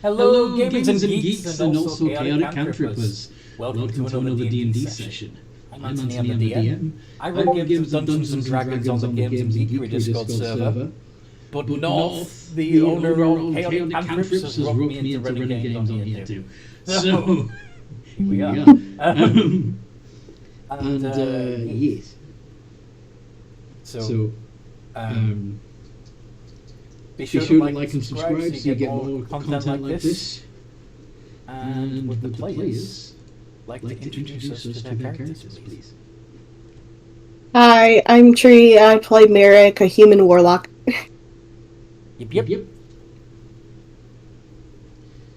Hello, gamers and geeks, and also chaotic cantrippers. Welcome to another D&D session. I'm Anthony, I'm the DM. I run games of Dungeons and Dragons on the Games and Geekery Discord server, but North, the owner of Chaotic Cantrips, has roped me into running games on here too. So, here we are. Yes. So, be sure to like and subscribe so you get more content like this. And with the players, like to introduce us to their characters, please. Hi, I'm Tree. I play Merrick, a human warlock. Yep.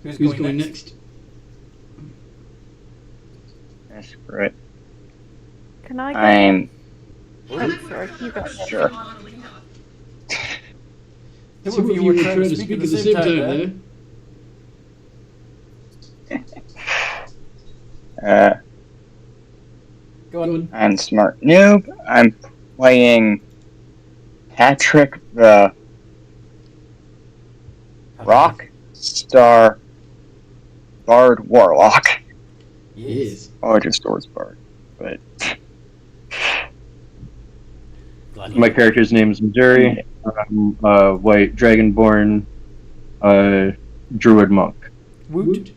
Who's going next? That's great. Can I go? I'm... sorry, you got it. Sure. Two of you were trying to speak at the same time there. Go on. I'm Smart Noob. I'm playing Patrick the Rock Star Bard Warlock. Yes. Oh, just Swords Bard. But my character's name is Missouri. I'm a white dragonborn druid monk. Woot.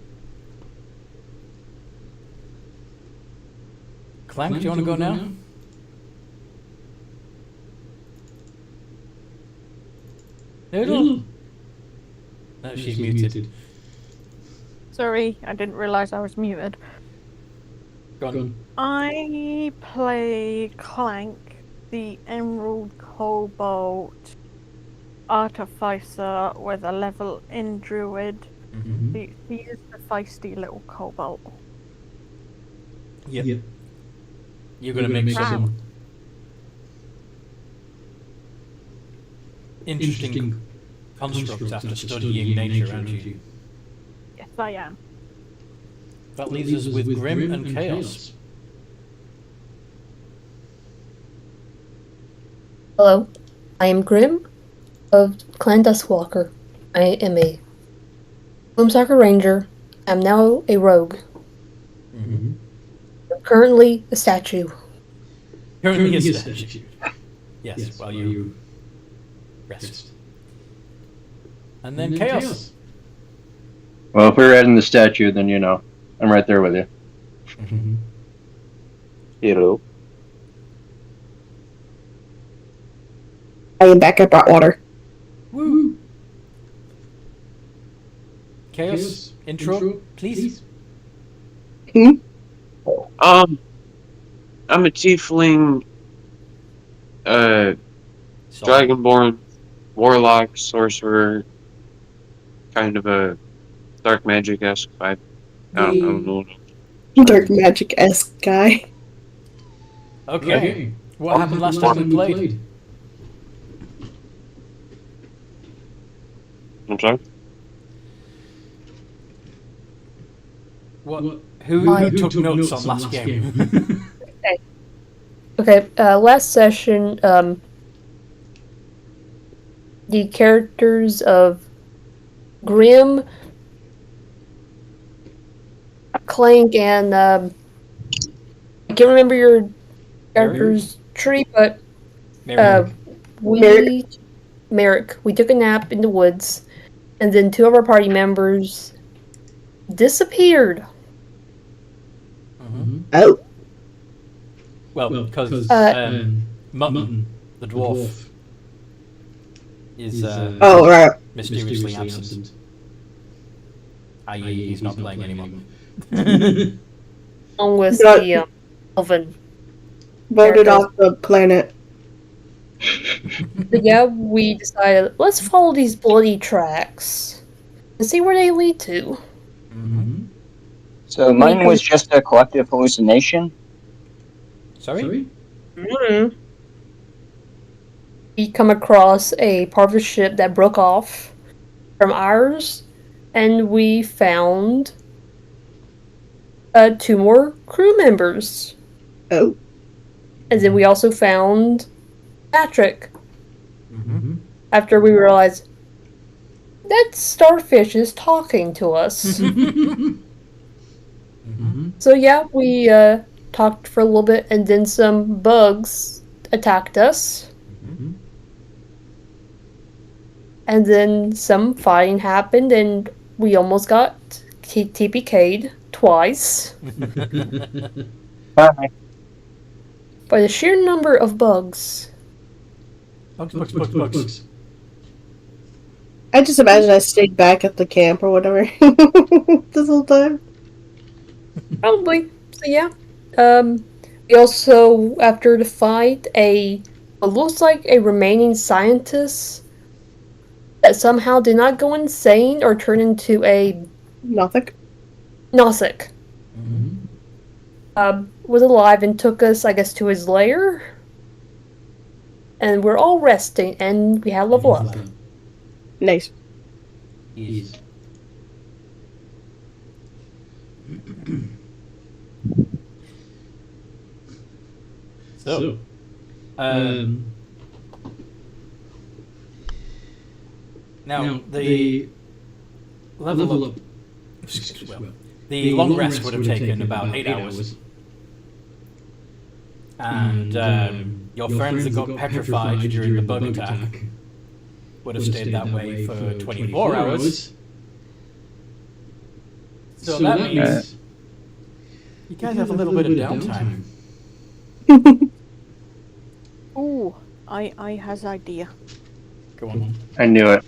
Clank, do you want to go now? Noodle? No, she's muted. Sorry, I didn't realise I was muted. Go on. I play Clank, the Emerald Cobalt Artificer with a level in Druid. Mm-hmm. He is the feisty little Cobalt. Yep. You're going to make some interesting constructs after studying nature, aren't you? Yes, I am. That leaves us with Grim and Chaos. Hello, I am Grim of Clan Duskwalker. I am a Gloomstalker Ranger. I'm now a rogue. Mm-hmm. I'm currently a statue. Currently a statue. Yes, while you rest. And then Chaos. Well, if we're adding the statue, then you know, I'm right there with you. Mm-hmm. Hello. I am back. I brought water. Woo! Chaos, intro, please. I'm a tiefling, dragonborn, warlock, sorcerer, kind of a dark magic-esque vibe. I don't know. Dark magic-esque guy. Okay. What happened last time we played? I'm sorry? Who took notes on last game? Okay, last session, the characters of Grim, Clank, and I can't remember your character's tree, but Merrick, we took a nap in the woods, and then two of our party members disappeared. Mm-hmm. Oh. Well, because Mutton, the dwarf, is right. mysteriously absent. I.e., he's not playing anymore. Along with the Elven. Voted off the planet. But yeah, we decided, let's follow these bloody tracks and see where they lead to. Mm-hmm. so mine was just a collective hallucination. Sorry? Mm-hmm. We come across a part of the ship that broke off from ours, and we found two more crew members. Oh. And then we also found Patrick. Mm-hmm. After we realized, that starfish is talking to us. So yeah, we talked for a little bit, and then some bugs attacked us. And then some fighting happened, and we almost got TPK'd twice. Bye. By the sheer number of bugs. Bugs. I just imagine I stayed back at the camp or whatever this whole time. Probably. So yeah. We also, after the fight, it looks like a remaining scientist that somehow did not go insane or turn into a Nothing. Nosik. Was alive and took us, I guess, to his lair. And we're all resting, and we had level up. Nice. Yes. So, now the level up. The long rest would have taken about 8 hours. And your friends that got petrified during the bug attack would have stayed that way for 24 hours. So that means you guys have a little bit of downtime. Ooh, I has idea. Go on. I knew it.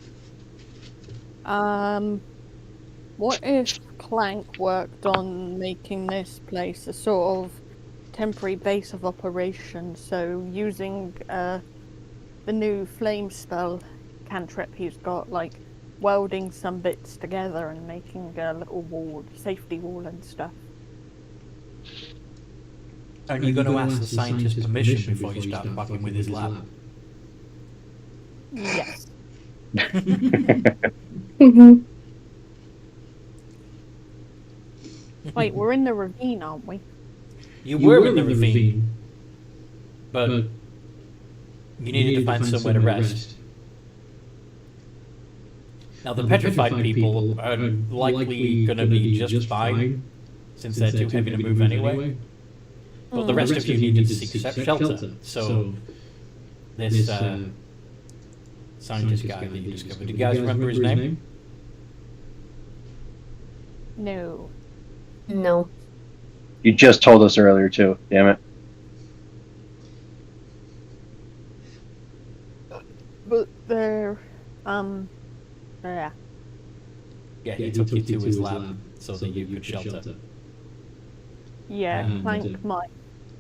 What if Clank worked on making this place a sort of temporary base of operations, so using the new flame spell cantrip he's got, like welding some bits together and making a little wall, safety wall and stuff. Are you going to ask the scientist permission before you start fucking with his lab? Yes. Wait, we're in the ravine, aren't we? You were in the ravine, but you needed to find somewhere to rest. Now, the petrified people are likely going to be just fine, since they're too heavy to move anyway. But the rest of you needed to seek shelter, so this scientist guy that you discovered, do you guys remember his name? No. No. You just told us earlier too. Damn it. But they're, yeah. Yeah, he took you to his lab so that you could shelter. Yeah, Clank might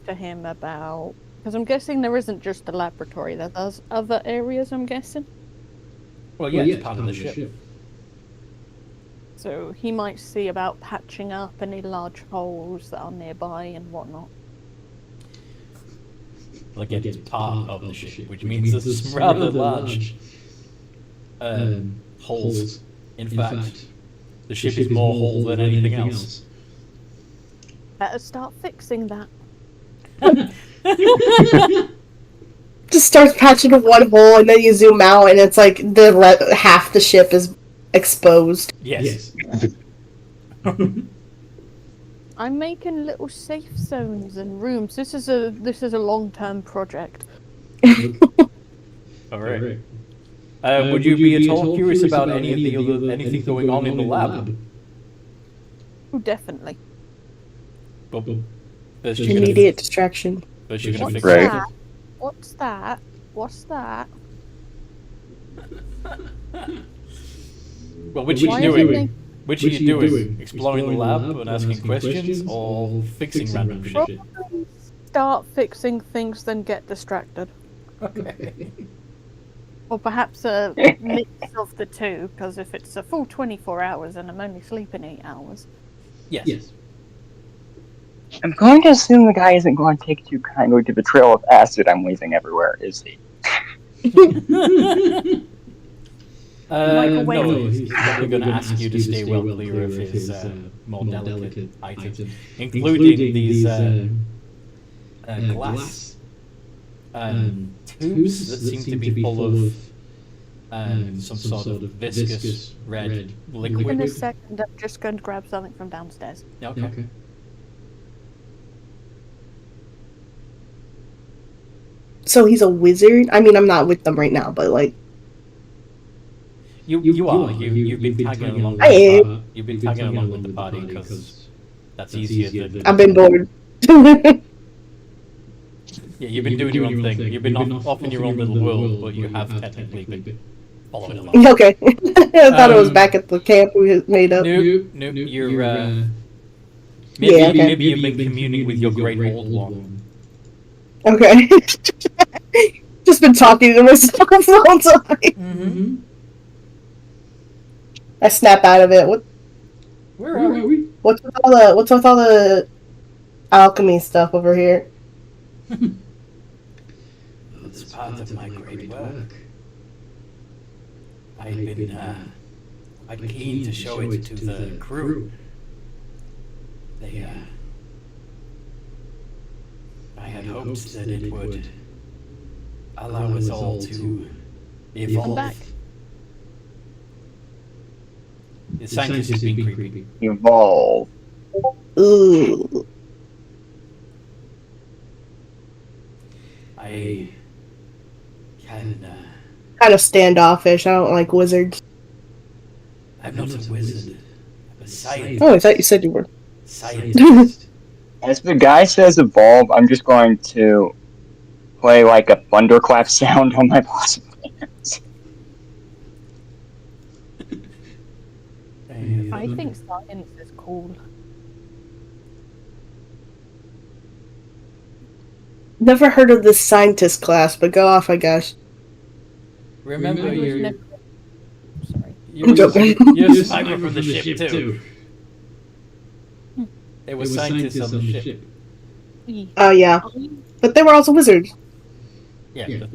to him about... Because I'm guessing there isn't just the laboratory, there's other areas, I'm guessing. Well, yeah, it's part of the ship. So he might see about patching up any large holes that are nearby and whatnot. Like it's part of the ship, which means there's some rather large holes. In fact, the ship is more whole than anything else. Better start fixing that. Just starts patching one hole, and then you zoom out, and it's like half the ship is exposed. Yes. I'm making little safe zones and rooms. This is a long-term project. All right. Would you be at all curious about anything going on in the lab? Oh, definitely. But Immediate distraction. But you're gonna fix Right. it. That? What's that? What's that? Well, which are Why you are they- doing? Which are you doing? Exploring the lab and asking questions, or fixing random shit? Probably start fixing things, then get distracted. Okay. Or perhaps a mix of the two, because if it's a full 24 hours and I'm only sleeping 8 hours. Yes. I'm going to assume the guy isn't going to take too kindly to the trail of acid I'm waving everywhere, is he? No, he's probably going to ask you to stay well clear of his more delicate items, including these glass tubes that seem to be full of and some sort of viscous red In liquid. a second, I'm just going to grab something from downstairs. Okay. So he's a wizard? I mean, I'm not with them right now, but like... You are. You've been tagging along. You've been tagging along with the party because that's easier than. I've been bored. Yeah, you've been doing your own thing. You've been off in your own little world, but you have technically been following along. Okay. I thought it was back at the camp we had made up. Nope. You're. Maybe you've been communing with your great old one. Okay. Just been talking to myself the whole time. Mm-hmm. I snap out of it. Where are we? What's with all the alchemy stuff over here? It's part of my great work. I'd keen to show it to the crew. I had hopes that it would allow us all to evolve. Come back. The scientist is being creepy. Evolve. Ooh. I can. Kind of standoffish. I don't like wizards. I'm not a wizard. I'm a scientist. Oh, I thought you said you were. Scientist. As the guy says evolve, I'm just going to play like a thunderclap sound on my boss's hands. I think science is cool. Never heard of this scientist class, but go off, I guess. Remember, you're Sorry. You're a sniper from the ship too. It was scientists on the ship. Oh, yeah. But they were also wizards. Yeah.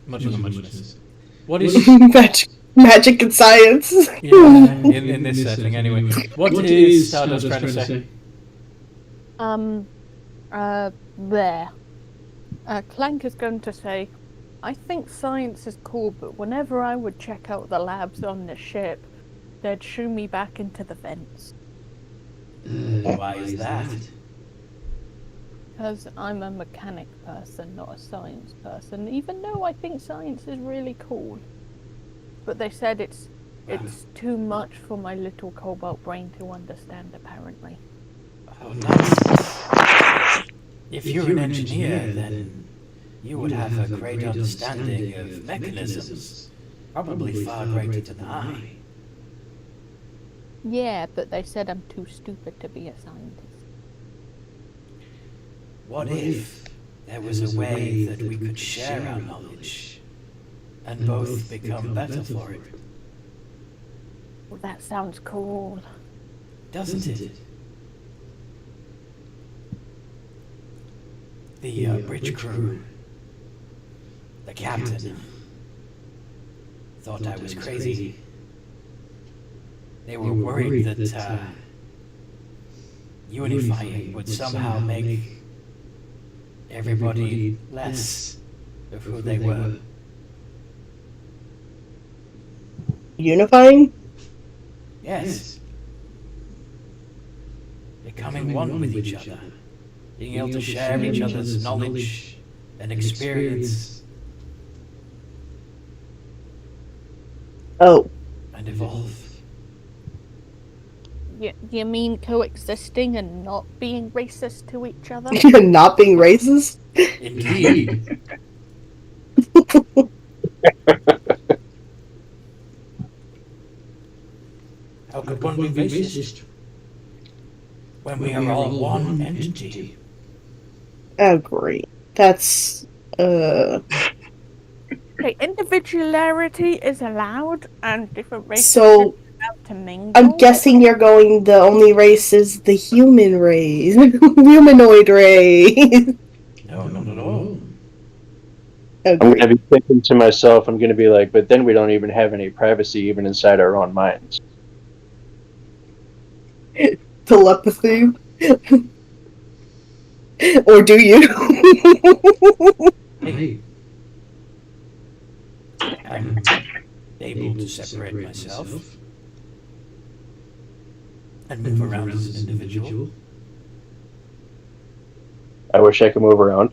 Much of a muchness. What is Magic and science. Yeah, in this setting anyway. What is Stardust trying to say? There. Clank is going to say, I think science is cool, but whenever I would check out the labs on the ship, they'd shoo me back into the vents. Why is that? Because I'm a mechanic person, not a science person, even though I think science is really cool. But they said it's too much for my little cobalt brain to understand, apparently. Oh, nice. If you're an engineer, then you would have a great understanding of mechanisms, probably far greater than I. Yeah, but they said I'm too stupid to be a scientist. What if there was a way that we could share our knowledge and both become better for it? Well, that sounds cool. Doesn't it? The bridge crew, the captain, thought I was crazy. They were worried that unifying would somehow make everybody less of who they were. Unifying? Yes. Becoming one with each other. Being able to share each other's knowledge and experience. Oh. And evolve. You mean coexisting and not being racist to each other? Not being racist? Indeed. How could one be racist when we are all one entity? Oh, great. That's, Okay, individuality is allowed, and different races So, are allowed to mingle. I'm guessing you're going, the only race is the human race. Humanoid race. No, not at all. Oh, I'm going great. to be thinking to myself, I'm going to be like, but then we don't even have any privacy even inside our own minds. Telepathy. Or do you? Hey. able to separate myself and move around as an individual. I wish I could move around.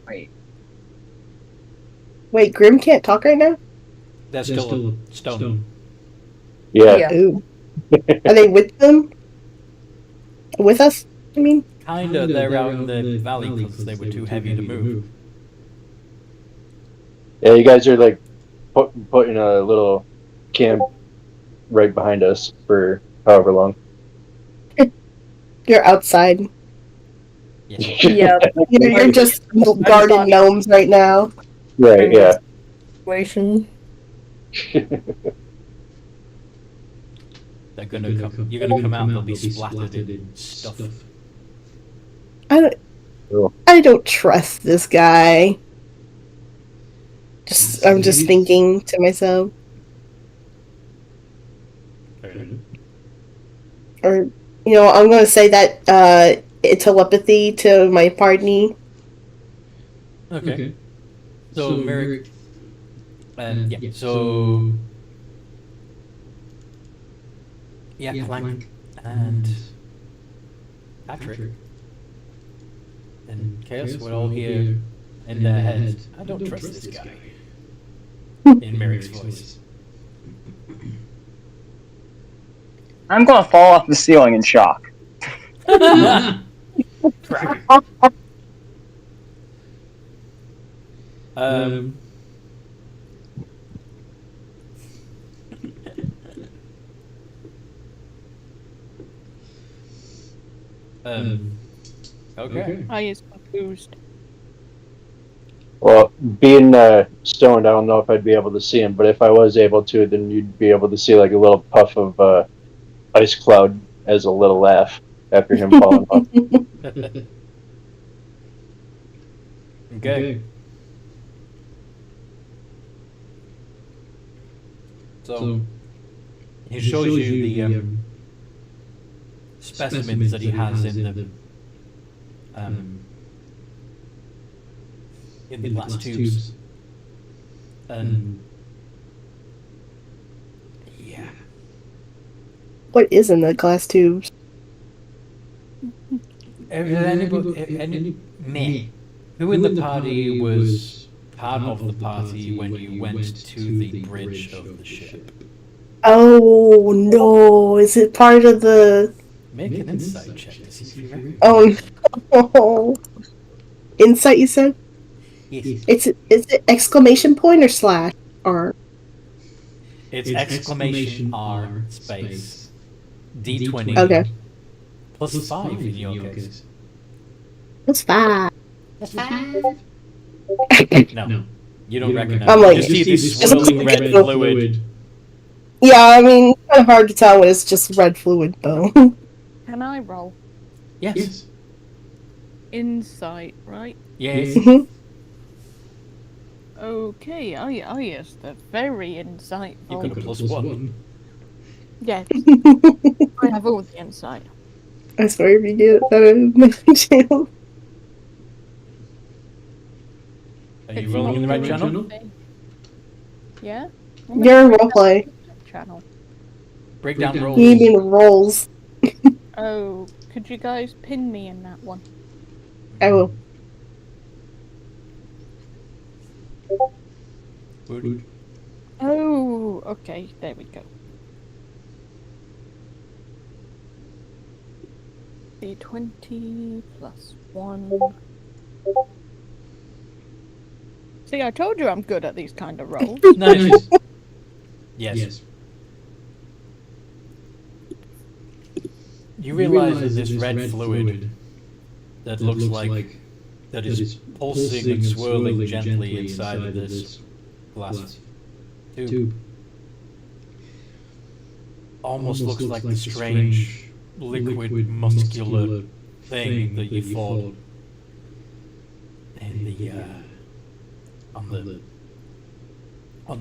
Wait, Grim can't talk right now? That's still a stone. Yeah. Ooh. Are they with them? With us, I mean? Kinda, they're out in the valley because they were too heavy to move. Yeah, you guys are like putting a little camp right behind us for however long. You're outside. Yes. Yeah. You're just guarding gnomes right now. Right, yeah. Situation. They're gonna come. You're gonna come out. They'll be splattered in stuff. I don't trust this guy. I'm just thinking to myself. Or, I'm going to say that telepathy to my party. Okay. So Merrick, and so Clank and Patrick and Chaos were all here in their heads. I don't trust this guy. In Merrick's voice. I'm going to fall off the ceiling in shock. Okay. I is confused. Well, being stoned, I don't know if I'd be able to see him, but if I was able to, then you'd be able to see like a little puff of ice cloud as a little laugh after him falling off. Okay. So he shows you the specimens that he has in the glass tubes. And yeah. What is in the glass tubes? Who in the party was part of the party when you went to the bridge of the ship? Oh no! Is it part of the? Make an insight check to see if you recognize. Oh no! Insight, you said? Yes. Is it exclamation point or slash R? It's exclamation R space D20. Okay. Plus 5 in your case. That's 5. No. You don't recognize I'm it. like, You see this just swirling red fluid. Yeah, I mean, kind of hard to tell when it's just red fluid, though. Can I roll? Yes. Insight, right? Yes. Mhm. Okay, oh yes, they're very insightful. You got a plus 1. Yes. I have all the insight. I swear if you get that in my channel. Are you rolling in the right channel? Yeah? You're in roleplay. Channel. Breakdown rolls. You mean rolls. Oh, could you guys pin me in that one? I will. Wood. Oh, okay, there we go. D20 plus 1. See, I told you I'm good at these kind of rolls. Nice. Yes. You realize that this red fluid that looks like that is pulsing and swirling gently inside of this glass tube almost looks like the strange liquid muscular thing that you fought in the on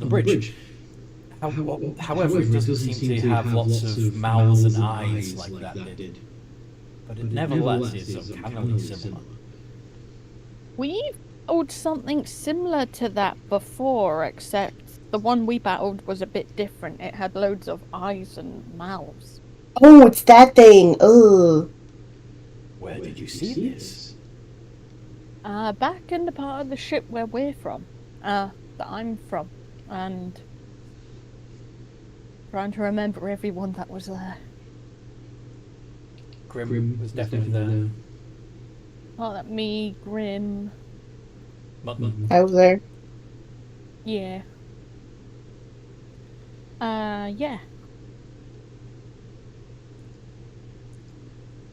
the bridge. However, it doesn't seem to have lots of mouths and eyes like that did. But it nevertheless is uncannily similar. We've owned something similar to that before, except the one we battled was a bit different. It had loads of eyes and mouths. Oh, it's that thing. Ugh. Where did you see this? Back in the part of the ship where we're from. That I'm from. And trying to remember everyone that was there. Grim was definitely there. Oh, that me, Grim. Mutton. I was there. Yeah. Yeah.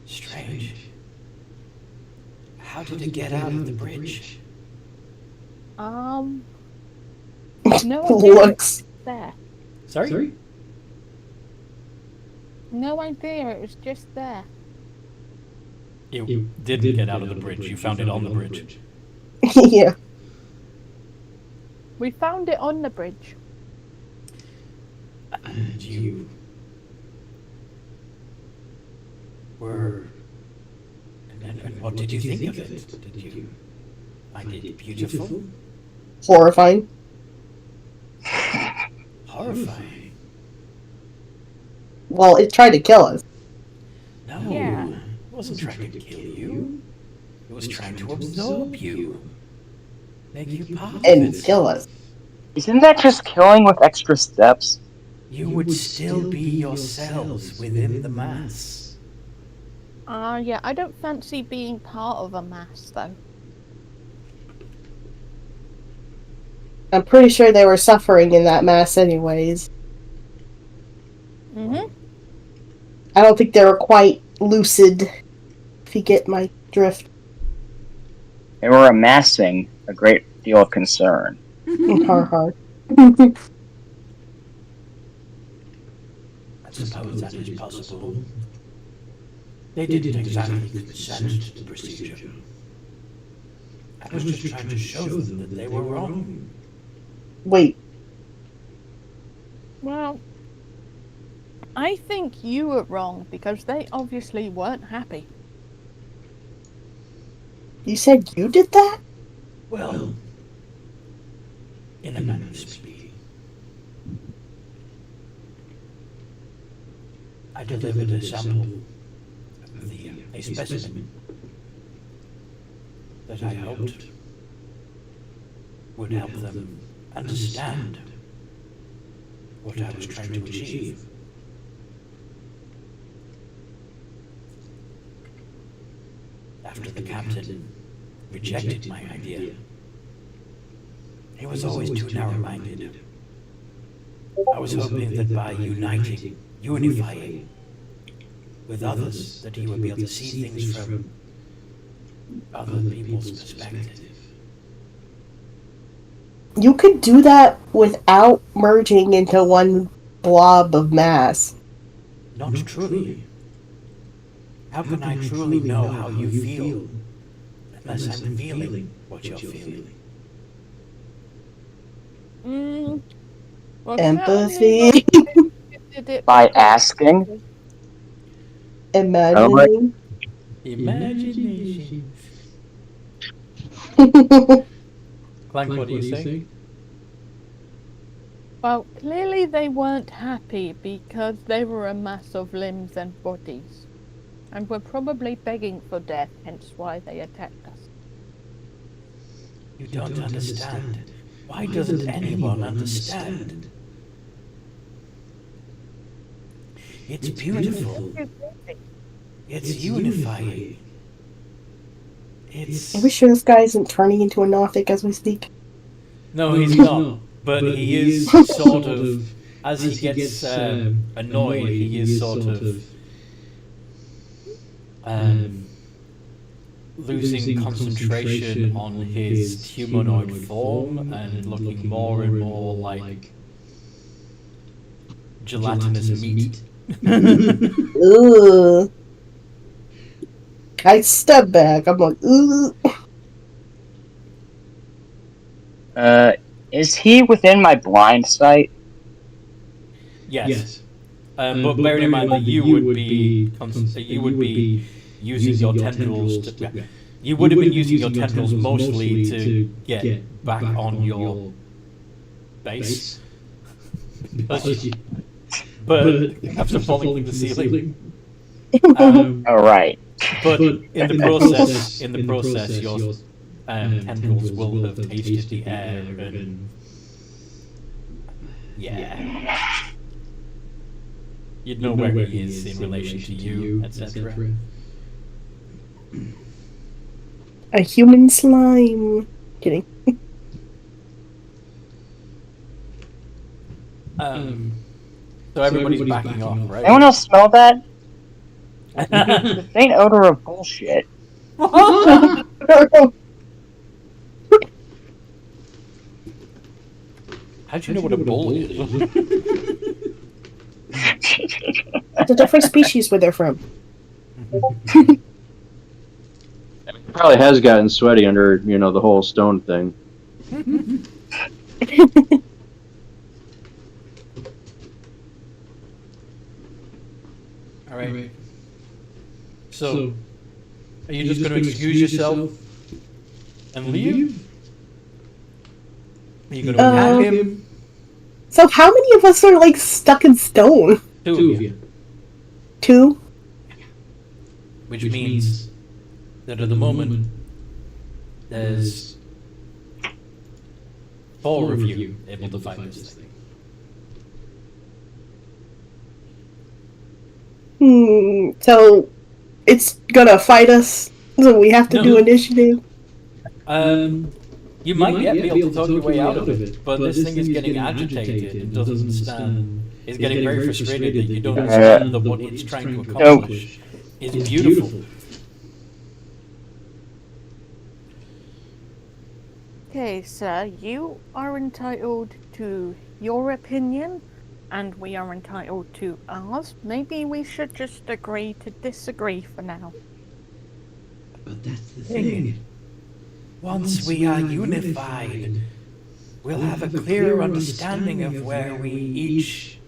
Strange. How did it get out of the bridge? No idea. Looks. There. Sorry? No idea. It was just there. You didn't get out of the bridge. You found it on the bridge. Yeah. We found it on the bridge. And you were... And what did you think of it? Did you find it beautiful? Horrifying. Horrifying? Well, it tried to kill us. No, Yeah. it wasn't trying to kill you. It was trying to absorb you. Make you part of And it. kill us. Isn't that just killing with extra steps? You would still be yourselves within the mass. Yeah, I don't fancy being part of a mass, though. I'm pretty sure they were suffering in that mass anyways. Mm-hmm. I don't think they were quite lucid, if you get my drift. They were amassing a great deal of concern. Har har. I suppose that is possible. They didn't exactly consent to the procedure. I was just trying to show them that they were wrong. Wait, Well, I think you were wrong because they obviously weren't happy. you said you did that? Well, in a manner of speaking. I delivered a sample of a specimen that I hoped would help them understand what I was trying to achieve. After the captain rejected my idea, he was always too narrow-minded. I was hoping that by unifying with others, that he would be able to see things from other people's perspective. You could do that without merging into one blob of mass. Not truly. How can I truly know how you feel unless I'm feeling what you're feeling? Well, Empathy. did it By asking? Imagining. Imagination. Clank, what do you say? Well, clearly they weren't happy because they were a mass of limbs and bodies. And were probably begging for death, hence why they attacked us. You don't understand. Why doesn't anyone understand? It's beautiful. It's unifying. It's... Are we sure this guy isn't turning into a Nothic as we speak? No, he's not. But he is sort of, as he gets annoyed, he is sort of losing concentration on his humanoid form and looking more and more like gelatinous meat. Ugh. I step back. I'm like, ugh. Is he within my blind sight? Yes. But bearing in mind that you would be using your tendrils to... You would have been using your tendrils mostly to get back on your base. but after falling from the ceiling. All right. But in the process, your tendrils will have tasted the air and yeah, you'd know where he is in relation to you, etc. A human slime. Kidding. So everybody's backing off, right? Anyone else smell that? The faint odor of bullshit. How'd you know what a bull is? It's a different species where they're from. It probably has gotten sweaty under, the whole stone thing. All right. So, are you just going to excuse yourself and leave? Are you going to attack him? So how many of us are like stuck in stone? Two of you. Two? Which means that at the moment, there's 4 of you able to fight this thing. So it's gonna fight us, so we have to do initiative? You might be able to talk your way out of it, but this thing is getting agitated and doesn't understand. It's getting very frustrated that you don't understand that what it's trying to accomplish is beautiful. Okay, sir, you are entitled to your opinion, and we are entitled to ours. Maybe we should just agree to disagree for now. But that's the thing. Once we are unified, we'll have a clearer understanding of where we each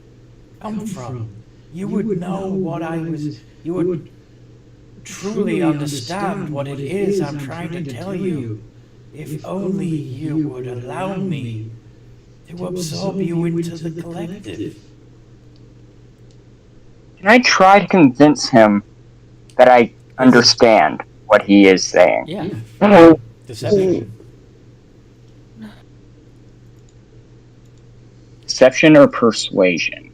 come from. You would know what I was. You would truly understand what it is I'm trying to tell you. If only you would allow me to absorb you into the collective. Can I try to convince him that I understand what he is saying? Yeah. Deception. Deception or persuasion?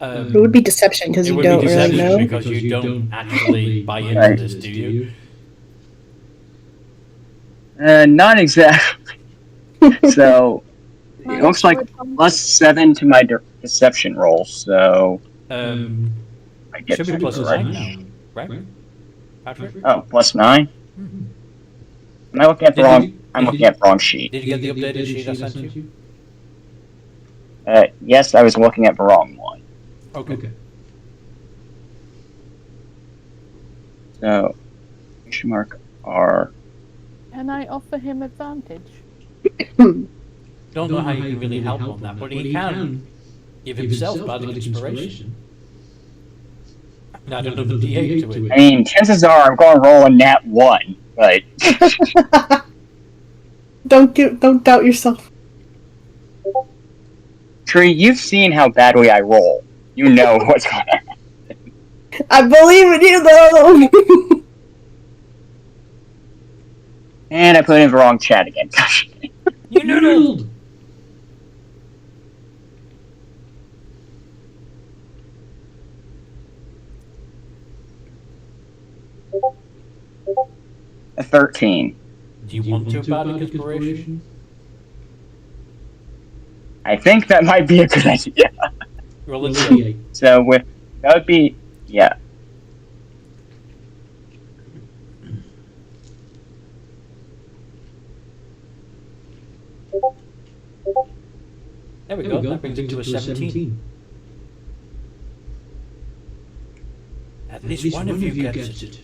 It would be deception because you don't really know. Because you don't actually buy into this, do you? Not exactly. So, it looks like +7 to my deception roll, so... I get should be +9 now, right? Patrick? Oh, +9? Mm-hmm. Am I looking at the wrong... I'm looking at the wrong sheet. Did you get the updated sheet I sent you? Yes, I was looking at the wrong one. Okay. So, question mark R. Can I offer him advantage? Don't know how you can really help on that, but he can give himself bardic inspiration. I don't know the D8 to it. I mean, chances are I'm going to roll a nat 1, but... Don't doubt yourself. Tree, you've seen how badly I roll. You know what's going to happen. I believe in you, though! And I put in the wrong chat again. You noodled! A 13. Do you want to bardic inspiration? I think that might be a good idea. Roll a D8. So, that would be... Yeah. There we go. That brings it to a 17. At least one of you gets it.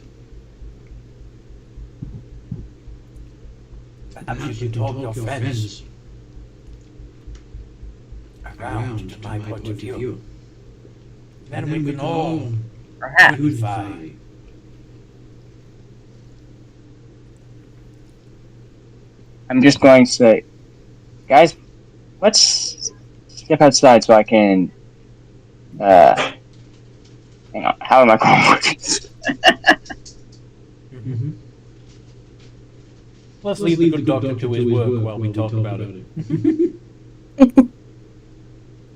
Perhaps you can talk your friends around to my point of view. Then we can all unify. I'm just going to say, guys, let's step outside so I can. Hang on. How am I going to word this? Mm-hmm. Let's leave the good doctor to his work while we talk about it.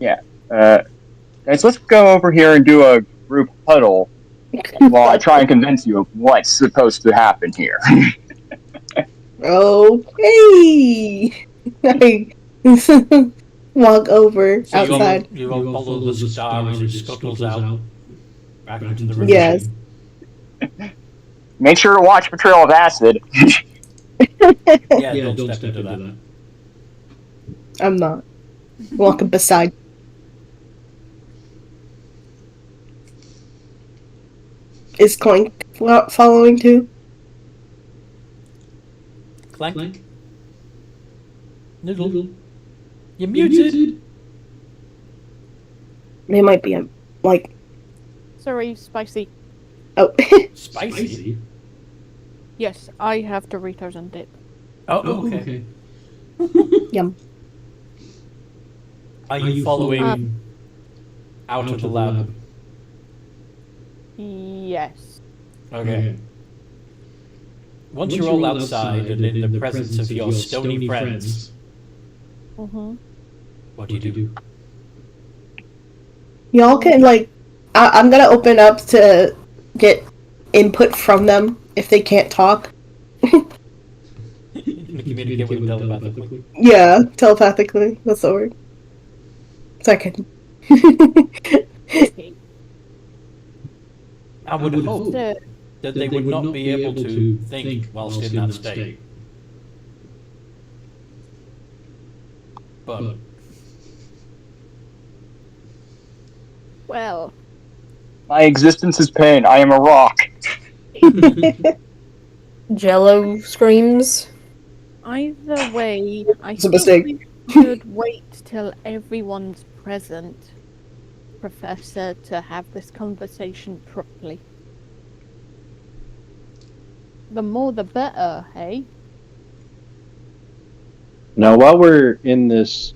Yeah. Guys, let's go over here and do a group huddle while I try and convince you of what's supposed to happen here. Okay. I walk over So outside. you all follow the star as it scuttles out back into the river. Yes. Make sure to watch for trail of acid. Yeah, don't step into that. I'm not. Walking beside. Is Clank following too? Clank? Noodle? You're muted! They might be like. Sorry, spicy. Oh. Spicy? Yes, I have Doritos and dip. Oh, okay. Yum. Are you following out of the lab? Yes. Okay. Once you're all outside and in the presence of your stony friends, Mm-hmm. what do you do? Y'all can I'm gonna open up to get input from them if they can't talk. Communicate with them telepathically. Yeah, telepathically. That's the word. So I can. I would hope that they would not be able to think whilst in that state. But Well, My existence is pain. I am a rock. Jello screams. either way, I It's a think mistake. we should wait till everyone's present, Professor, to have this conversation properly. The more the better, hey? Now, while we're in this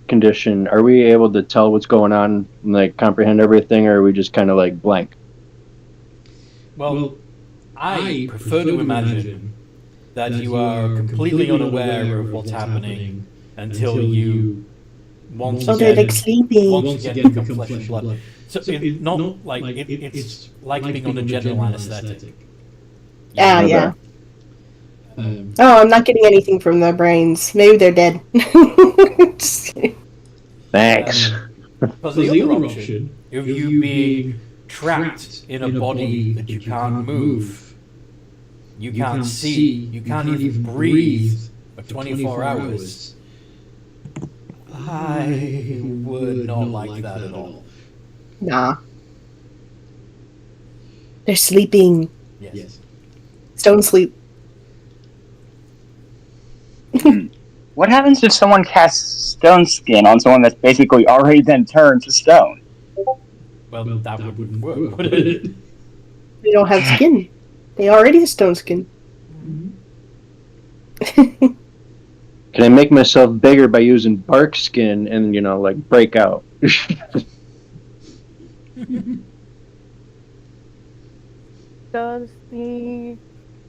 condition, are we able to tell what's going on, and, like, comprehend everything, or are we just kind of like blank? well, I prefer to imagine that you are completely unaware of what's happening until you once Oh, they're again like sleeping. once again become flesh and blood. So it's not like it's like being on a general anesthetic. Ah, Okay. yeah. Oh, I'm not getting anything from their brains. Maybe they're dead. Just kidding. Thanks. Because the other option of you being trapped in a body that you can't move, you can't see, you can't even breathe for 24 hours. I would not like that at all. Nah. They're sleeping. Yes. Stone sleep. What happens if someone casts stone skin on someone that's basically already then turned to stone? Well, that wouldn't work, would it? They don't have skin. They already have stone skin. Can I make myself bigger by using bark skin and, you know, like, break out? Does the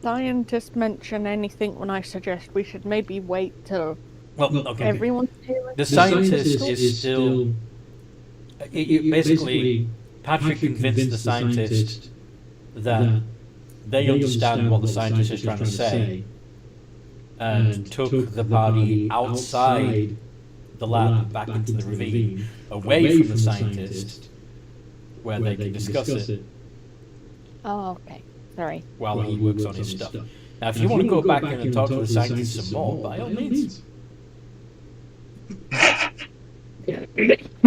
scientist mention anything when I suggest we should maybe wait till Well, okay. everyone's here? The scientist is still. Basically, Patrick convinced the scientist that they understand what the scientist is trying to say, and took the party outside the lab back into the ravine, away from the scientist, where they can discuss it Oh, okay. Sorry. while he works on his stuff. Now, if you want to go back in and talk to the scientist some more, by all means.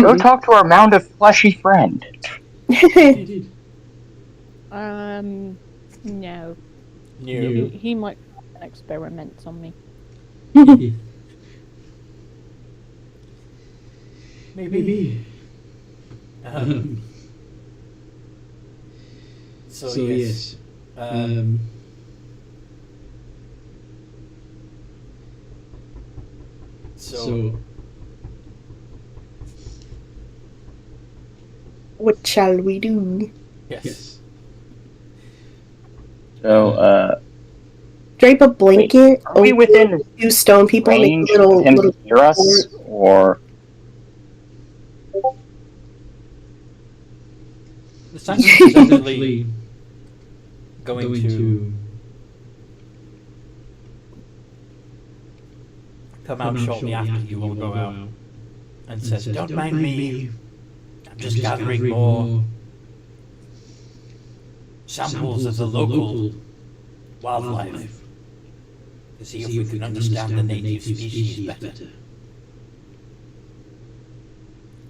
Go talk to our mound of fleshy friend. No. No. He might run experiments on me. Maybe. So yes. So What shall we do? Yes. So, Drape a blanket are we over within two stone people and make range a of him little to hear us, or The scientist is actually going to come out shortly after you all go out and says, "Don't mind me. I'm just gathering more samples of the local wildlife to see if we can understand the native species better."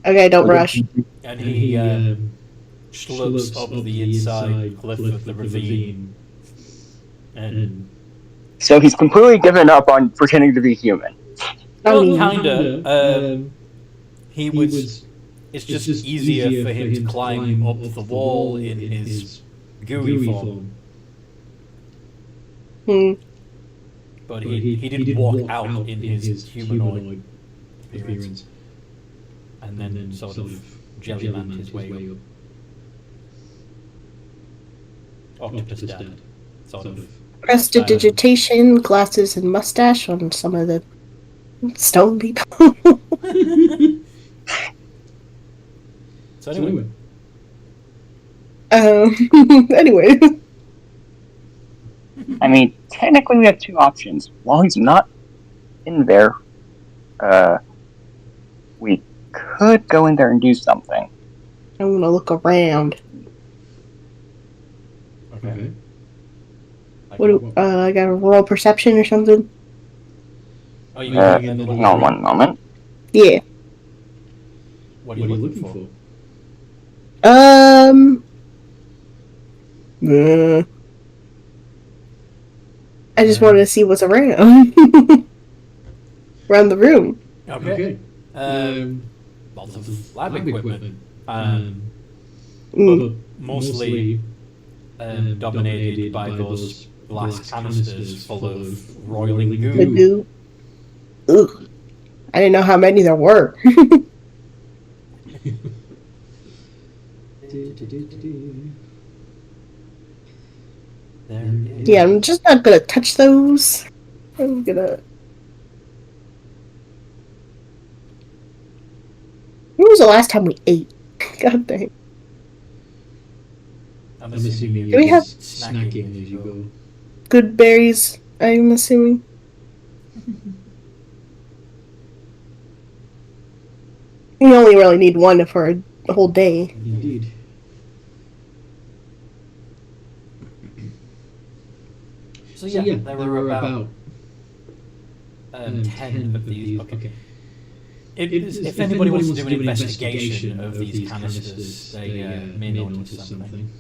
Okay, don't rush. And he slopes up the inside cliff of the ravine. And so he's completely given up on pretending to be human. I mean, kinda. He was. It's just easier for him to climb up the wall in his gooey form. But he did walk out in his humanoid appearance. And then sort of jellyman his way up. Octopus dad. Sort of. prestidigitation, glasses, and mustache on some of the stone people. So anyway. Anyway. I mean, technically we have two options. While he's not in there, we could go in there and do something. I'm gonna look around. Okay. What? I got a roll perception or something. Oh, you going in the Hang on one moment. Yeah. What are you looking for? I just wanted to see what's around. Around the room. Okay. Lots of lab equipment. But mostly dominated by those glass canisters full of roiling The goo. goo. Ugh. I didn't know how many there were. Yeah, I'm just not gonna touch those. I'm gonna. When was the last time we ate? God dang. I'm assuming Do we have snacking as you go. good berries? I'm assuming. We only really need one for a whole day. Indeed. So yeah, there were about 10 of these. Okay. If anybody wants to do an investigation of these canisters, they may notice something.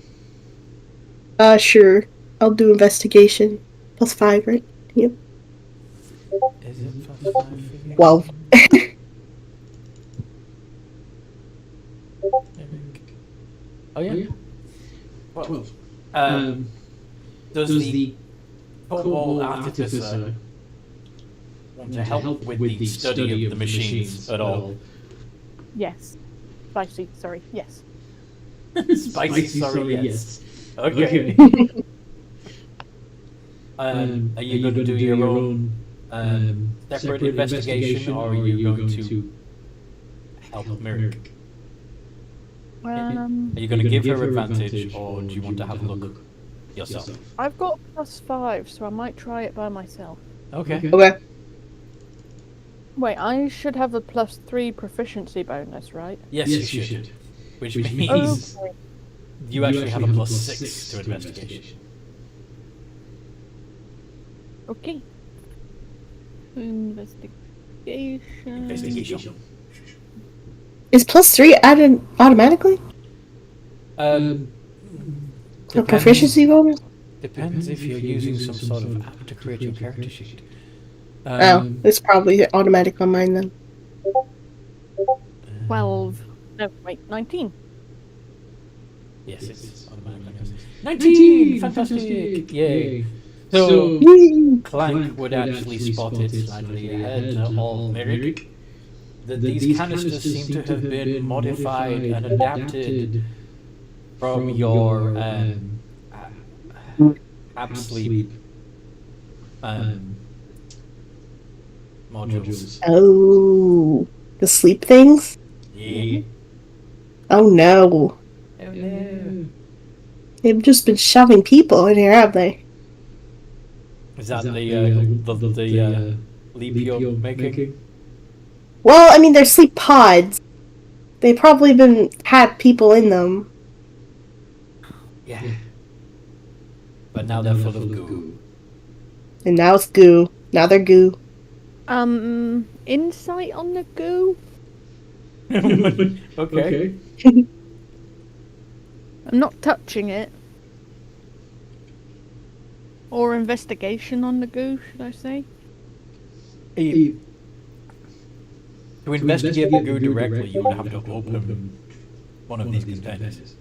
Sure. I'll do investigation. +5, right? Yep. Is it +5? 12. Oh yeah? 12. Does the Cobalt Artificer want to help with the study of the machines at all? Yes. Spicy, sorry, yes. Spicy, sorry, yes. Okay. Are you going to do your own separate investigation, or are you going to help Merrick? Are you going to give her advantage, or do you want to have a look yourself? I've got +5, so I might try it by myself. Okay. Okay. Wait, I should have a +3 proficiency bonus, right? Yes, you should. Which means Okay. you actually have a +6 to investigation. Okay. Investigation. Is +3 added automatically? A proficiency bonus? Depends if you're using some sort of app to create your character sheet. It's probably automatic on mine then. 12. No, wait, 19. Yes, it's automatic. 19! Fantastic! Yay! So, Yay! Clank would actually spot it slightly ahead of Merrick. that these canisters seem to have been modified and adapted from your sleep modules. Oh, the sleep things? Yeah. Oh no. Oh no. They've just been shoving people in here, have they? Is that the leap you're making? Well, I mean, they're sleep pods. They probably had people in them. Yeah. But now they're full of goo. And now it's goo. Now they're goo. Insight on the goo? Okay. I'm not touching it. Or investigation on the goo, should I say? To investigate the goo directly, you would have to open one of these containers.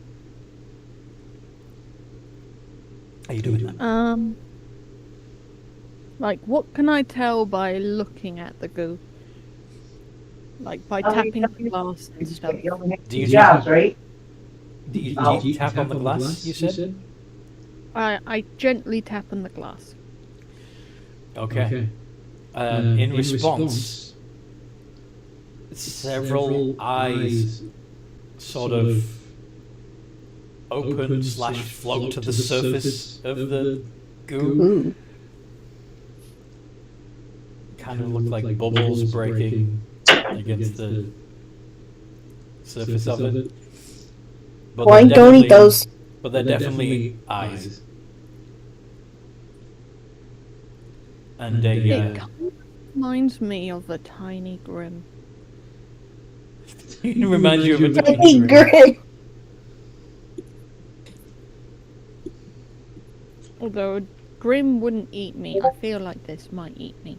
Are you doing that? Like, what can I tell by looking at the goo? Like, by tapping the glass and stuff. Do you tap on the glass, you said? I gently tap on the glass. Okay. In response, several eyes sort of open / float to the surface of the goo. Ooh. Kind of look like bubbles breaking against the surface of it. But Why don't eat those? But they're definitely eyes. And It kind of reminds me of a tiny Grim. it reminds you of a Tiny tiny grim. Grim. Although Grim wouldn't eat me, I feel like this might eat me.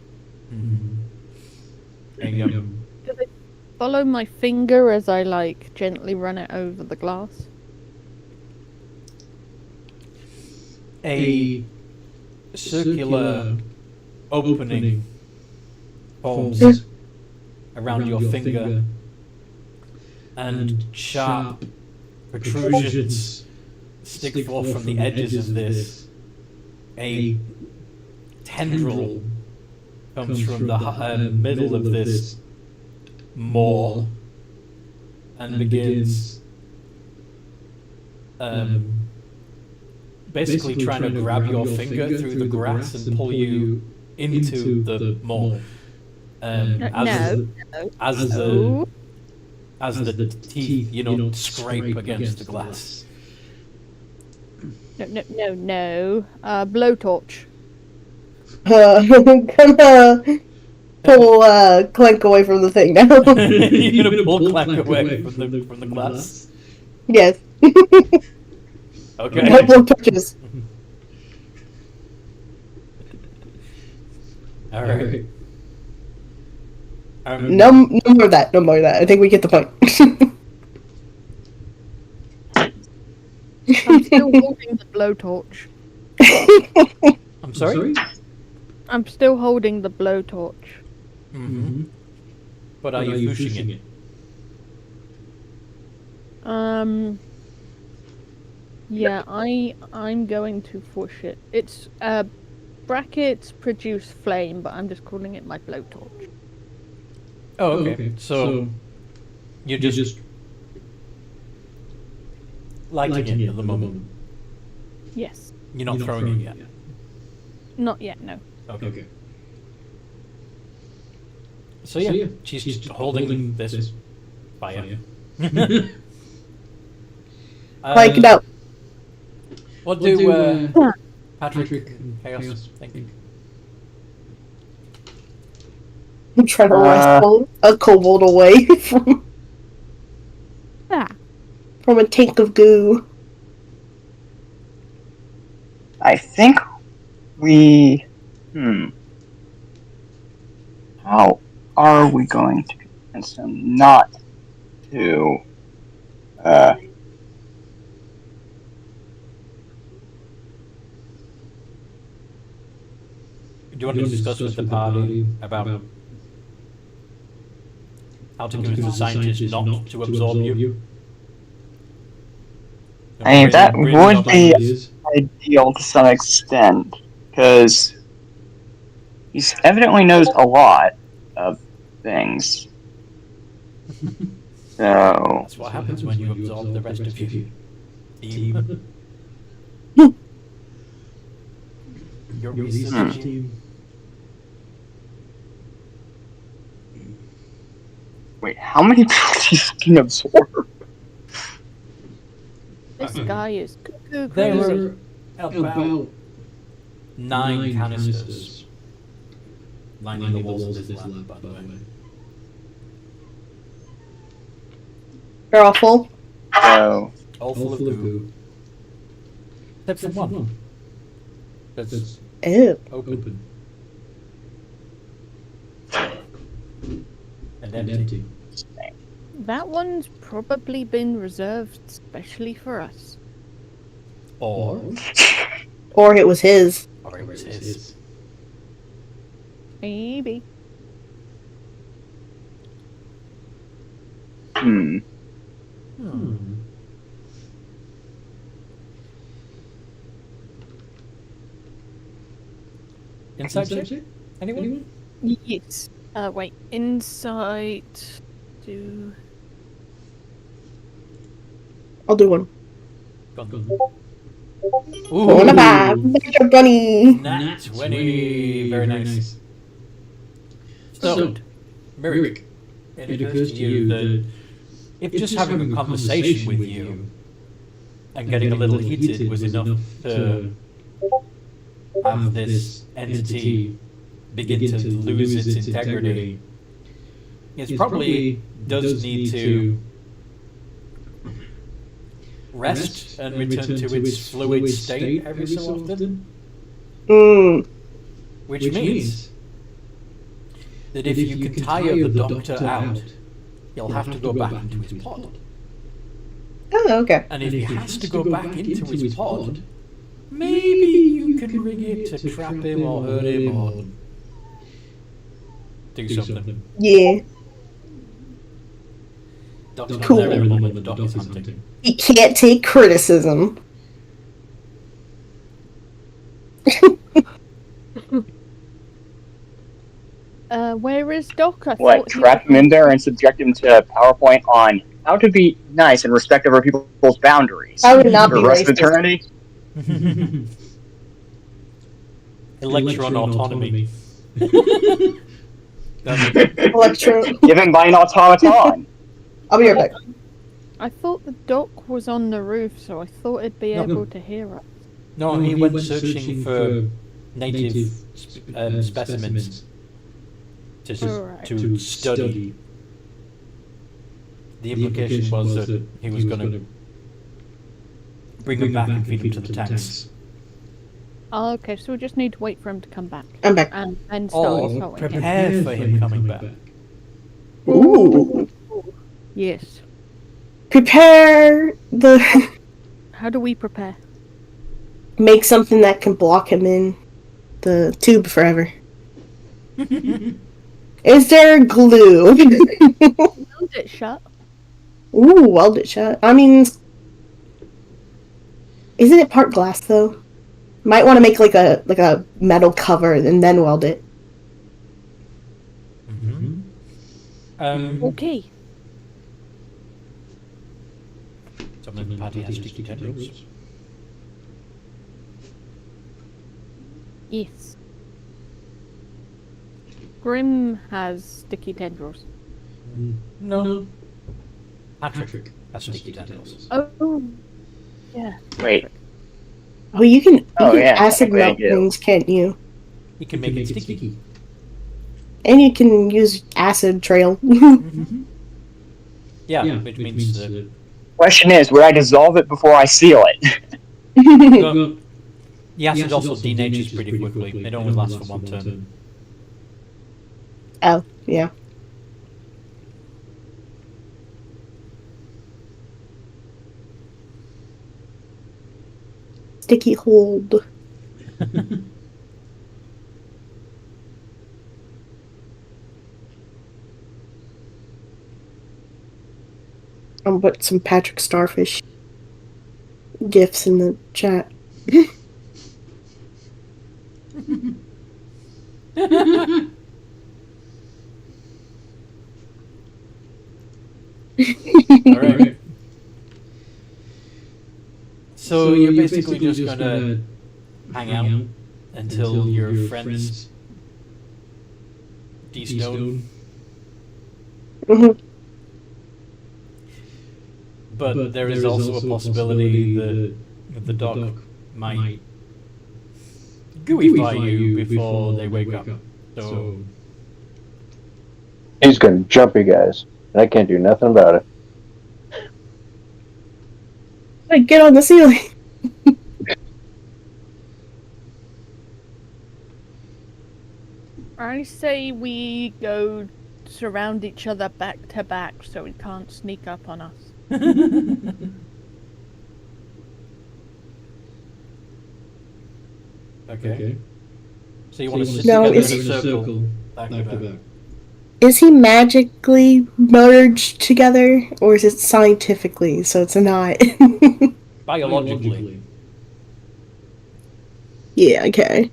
Does it follow my finger as I, like, gently run it over the glass? A circular opening forms around your finger, and sharp protrusions stick forth from the edges of this. A tendril comes from the middle of this maw and begins basically trying to grab your finger through the grass and pull you into the maw. As the teeth, scrape against the glass. No. Blowtorch. Gonna pull Clank away from the thing now. You're gonna pull Clank away from the glass? Yes. Okay. No blowtorches. Alright. No more of that. No more of that. I think we get the point. I'm still holding the blowtorch. I'm sorry? I'm still holding the blowtorch. Mm-hmm. But are you pushing it? Yeah, I'm going to push it. It's brackets produce flame, but I'm just calling it my blowtorch. Oh, okay. So you're just lighting it at the moment. Yes. You're not throwing it yet. Not yet, no. Okay. So yeah, she's just holding this fire. Like, no. What do Patrick and Chaos think? I'm trying to wrestle a kobold away from a tank of goo. I think we... How are we going to convince him not to... Do you want to discuss with the party about How to convince the scientists not to absorb you. I mean, that Really would not be ideas. ideal to some extent, because he evidently knows a lot of things. So, That's what happens when you absorb the rest of your team. Your research team. wait, how many people can absorb? This guy is cuckoo There crazy. were about 9 canisters lining the walls of this lab, by the way. They're all full. So, All full of goo. Except for one. That's Ew. open. And empty. That one's probably been reserved specially for us. Or Or it was his. it was his. Maybe. Inside check? Anyone? Yes. Wait. Insight. Do. I'll do one. Go on. One of five. Mr. Bunny. Nat 20. Very nice. So, Merrick, it occurs to you that if just having a conversation with you and getting a little heated was enough to have this entity begin to lose its integrity, it probably does need to rest and return to its fluid state every so often. Which means that if you can tire the doctor out, he'll have to go back into his pod. Oh, okay. And if he has to go back into his pod, maybe you can rig it to trap him or hurt him or do something. Yeah. Doctor's Cool. not there at the moment, the doctor's hunting. He can't take criticism. Where is Doc? I what, thought he trap him was- in there and subject him to PowerPoint on how to be nice and respect other people's boundaries I would not for be the rest of racist. eternity? A lecture on autonomy. Electro. Given by an automaton. I'll be right back. I thought the Doc was on the roof, so I thought it'd be able to hear us. No, he went searching for native specimens Alright. to study. The implication was that he was going to bring them back and feed them to the tanks. Oh, okay, so we just need to wait for him to come back. I'm back. And start Or towing him. prepare for him coming back. Ooh. Yes. Prepare the. How do we prepare? Make something that can block him in the tube forever. Is there glue? Hold it shut. Ooh, weld it shut. I mean, isn't it part glass though? Might want to make like a metal cover and then weld it. Okay. Some of the party has sticky tendrils. Yes. Grim has sticky tendrils. No. Patrick has sticky tendrils. Oh. Yeah. Wait, Oh, you can Oh, yeah, acid technically I melt do. things, can't you? He can make it sticky. And you can use acid trail. Yeah, which means that question is, would I dissolve it before I seal it? the acid also denatures pretty quickly. It only lasts for one turn. Oh, yeah. Sticky hold. I'll put some Patrick Starfish gifs in the chat. Alright. So you're basically just gonna hang out until your friends de-stone. Mhm. But there is also a possibility that the doc might gooeyfy you before they wake up. So He's gonna jump you guys. And I can't do nothing about it. Like, get on the ceiling. I say we go surround each other back to back so he can't sneak up on us. okay. So you want to sit No, together it's- in a circle, back to back. Is he magically merged together, or is it scientifically, so it's not? Biologically. Yeah, okay.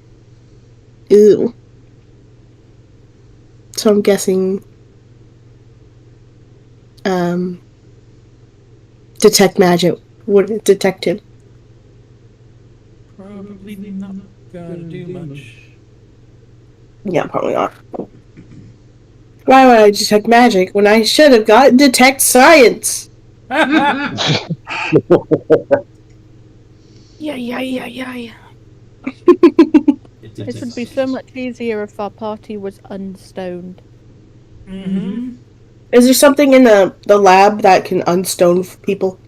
Ew. So I'm guessing... detect magic would detect him. Probably not gonna do much. Yeah, probably not. Why would I detect magic when I should have got detect science? Yeah. This would be so much easier if our party was unstoned. Mm-hmm. Is there something in the lab that can unstone people?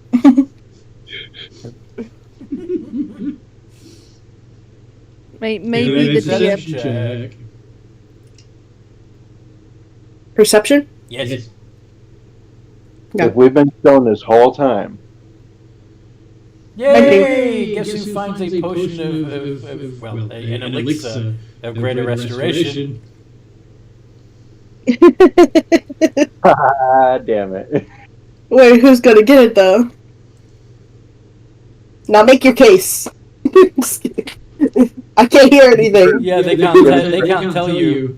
Maybe the DM. check. Perception? Yes. No. If we've been stoned this whole time. Yay! Guess who finds a potion of an elixir of greater restoration? Ah, damn it. Wait, who's gonna get it though? Now make your case. I can't hear anything. Yeah, they can't tell you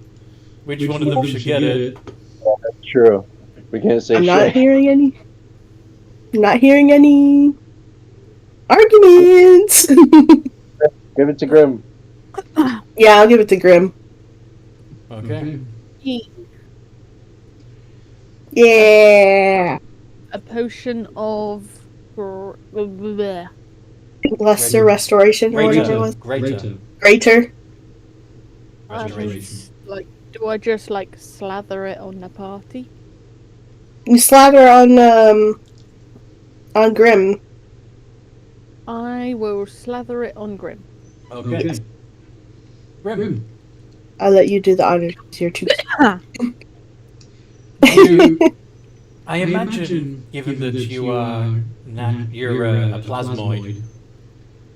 which one of them should get it. That's true. We can't say I'm shit. not hearing any. I'm not hearing any arguments. Give it to Grim. Yeah, I'll give it to Grim. Okay. Yeah. A potion of Lesser restoration or whatever it was. Greater. Restoration. Like, do I just like slather it on the party? You slather on Grim. I will slather it on Grim. Okay. Grim. I'll let you do the honors. You're too. I imagine, given that you are you're a plasmoid,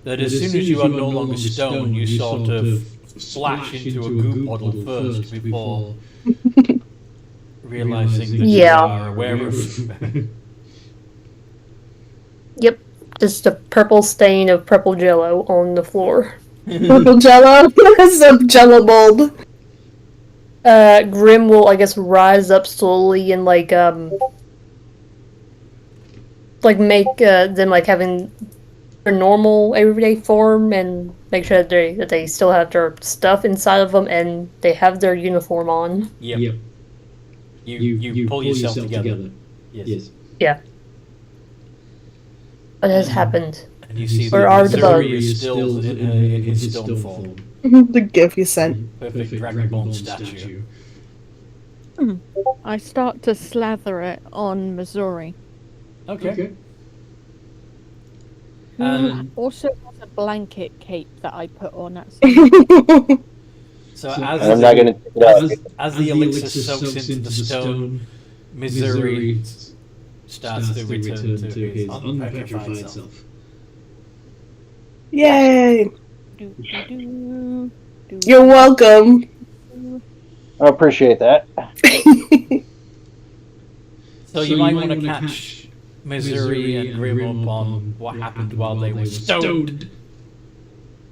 that as soon as you are no longer stone, you sort of splash into a goo bottle first before realizing that you are aware of. Yep, just a purple stain of purple jello on the floor. Purple jello? Some jello mold. Grim will, I guess, rise up slowly and make them like having their normal everyday form and make sure that they still have their stuff inside of them and they have their uniform on. Yep. You pull yourself together. Yes. Yeah. What has happened? And you see Where that are the Missouri bugs? is still in his stone form. The gift you sent. Perfect dragonborn statue. I start to slather it on Missouri. Okay. Also has a blanket cape that I put on at some So I'm not gonna take it out. as the elixir soaks into the stone, Missouri starts to return to his unpetrified self. Yay! do. You're welcome. I appreciate that. So you might want to catch misery and grim upon what happened while they were stoned.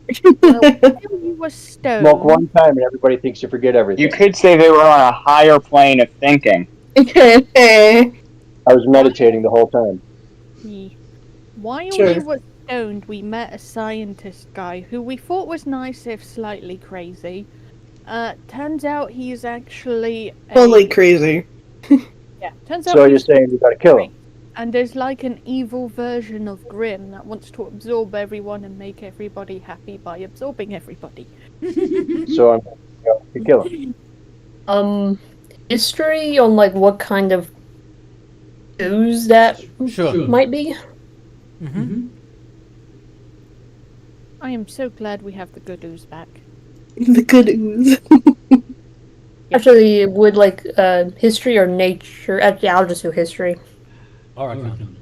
You were stoned. Smoke one time and everybody thinks you forget everything. You could say they were on a higher plane of thinking. I was meditating the whole time. While Sure. we were stoned, we met a scientist guy who we thought was nice if slightly crazy. Turns out he's actually Fully crazy. Yeah, turns out So you're he's saying we gotta kill him? and there's like an evil version of Grim that wants to absorb everyone and make everybody happy by absorbing everybody. So I'm going to kill him. History on like what kind of ooze that Sure. might be? Mm-hmm. I am so glad we have the good ooze back. The good ooze. Actually, would like history or nature? Actually, I'll just do history. Archon.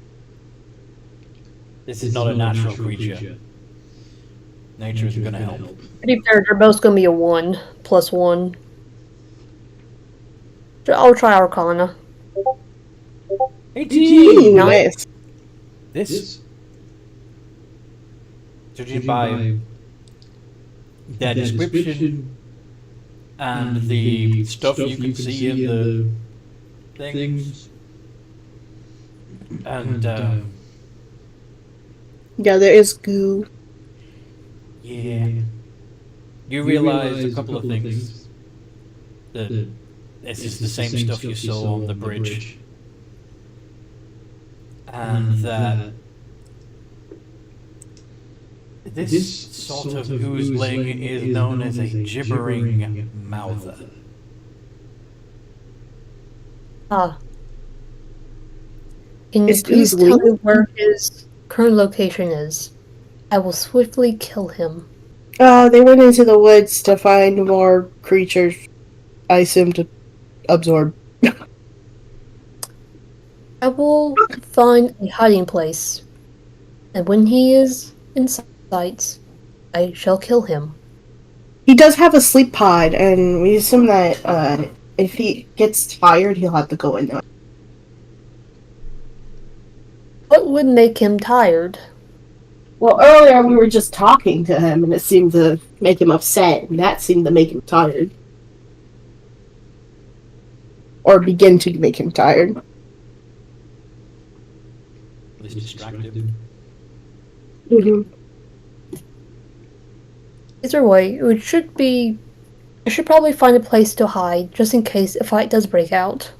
This is not a natural creature. Nature is going to help. To be fair, they're both gonna be a 1 + 1. So I'll try Arcana. 18! Nice. This, judging by their description and the stuff you can see in the things, and Yeah, there is goo. yeah, you realize a couple of things. That this is the same stuff you saw on the bridge, and that this sort of oozling is known as a gibbering mouther. Ah. Can you Is please Ooze tell me legal? where his current location is? I will swiftly kill him. They went into the woods to find more creatures, I assume, to absorb. I will find a hiding place, and when he is in sight, I shall kill him. He does have a sleep pod, and we assume that if he gets tired, he'll have to go in there. What would make him tired? Well, earlier we were just talking to him, and it seemed to make him upset, and that seemed to make him tired. Or begin to make him tired. It's distracted. Mm-hmm. Either way, it should be. I should probably find a place to hide, just in case a fight does break out.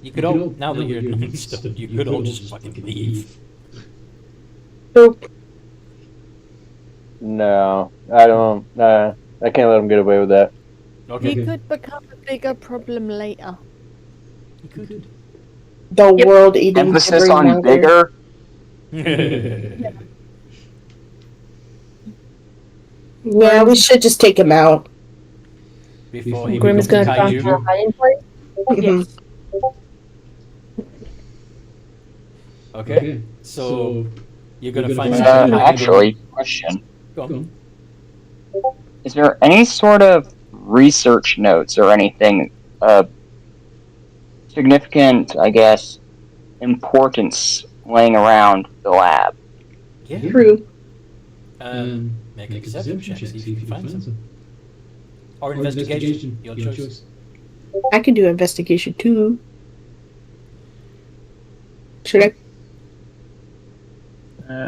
You could all, now that you're doing stuff, you could all just fucking leave. Nope. No, I don't. I can't let him get away with that. Okay. He could become a bigger problem later. You could. The world-eating Emphasis gibbering on mother. bigger. Yeah, we should just take him out. Before he Grim is gonna becomes find a kaiju. hiding place. Mhm. Okay. So you're gonna find something. Actually, question. Go on. Is there any sort of research notes or anything significant, I guess, importance laying around the lab? Yeah. True. Make a deception check, see if you can find some. Or investigation, your choice. I can do investigation too. Should I?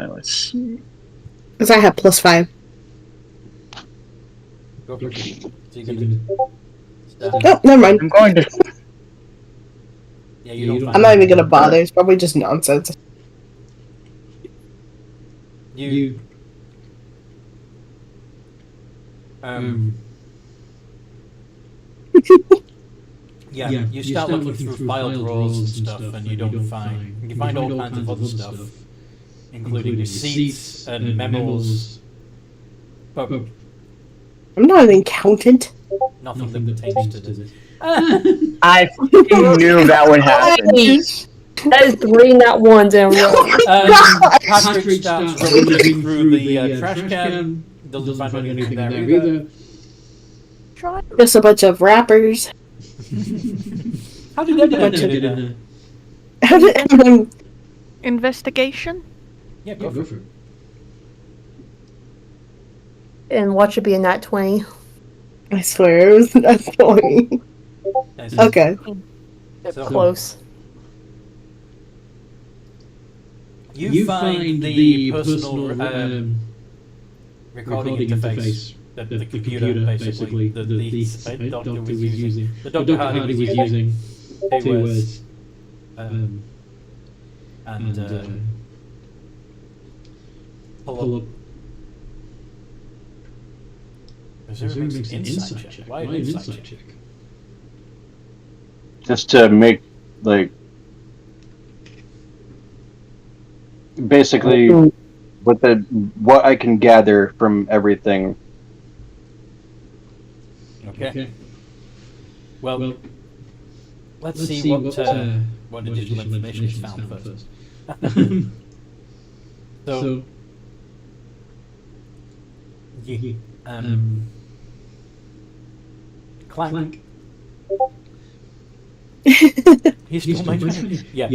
Let's see. Because I have +5. Go for it. So you're gonna Oh, never mind. I'm going to. yeah, you don't find I'm not even gonna bother. It's probably just nonsense. You yeah, you start looking through file drawers and stuff, and you don't find. You find all kinds of other stuff, including receipts and memos, but I'm not an accountant. nothing that pertains to this. I fucking knew that would happen. That is 3 not 1s in a row. Patrick starts rummaging through the trash can. Doesn't find anything there either. Try. Just a bunch of wrappers. How did that end in Investigation? Yeah, go for it. And watch it be a nat 20. I swear it was that's funny. Okay. So, Close. You find the personal recording interface that the computer basically the doctor was using. The Dr. Hardy was using to pull up. Resume makes an insight check. Why an insight check? Just to make, like, basically what I can gather from everything. Okay. Well, let's see what additional information is found first. So, Clank. He's still my friend. Yeah.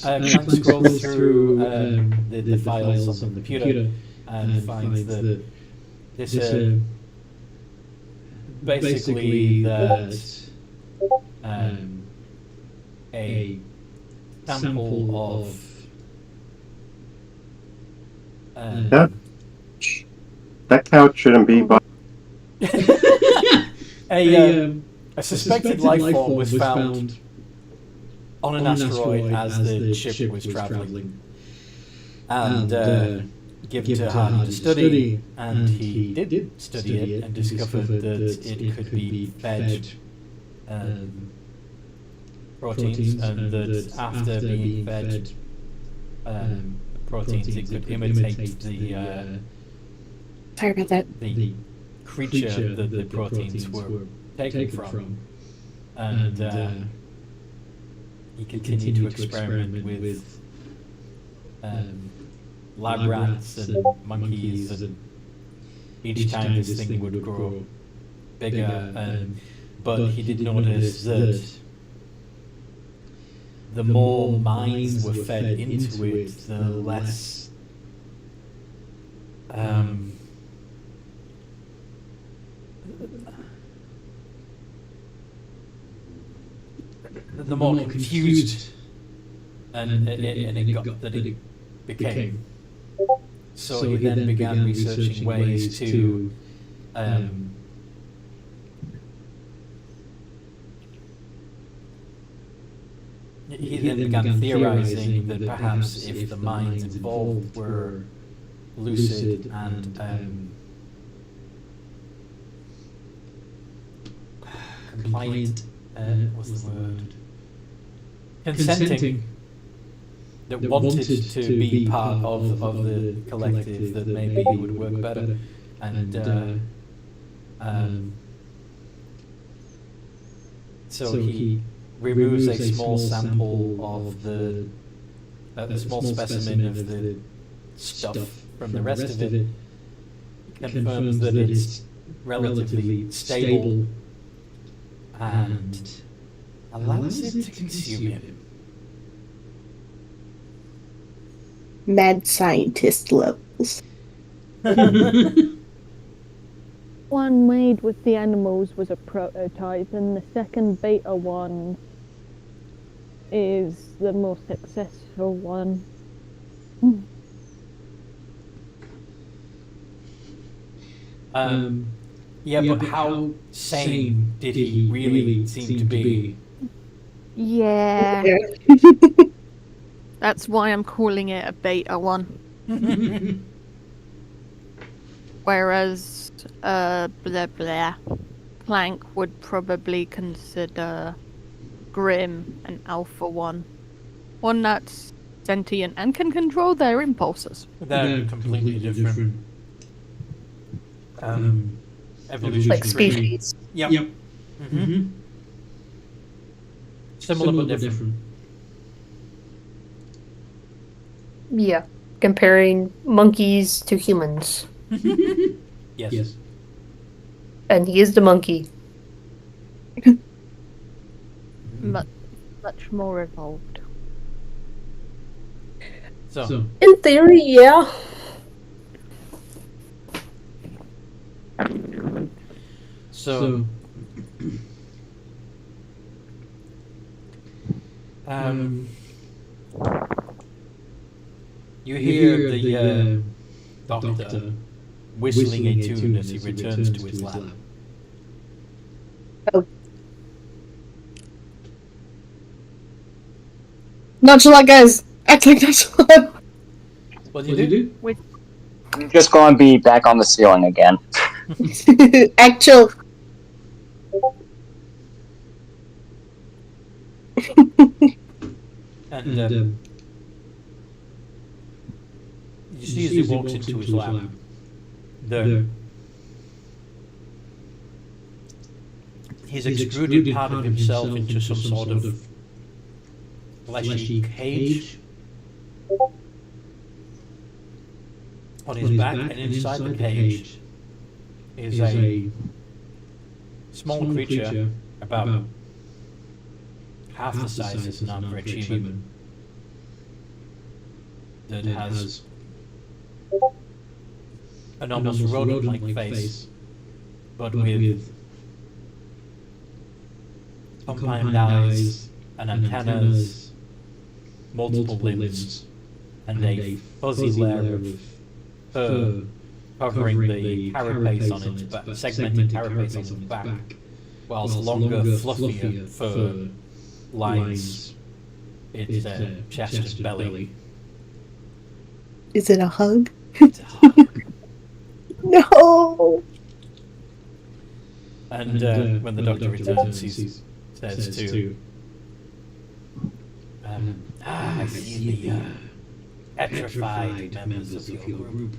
Clank scrolls through the files on the computer and finds that this basically that a sample of that couch shouldn't be. A suspected life form was found on an asteroid as the ship was traveling, and given to Hardy to study, and he did study it and discovered that it could be fed proteins, and that after being fed proteins, it could imitate the Sorry about that. the creature that the proteins were taken from, and he continued to experiment with lab rats and monkeys, and each time this thing would grow bigger, but he did notice that the more minds were fed into it, the less the more confused and it got that it became. So he then began researching ways to he then began theorizing that perhaps if the minds involved were lucid and compliant, what's the word? Consenting, that wanted to be part of the collective, that maybe it would work better, and so he removes a small sample of a small specimen of the stuff from the rest of it, confirms that it's relatively stable, and allows it to consume him. Mad scientist levels. One made with the animals was a prototype, and the second beta one is the most successful one. Yeah, but how sane did he really seem to be? Yeah. That's why I'm calling it a beta one. Whereas, blah blah, Plank would probably consider Grim an alpha one. One that's sentient and can control their impulses. They're completely different. Evolution. Like species. Yep. Mm-hmm. Similar but different. Yeah. Comparing monkeys to humans. Yes. And he is the monkey. Much more evolved. So, In theory, yeah. so you hear the doctor whistling a tune as he returns to his lab. Nonchalant, guys. Act like nonchalant. What do you do? I'm just going to be back on the ceiling again. Act chill. And you see as he walks into his lab, he's extruded part of himself into some sort of fleshy cage on his back, and inside the cage is a small creature about half the size of an average human that has an almost rodent-like face, but with compound eyes and antennas, multiple limbs, and a fuzzy layer of fur covering the carapace on its back, segmented carapace on its back, whilst longer, fluffier fur lines its chest and belly. Is it a hug? It's a hug. No. And when the doctor returns, he says to, I see the petrified members of your group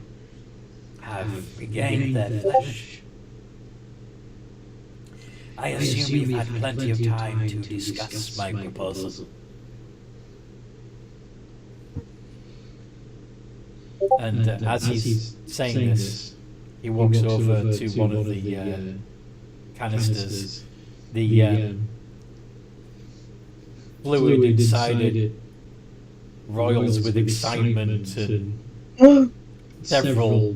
have regained their flesh. I assume you've had plenty of time to discuss my proposal. And as he's saying this, he walks over to one of the canisters. The fluid inside it roils with excitement, and several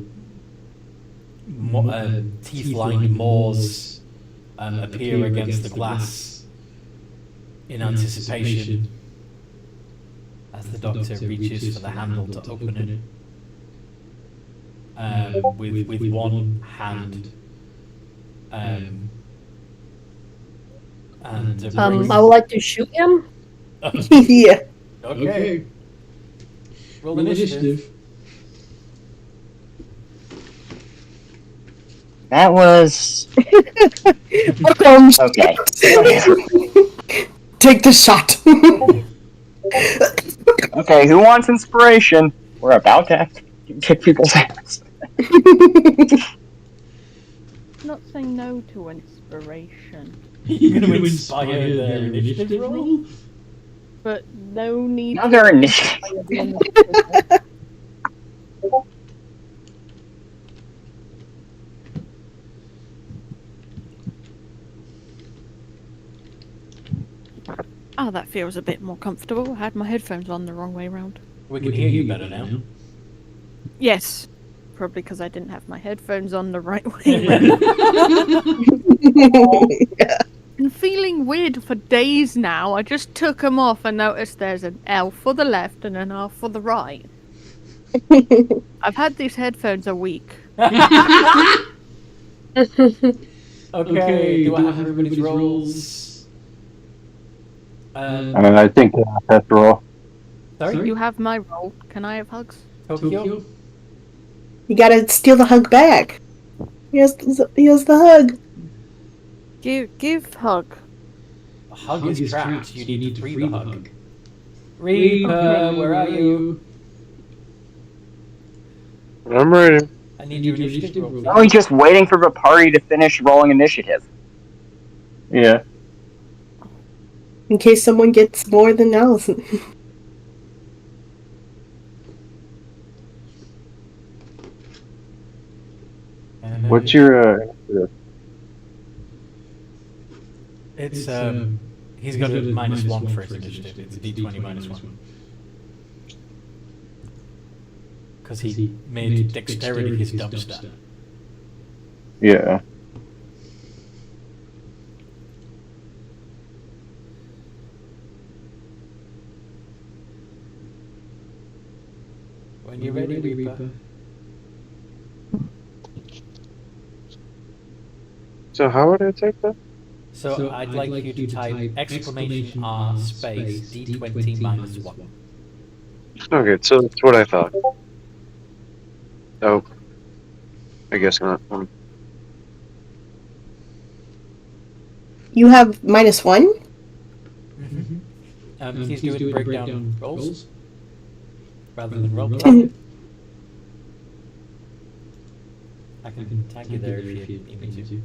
teeth-lined maws appear against the glass in anticipation as the doctor reaches for the handle to open it. With one hand, and I would like to shoot him. Yeah. Okay. Roll initiative. That was... Okay. Take the shot. Okay, who wants inspiration? We're about to have to kick people's ass. Not saying no to inspiration, You're going to inspire their initiative roll? but no need Now they're initiative. Oh, that feels a bit more comfortable. I had my headphones on the wrong way round. We can hear you better now. Yes. Probably because I didn't have my headphones on the right way round. Been feeling weird for days now. I just took them off and noticed there's an L for the left and an R for the right. I've had these headphones a week. Okay, do I have everybody's rolls? I think that's the roll. Sorry? You have my roll. Can I have hugs? Tokyo? You gotta steal the hug back. He has the hug. Give hug. A hug is trapped. You need to free the hug. Reaper, where are you? I'm ready. I need your initiative roll. Are we just waiting for the party to finish rolling initiative? Yeah. In case someone gets more than Allison. What's your It's he's got a -1 for his initiative. It's a D20 -1. because he made dexterity his dumpster. Yeah. When you're ready, Reaper. So how would I take that? So I'd like you to type exclamation R space D20 minus 1. Okay, so that's what I thought. Oh, I guess not. You have -1? Please do it breakdown rolls rather than roll. I can tag you there if you need me to.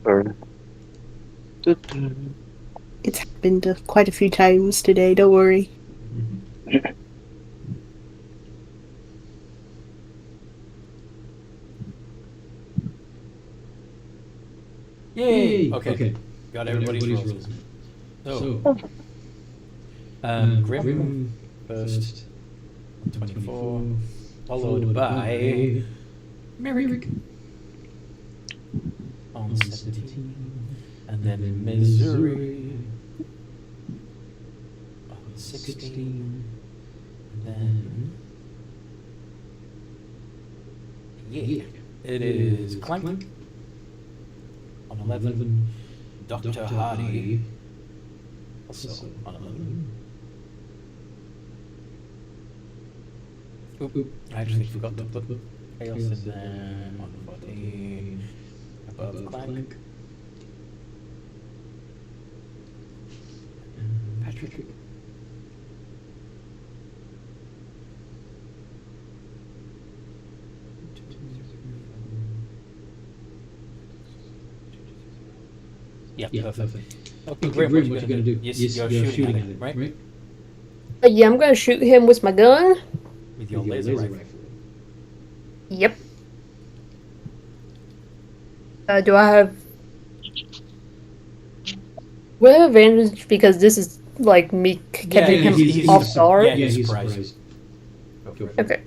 Sorry. It's happened quite a few times today, don't worry. Yay! Okay. Got everybody's rolls. So, Grim first, 24, followed by Merrick on 17, and then Missouri on 16, and then it is Clank on 11, Dr. Hardy also on 11. Oop, I actually forgot to put Chaos in there on 14, above Clank. Patrick. Yeah, perfect. Okay, Grim, what you gonna do? You're shooting at it, right? Yeah, I'm gonna shoot him with my gun. With your laser rifle. Yep. Do I have... Will I have advantage because this is like me keeping him off guard? Yeah, he's surprised. Okay.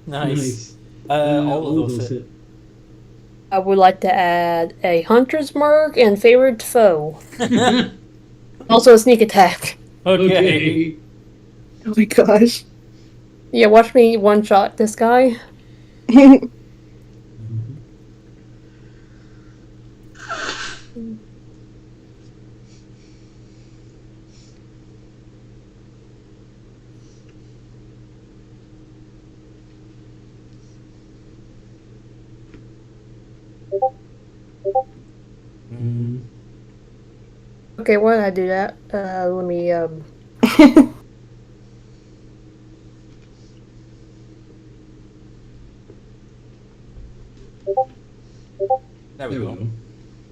Nice. All of those hit. I would like to add a hunter's mark and favorite foe. Also a sneak attack. Okay. Oh my gosh. Yeah, watch me one-shot this guy. Okay, why did I do that? Let me, There we go.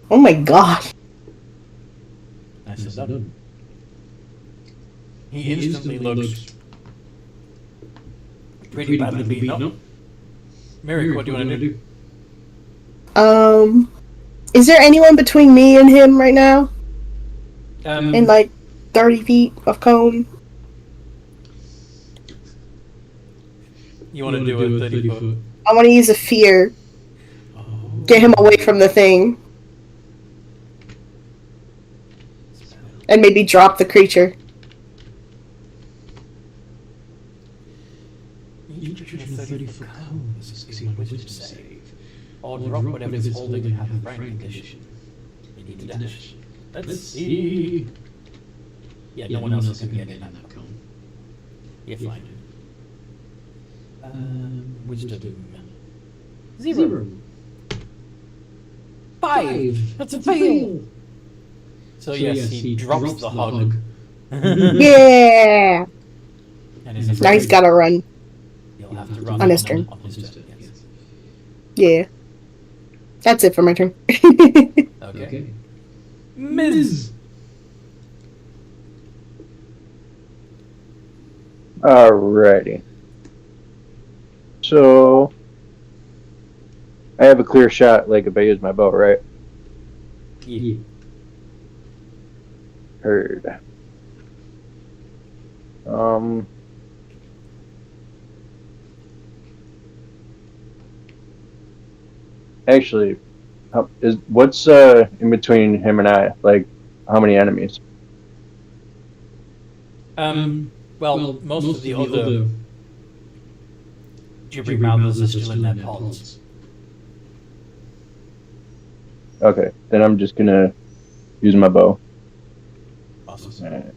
Oh my gosh. Nice and done. He instantly looks pretty badly beaten up. Merrick, what do you want to do? Is there anyone between me and him right now? In like 30 feet of cone? You want to do a 30 foot? I want to use a fear. Get him away from the thing. And maybe drop the You trigger a 30-foot cone as a succeeding wisdom save. Or drop whatever is holding and have a friend condition. You need to dash. Let's see. Yeah, no one else is going to get in on that cone. You're fine. Wisdom. 0. 5! That's a fail! So yes, he drops the hug. Yeah! And now he's gotta run. He'll have to run on his turn. On his turn, yes. Yeah. That's it for my turn. Okay. Ms. Alrighty. So I have a clear shot, like if I use my bow, right? Yeah. Heard. Actually, what's in between him and I? Like, how many enemies? Well, most of the other gibbering mouthers are still in their pods. Okay, then I'm just gonna use my bow. Awesome. Alright.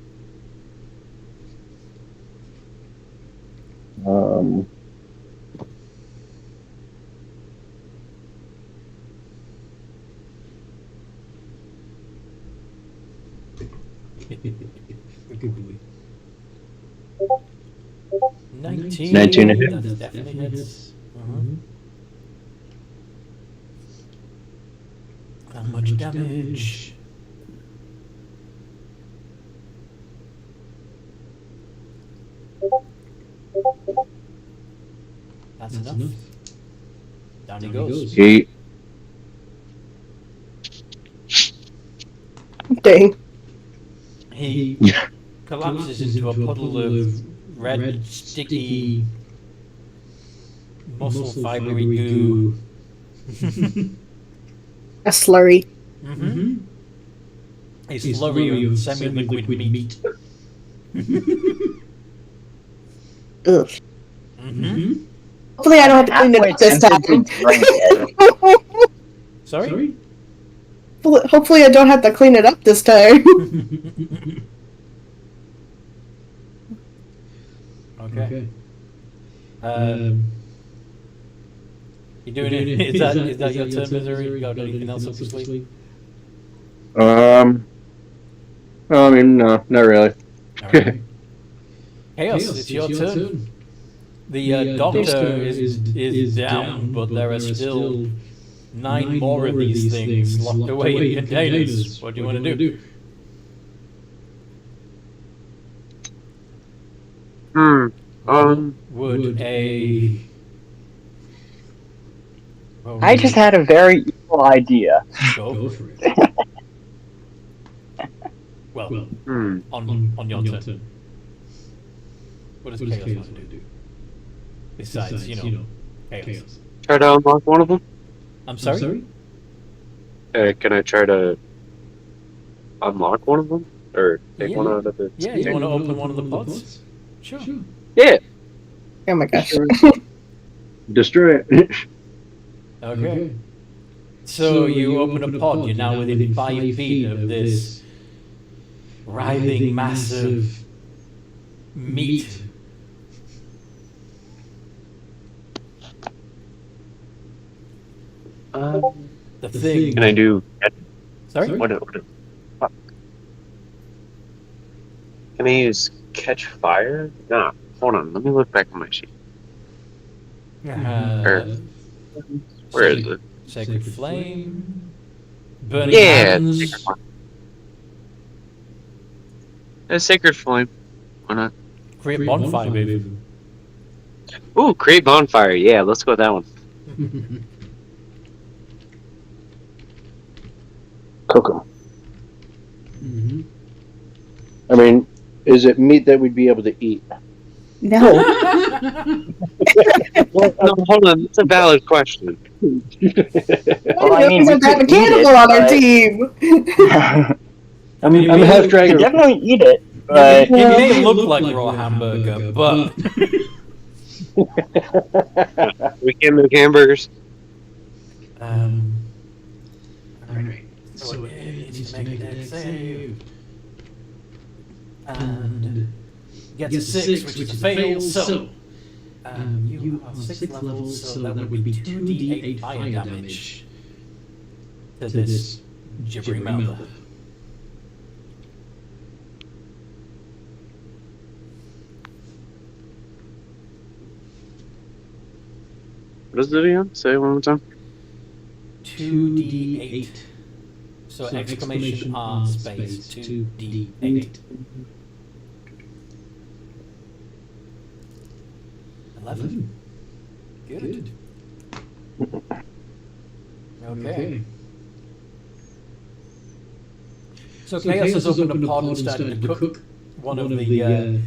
Good boy. 19. 19 to hit. That definitely hits. How much damage? That's enough. Down he goes. 8. Dang. He collapses into a puddle of red, sticky, muscle fibery goo. A slurry. A slurry of semi-liquid meat. Ugh. Hopefully I don't have to clean it up this time. Sorry? Hopefully I don't have to clean it up this time. Okay. You doing it? Is that your turn, Missouri? You got anything else up your sleeve? I mean, no, not really. Right. Chaos, it's your turn. The doctor is down, but there are still 9 more of these things locked away in containers. What do you want to do? Would a... I just had a very evil idea. Go for it. Well, on your turn. What does Chaos want to do? Besides, chaos. Try to unlock one of them? I'm sorry? Can I try to unlock one of them? Or take one out of the... Yeah, you want to open one of the pods? Sure. Yeah. Oh my gosh. Destroy it. Okay. So you open a pod, you're now within 5 feet of this writhing massive meat. The thing. Can I do... Sorry? What fuck? Can I use catch fire? Nah, hold on. Let me look back on my sheet. Where is it? Sacred Flame. Burning Yeah, Hands. Sacred Flame. Why not? Create Bonfire, baby. Ooh, create bonfire. Yeah, let's go with that one. Cook 'em. I mean, is it meat that we'd be able to eat? No. Well, no, hold on. It's a valid question. Well, I mean, we we have a could eat cannibal it, on our but- team. I'm half We dragon. could definitely eat it, but It may look like raw hamburger, but We can make hamburgers. Alright. So it needs to make a dex save. And gets a 6, which is a fail, so you are 6th level, so that would be 2d8 fire damage to this gibbering mouther. What is it again? Say it one more time. 2d8. So exclamation R space 2d8. 11. Good. Okay. So Chaos has opened a pod and started to cook one of the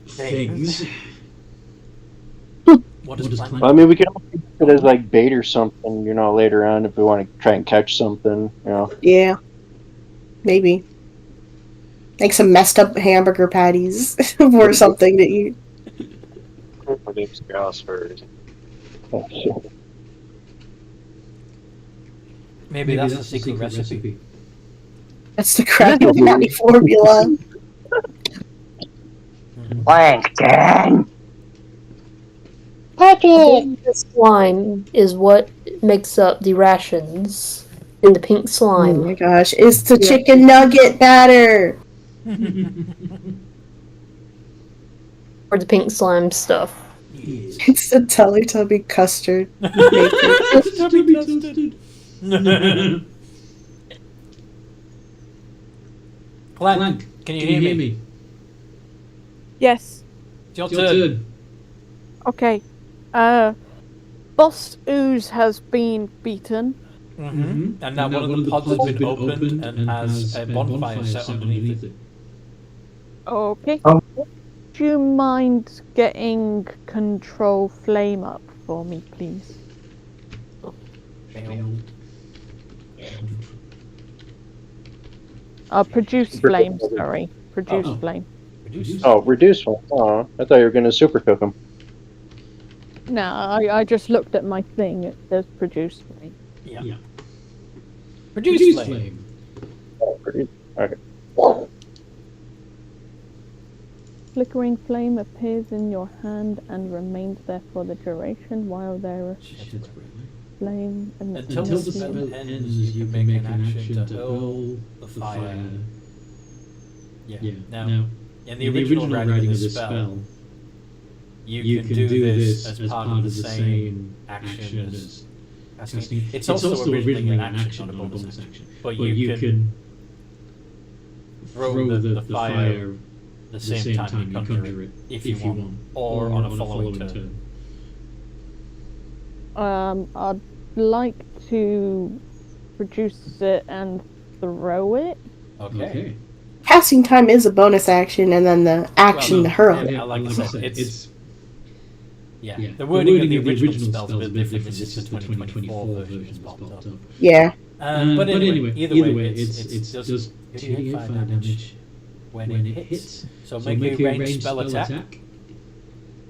things. What does Clank? I mean, we can use it as like bait or something, later on if we want to try and catch something, Yeah. Maybe. Like some messed up hamburger patties or something to eat. My name's Gosford. Maybe that's the secret recipe. That's the Krabby Patty formula. Plankton! The slime is what makes up the rations in the pink Oh slime. my gosh, it's the chicken nugget batter! Or the pink slime stuff. It's the Teletubby custard. Clank, can you hear me? Yes. It's your turn. Okay. Boss Ooze has been beaten. Mm-hmm. And now one of the pods has been opened and has a bonfire set underneath it. Okay. Oh. Do you mind getting control flame up for me, please? Produce flame, sorry. Produce flame. Oh, reduce one. Oh, I thought you were going to super cook them. No, I just looked at my thing. It says produce flame. Yeah. Produce flame. Okay. Flickering flame appears in your hand and remains there for the duration while there is flame in the Until the spell ends, you can make an action to hurl the fire. Yeah. Now, in the original writing of this spell, you can do this as part of the same action as casting. It's also originally an action, not a bonus action. But you can throw the fire the same time you conjure it, if you want, or on a following turn. I'd like to produce it and throw it. Okay. Casting time is a bonus action, and then the action to hurl it. Yeah, like I said, it's... Yeah, the wording of the original spell's a bit different than just the 2024 version has popped up. Yeah. But anyway, either way, it's just 2d8 fire damage when it hits. So make a ranged spell attack,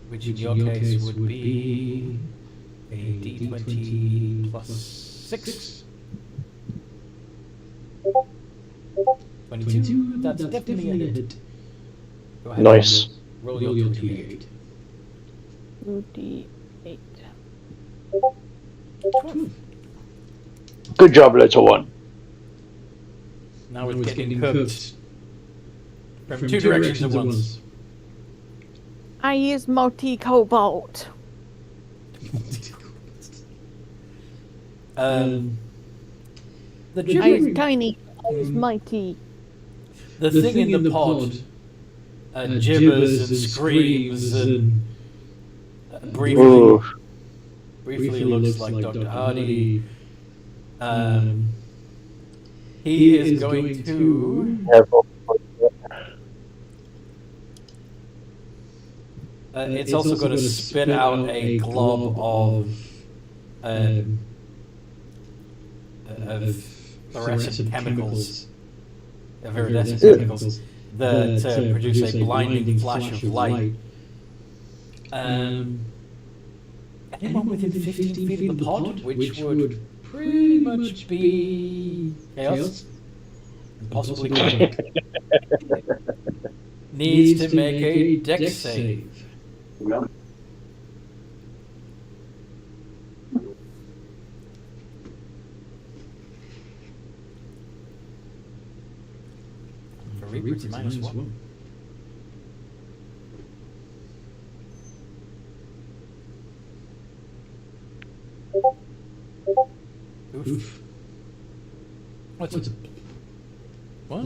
which in your case would be a d20 plus 6. 22, that's definitely a hit. Go ahead. Nice. Roll your 2d8. 2d8. 12. Good job, little one. Now it's getting cooked. From two directions at once. I use multi-cobalt. The I gibber, use tiny. I use mighty. the thing in the pod gibbers and screams and briefly looks like Dr. Hardy. He is going to... it's also going to spit out a glob of fluorescent chemicals, iridescent chemicals, that produce a blinding flash of light. Anyone within 15 feet of the pod, which would pretty much be chaos, and possibly Clank, needs to make a dex save. For Reaper, minus 1. Oof. What's it? What?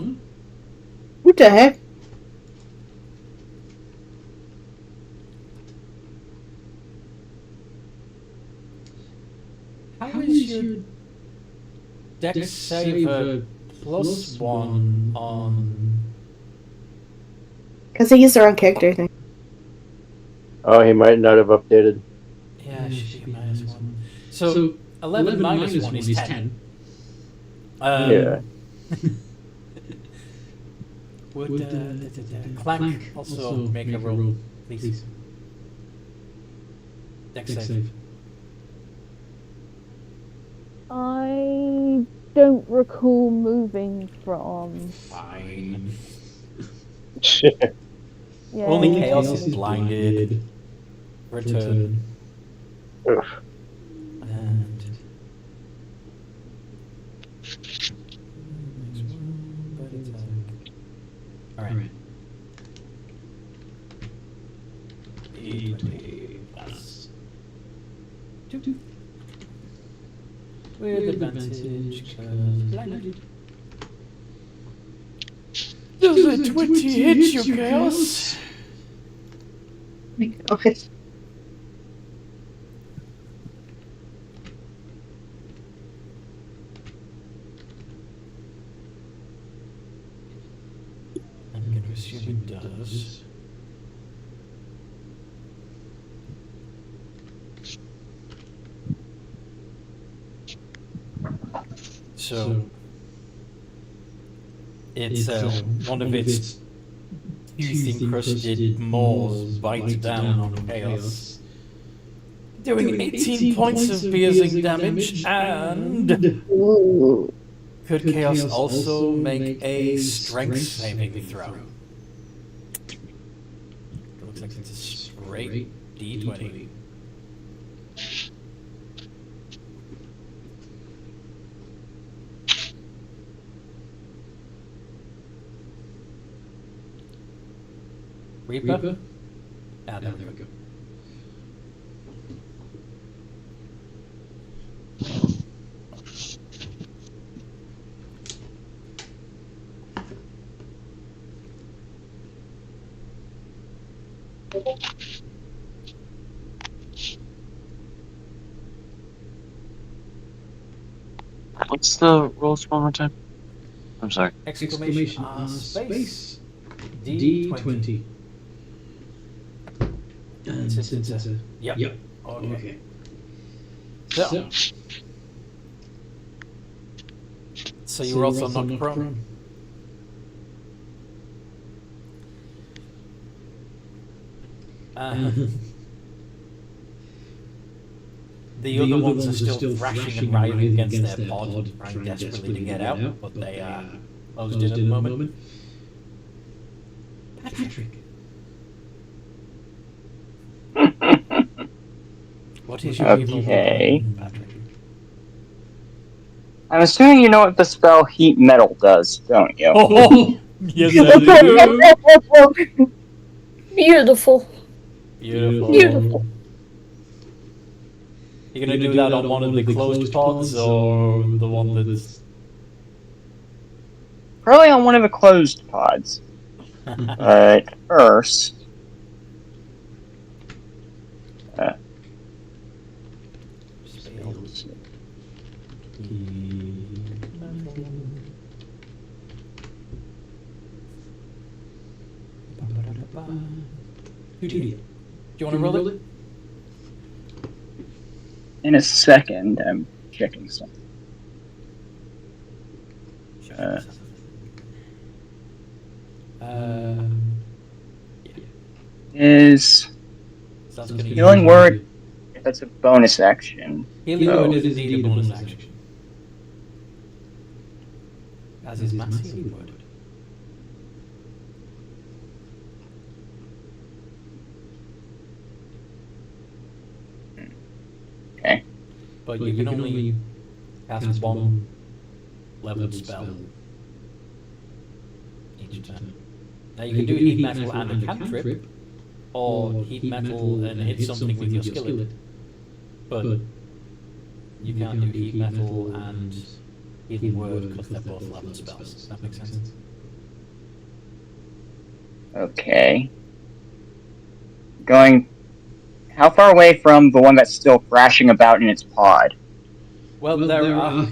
What the heck? How is your dex save +1 on. Because they used the wrong character, I think. Oh, he might not have updated. Yeah, it should be -1. So 11 minus 1 is 10. Yeah. Would Clank also make a roll, please? Dex save. I don't recall moving from. Fine. Yeah. Only Chaos is blinded. Return. Ugh. And. Alright. E20 plus 2. With advantage, blinded. Does a 20 hit your Chaos? Okay. I'm going to assume it does. So it's one of its teeth-encrusted maws bites down on Chaos, doing 18 points of piercing damage, and Ooh. could Chaos also make a strength saving throw? It looks like it's a straight D20. Reaper? Ah, there we go. What's the rolls one more time? I'm sorry. Exclamation space D20. And since it's a... Yep. Okay. So you were also knocked prone. The other ones are still thrashing and writhing against their pod, trying desperately to get out, but they are closed in at the moment. Patrick. What is your Okay. Patrick? I'm assuming you know what the spell Heat Metal does, don't you? Oh, yes, I do. Beautiful. Beautiful. Beautiful. You're gonna do that on one of the closed pods or the one that's... Probably on one of the closed pods. But first... Do you want to roll it? In a second, I'm checking something. Is Healing Word? That's a bonus action. Healing Word is indeed a bonus action. As is Mass Healing Word. Okay. But you can only cast one leveled spell each turn. Now you can do Heat Metal and a cantrip, or Heat Metal and hit something with your skillet. But you can't do Heat Metal and Healing Word because they're both leveled spells. Does that make sense? Okay. Going... How far away from the one that's still thrashing about in its pod? Well, there are...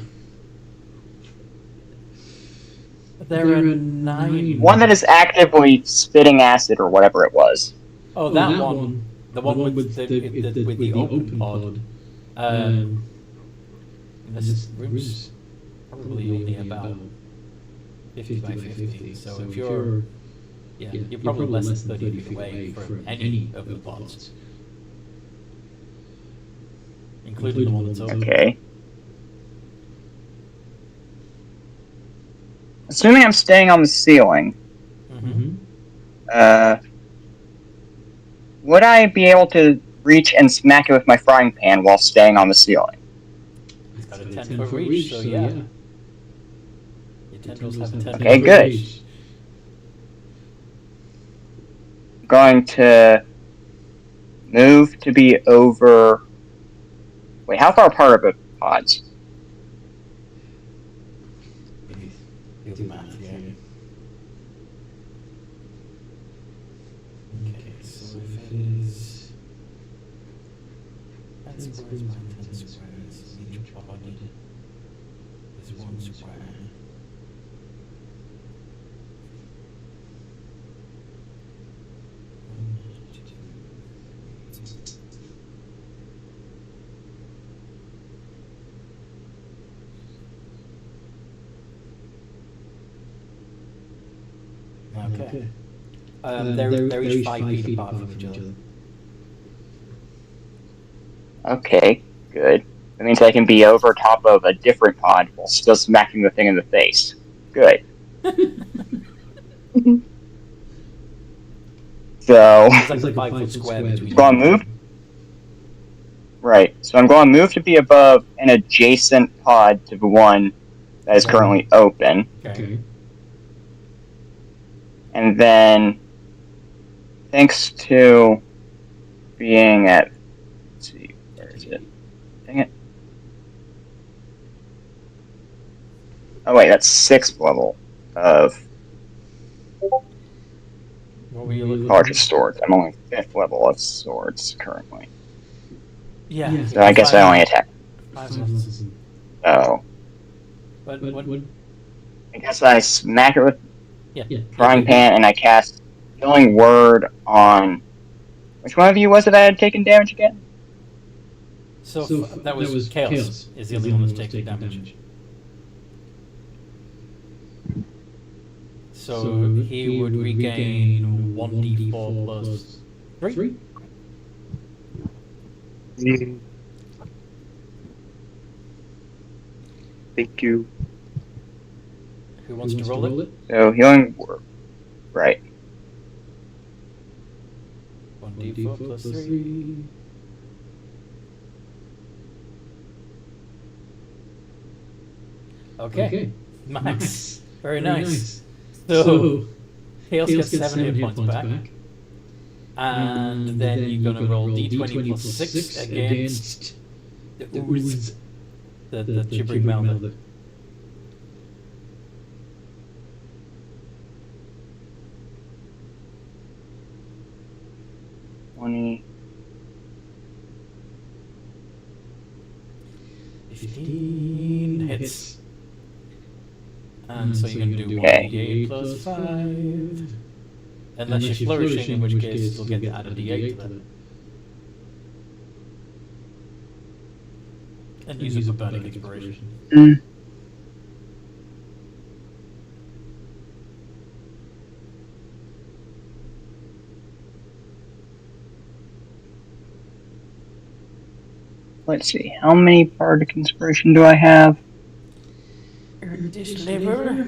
There are 9. One that is actively spitting acid or whatever it was. Oh, that one. The one with the open pod. This room's probably only about 50 by 50. So if you're probably less than 30 feet away from any of the pods, including the one that's open. Okay. Assuming I'm staying on the ceiling, would I be able to reach and smack it with my frying pan while staying on the ceiling? It's got a 10-foot reach, so yeah. Your tendrils have a 10-foot Okay, good. reach. I'm going to move to be over... Wait, how far apart are the pods? Do math, yeah. Okay, so if it is... That's squares by 10 squares. Each pod is 1 square. Okay. They're each 5 feet apart from each other. Okay, good. That means I can be over top of a different pod while still smacking the thing in the face. Good. So... It's like a 5 foot square between Go on, move. Right, so I'm going to move to be above an adjacent pod to the one that is currently open. Okay. And then, thanks to being at... Let's see, where is it? Dang it. Oh wait, that's 6th level of What were you looking larger swords. I'm only 5th level of swords currently. Yeah. So I guess I only attack. 5 levels. Oh. What? I guess I smack it with Yeah. frying pan and I cast Healing Word on... Which one of you was it that had taken damage again? So that was Chaos. Is the only one that's taking damage. So he would regain 1d4 plus 3? Thank you. Who wants to roll it? So Healing Word. Right. 1d4 plus 3. Okay. Nice. Very nice. So, Chaos gets 7 hit points back. And then you're going to roll d20 plus 6 against the ooze, the gibbering mouther. $15 hits. And so you're going to do 1d8 plus 5. Unless you're flourishing, in which case you'll get to add a d8 to that. And use a burning inspiration. Let's see, how many bardic inspiration do I have? Dish liver.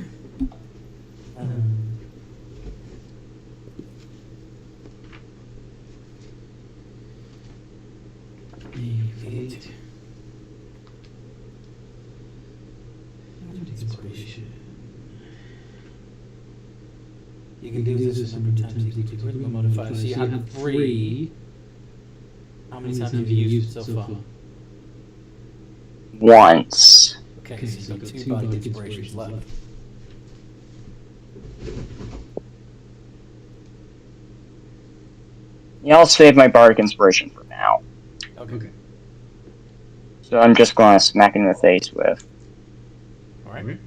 Inspiration. You can do this as number of times equal to charisma modifier. So you had 3. How many times have you used it so far? Once. Okay, so you've got 2 bardic inspirations left. Yeah, I'll save my bardic inspiration for now. Okay. So I'm just going to smack it in the face with. Alright.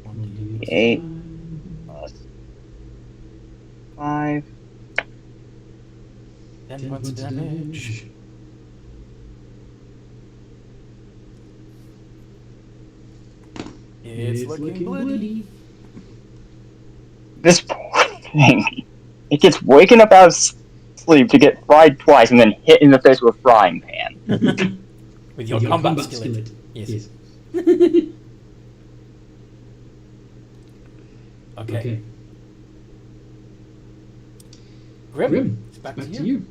1d8 8 plus 5. 10 points of damage. It's looking bloody. This poor thing. It gets waken up out of sleep to get fried twice and then hit in the face with a frying pan. With your combat skillet. Yes. Okay. Grim, it's back to you.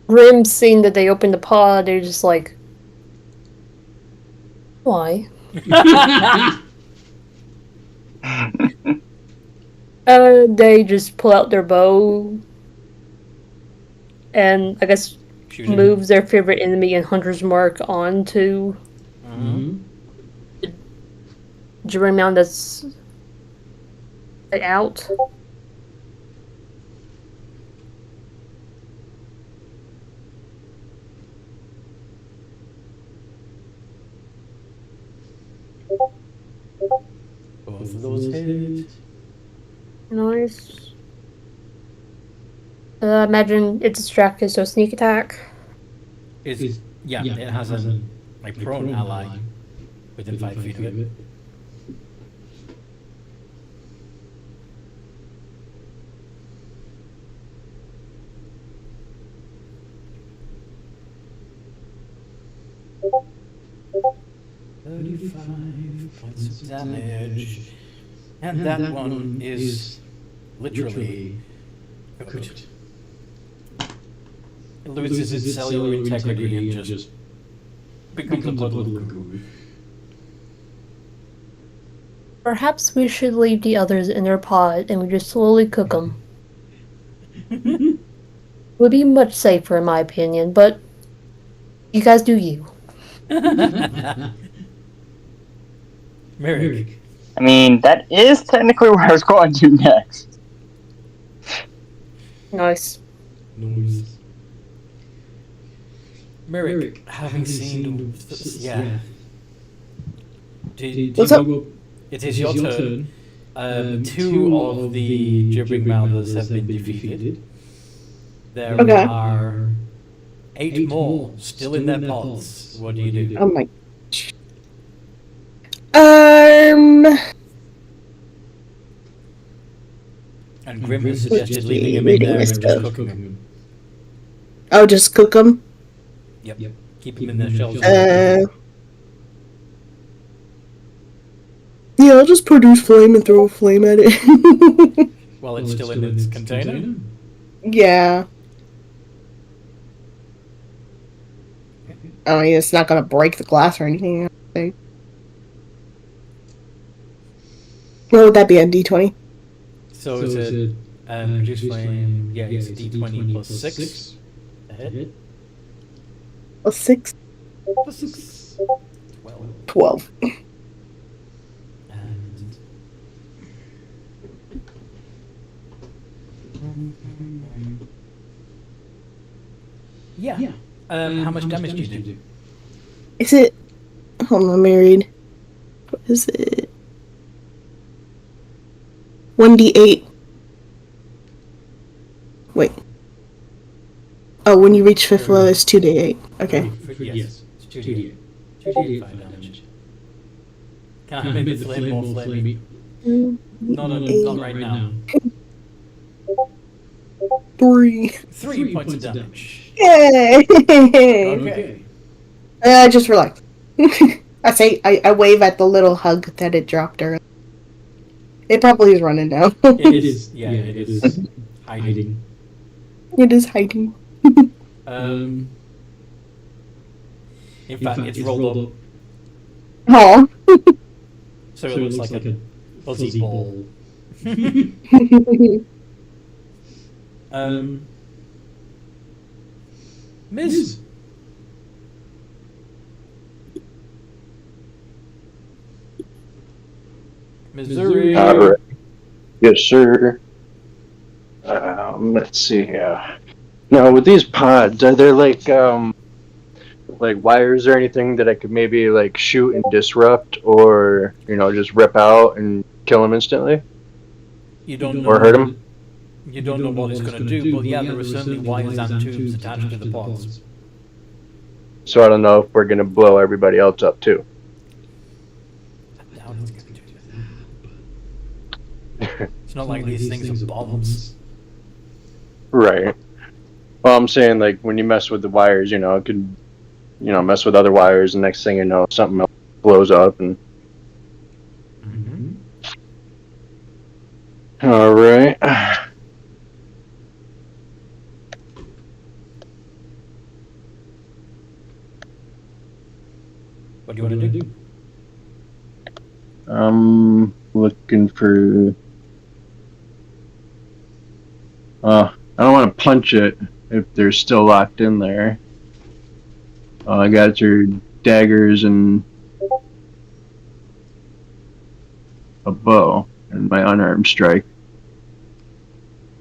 Grim, seeing that they opened the pod, they're just like, why? They just pull out their bow and I guess moves their favorite enemy and Hunter's Mark onto the Jury Mound that's out. Both of those hit. Nice. Imagine it's distracted, so sneak attack. It has a prone ally within 5 feet of it. Points of damage. And that one is literally cooked. It loses its cellular integrity and just becomes a blood goo. Perhaps we should leave the others in their pod and we just slowly cook them. Would be much safer in my opinion, but you guys do you. Merrick. I mean, that is technically where I was going to next. Nice. Merrick, having seen... What's up? It is your turn. 2 of the gibbering mouthers have been defeated. There are 8 more still in their pods. What do you do? Oh my. And Grim has suggested leaving him in there and just cooking him. Oh, just cook them? Yep. Keep him in their shells. Yeah, I'll just produce flame and throw a flame at it. While it's still in its container? Yeah. I mean, it's not gonna break the glass or anything, I think. What would that be, a D20? So is it produce flame? Yeah, it's D20 plus 6. A hit? Plus 6? Plus 6. 12. And... Yeah. How much damage do you do? Is it... Hold on, let me read. What is it? 1d8. Wait. Oh, when you reach 5th level, it's 2d8. Okay. Yes, it's 2d8. 2d8 fire damage. Can I make the flame more flamey? Not right now. 3 points of damage. Yay! Okay. Just relax. I wave at the little hug that it dropped earlier. It probably is running now. It is. Yeah, it is hiding. It is hiding. In fact, it's rolled up. Aw. So it looks like a fuzzy ball. Miss. Missouri. Alright. Yes, sir. Let's see here. Now, with these pods, are there like like wires or anything that I could maybe like shoot and disrupt, or just rip out and kill him instantly, You don't or know. hurt him? You don't know what it's going to do, but yeah, there are certainly wires and tubes attached to the pods. So I don't know if we're gonna blow everybody else up too. I doubt it's going to do. It's not like these things are bombs. Right. Well, I'm saying like when you mess with the wires, it could, mess with other wires, and next thing you know, something else blows up. And all right. What do you want to do? I'm looking for. I don't want to punch it if they're still locked in there. I got your daggers and a bow and my unarmed strike.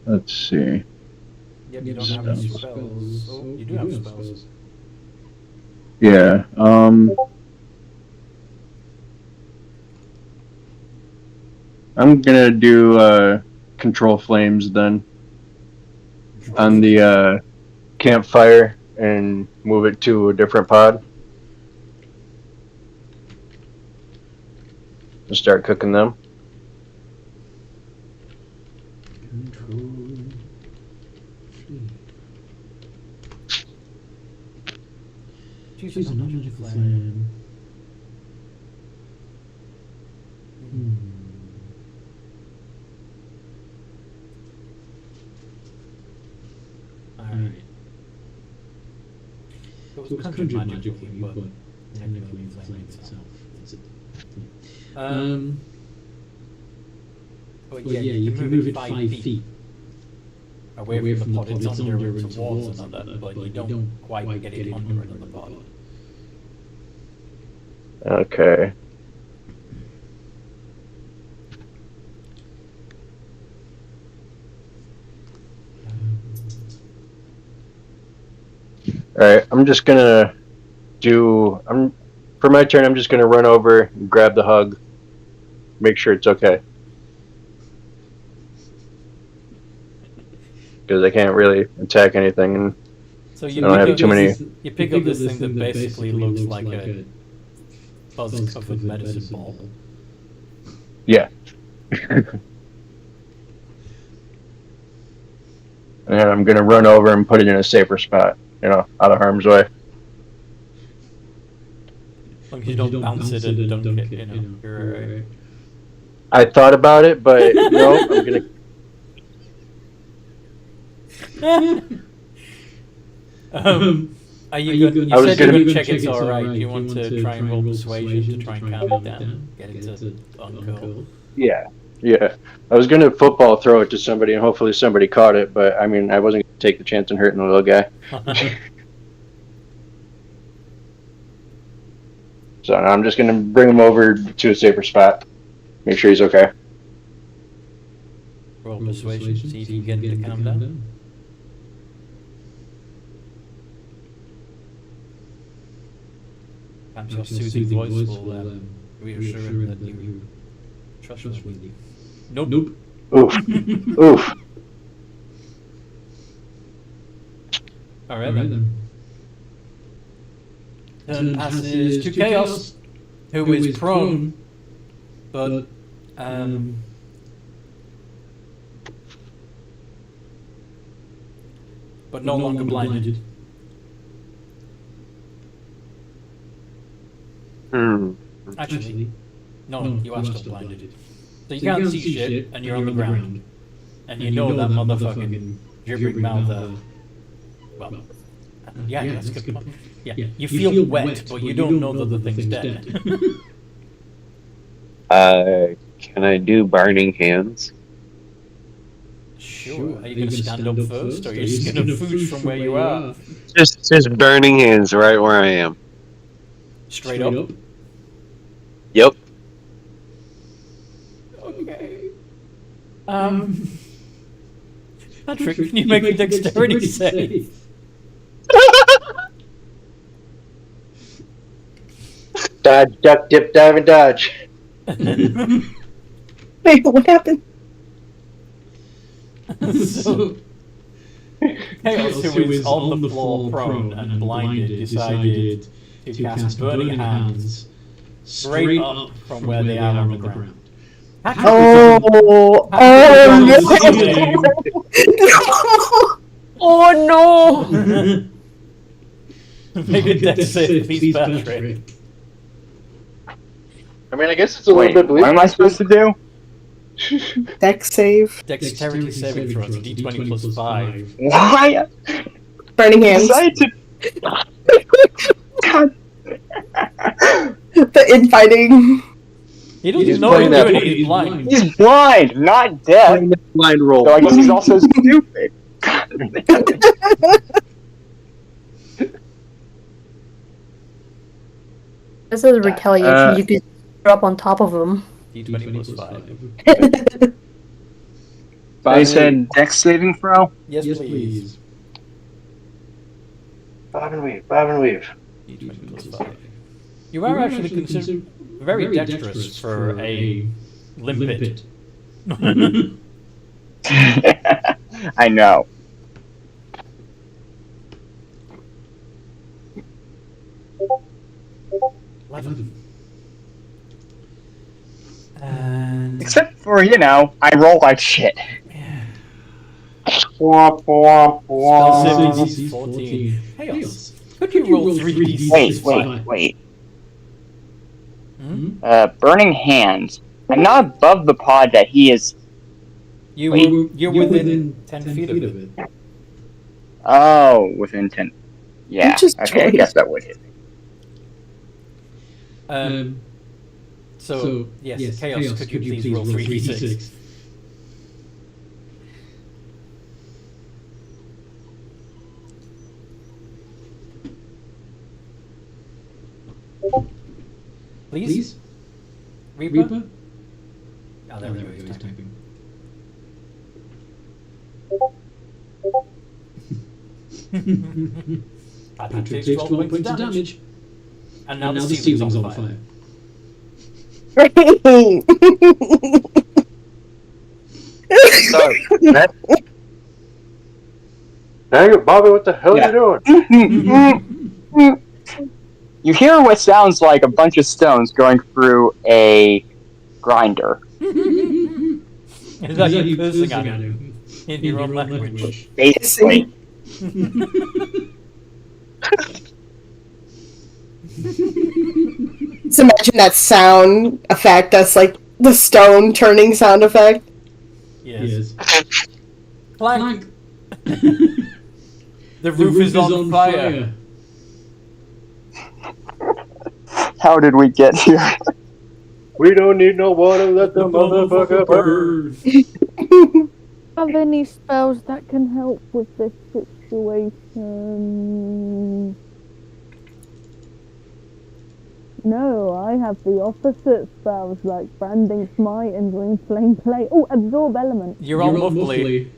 Let's see. Yep, you don't have any spells. Oh, you do have spells. Yeah. I'm gonna do control flames then on the campfire and move it to a different pod. And start cooking them. Choose an unedited flame. Alright. It was country magic, but technically flame itself. That's it. But yeah, you can move it 5 feet away from the pod. It's under and towards another, but you don't quite get it under another pod. Okay. Alright, I'm just gonna for my turn, I'm just gonna run over and grab the hug, make sure it's okay. Because I can't really attack anything, and so I don't have too many. You pick up this thing that basically looks like a fuzz-covered medicine ball. Yeah. And I'm gonna run over and put it in a safer spot, out of harm's way. As long as you don't bounce it and dunk it, you're alright. I thought about it, but no, I'm gonna. Are you good? You said you're gonna check it's alright. Do you want to try and roll persuasion to try and calm it down? Get it to uncurl? Yeah. I was gonna football throw it to somebody, and hopefully somebody caught it, but I mean, I wasn't gonna take the chance on hurting the little guy. So now I'm just gonna bring him over to a safer spot. Make sure he's okay. Roll persuasion, see if you can get him to calm down. Perhaps your soothing voice will reassure him that you trustworthy. Nope. Oof. Oof. Alright then. Turn passes to Chaos, who is prone, but no longer blinded. Actually, no, you are still blinded. So you can't see shit, and you're on the ground. And you know that motherfucking gibbering mouth, well, yeah, that's a good point. Yeah, you feel wet, but you don't know that the thing's dead. Can I do burning hands? Sure. Are you going to stand up first, or are you just going to foosh from where you are? Just burning hands right where I am. Straight up? Yep. Okay. Patrick, can you make a dexterity save? Dodge, duck, dip, dive, and dodge. Wait, what happened? So, Chaos, who is on the floor prone and blinded, decided to cast Burning Hands straight up from where they are on the ground. Oh no! Make a death save, please, Patrick. I mean, I guess it's a little bit what am I supposed to do? Dex save. Dexterity saving throw, D20 plus 5. Why? Burning hands. God. The infighting. He doesn't know what he's doing, he's blind. He's blind, not deaf. blind roll. So I guess he's also stupid. This is a retaliation. You could drop on top of him. D20 plus 5. I said Dex saving throw? Yes, please. Bob and weave, bob and weave. D20 plus 5. You are actually considered very dexterous for a limpet. I know. And Except for, I roll like shit. spell saving DC 14. Chaos. Could you roll 3d6? Wait. Burning Hands. I'm not above the pod that he is. You're within 10 feet of it. Oh, within 10. Yeah. Okay, I guess that would hit me. So, yes, Chaos, could you please roll 3d6? Please? Reaper? Oh, there we go, he's typing. Patrick takes 12 points of damage. And now the ceiling's on fire. Sorry. Dang it, Bobby, what the hell are you doing? You hear what sounds like a bunch of stones going through a grinder. Is that you cursing at him in your own language? Basically. Just imagine that sound effect. That's like the stone turning sound effect. Yes. Clank. The roof is on fire. How did we get here? We don't need no water, let the motherfucker burn. Have any spells that can help with this situation? No, I have the opposite spells like Branding Smite and Green Flame Plate. Oh, Absorb Element. You're all muffly.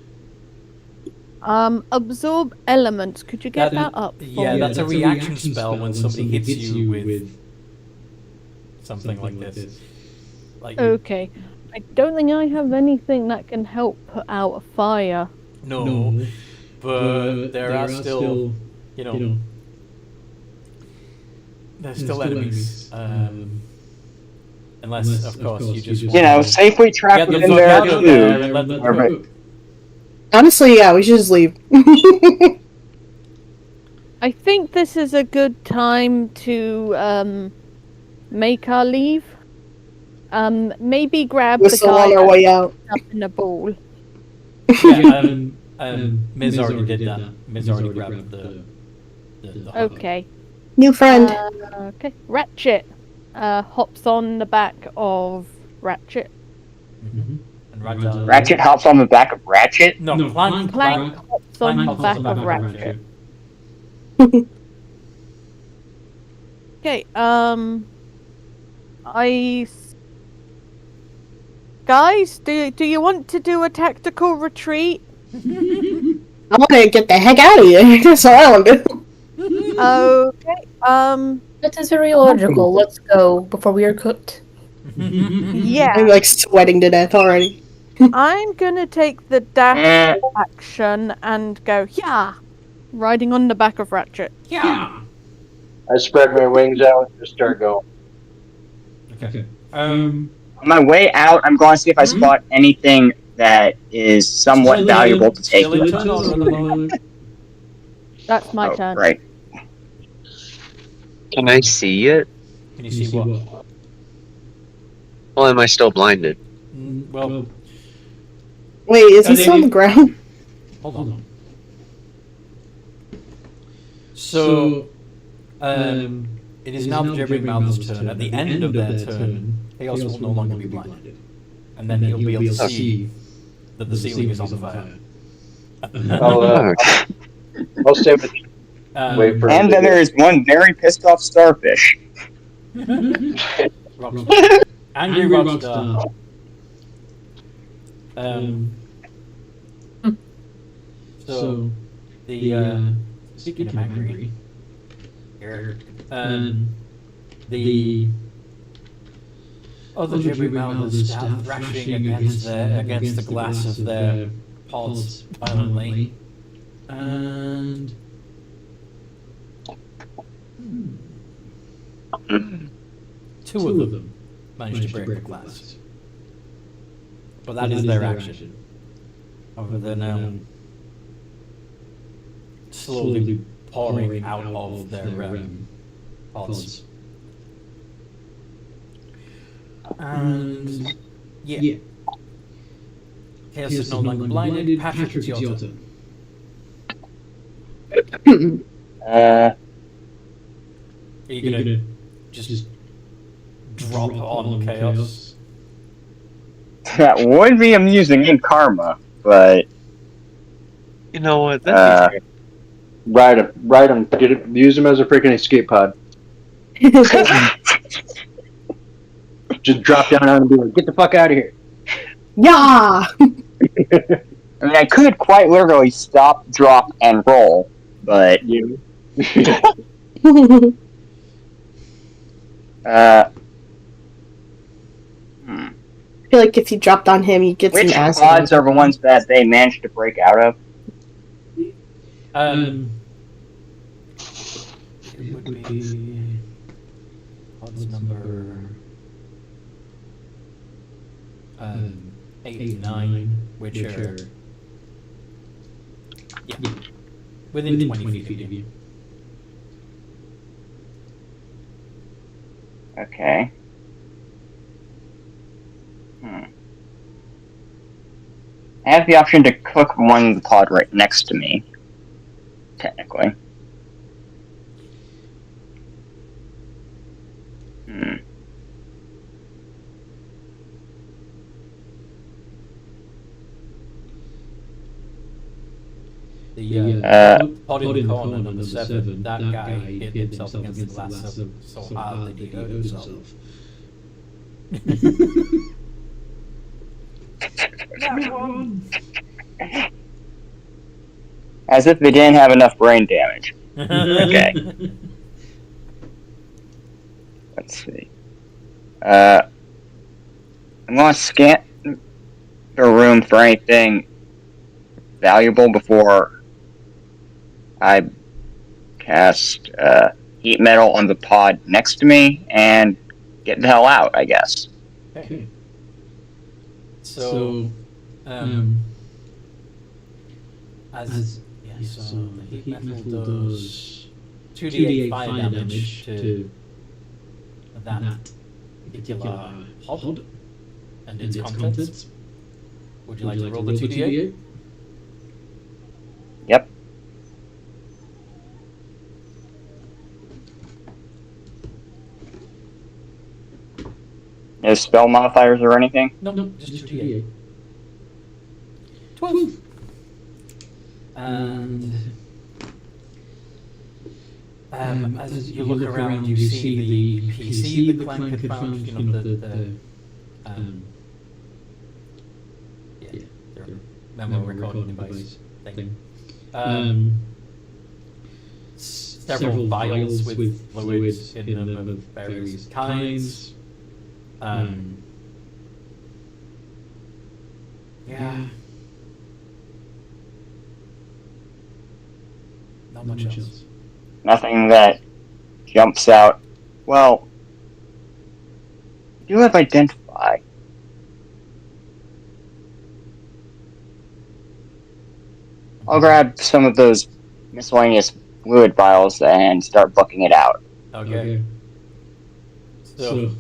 Absorb Elements. Could you get that up? Yeah, that's a reaction spell when somebody hits you with something like this. Okay. I don't think I have anything that can help put out a fire. No, but there are still, there's still enemies. Unless, of course, you just safely trap them in there too. Honestly, yeah, we should just leave. I think this is a good time to make our leave. Maybe grab the guy on our way out. up in a ball. Yeah, Miz already did that. Miz already grabbed the Okay. New friend. Okay. Ratchet hops on the back of Ratchet. Mm-hmm. And Ratchet hops on the back of Ratchet? No, Clank hops on the back of Ratchet. Okay, Guys, do you want to do a tactical retreat? I want to get the heck out of here. That's what I want to do. Okay. That is very logical. Let's go before we are cooked. Yeah. I'm like sweating to death already. I'm gonna take the dash action and go, yeah, riding on the back of Ratchet. Yeah. I spread my wings out and just start going. Okay. On my way out, I'm going to see if I spot anything that is somewhat valuable to take. Still in turn order at the moment. That's my Oh, turn. right. Can I see it? Can you see what? Well, am I still blinded? Well, Wait, is he still on the ground? hold on. So, it is now the Gibbering Mouth's turn. At the end of their turn, Chaos will no longer be blinded. And then he'll be able to see that the ceiling is on fire. I'll stay with you. Wait for And then there is one very pissed off starfish. Rockstar. Angry Rockstar. So, speaking of angry, the other Gibbering Mouths start thrashing against the glass of their pods violently, and two of them manage to break the glass. But that is their action. Other than slowly pouring out of their pods. And yeah. Chaos is no longer blinded. Patrick, it's your turn. Uh, Are you gonna just drop on Chaos? that would be amusing in karma, but You know what? That'd be Ride him. Use him as a freaking escape pod. Just drop down on him and be like, get the fuck out of here. Yeah! I mean, I could quite literally stop, drop, and roll, but You. I feel like if you dropped on him, you get which some acid. pods are the ones that they managed to break out of? It would be odds number 8 and 9, which are within 20 feet of you. Okay. I have the option to cook one in the pod right next to me, technically. The pod in the corner, number 7, that guy hit himself against the glass so hard that he hurt himself. As if they didn't have enough brain damage. Okay. Let's see. I'm gonna scan the room for anything valuable before I cast heat metal on the pod next to me and get the hell out, I guess. Okay. So, as the heat metal does 2d8 fire damage to that particular pod and its contents. Would you like to roll the 2d8? Yep. No spell modifiers or anything? No, just 2d8. 12. And as you look around, you see the PC the clan had found, the memory recording device thing. several vials with fluids in them of various kinds. Yeah. Not much else. Nothing that jumps out. Well, you have identify. I'll grab some of those miscellaneous fluid vials and start bucking it out. Okay. So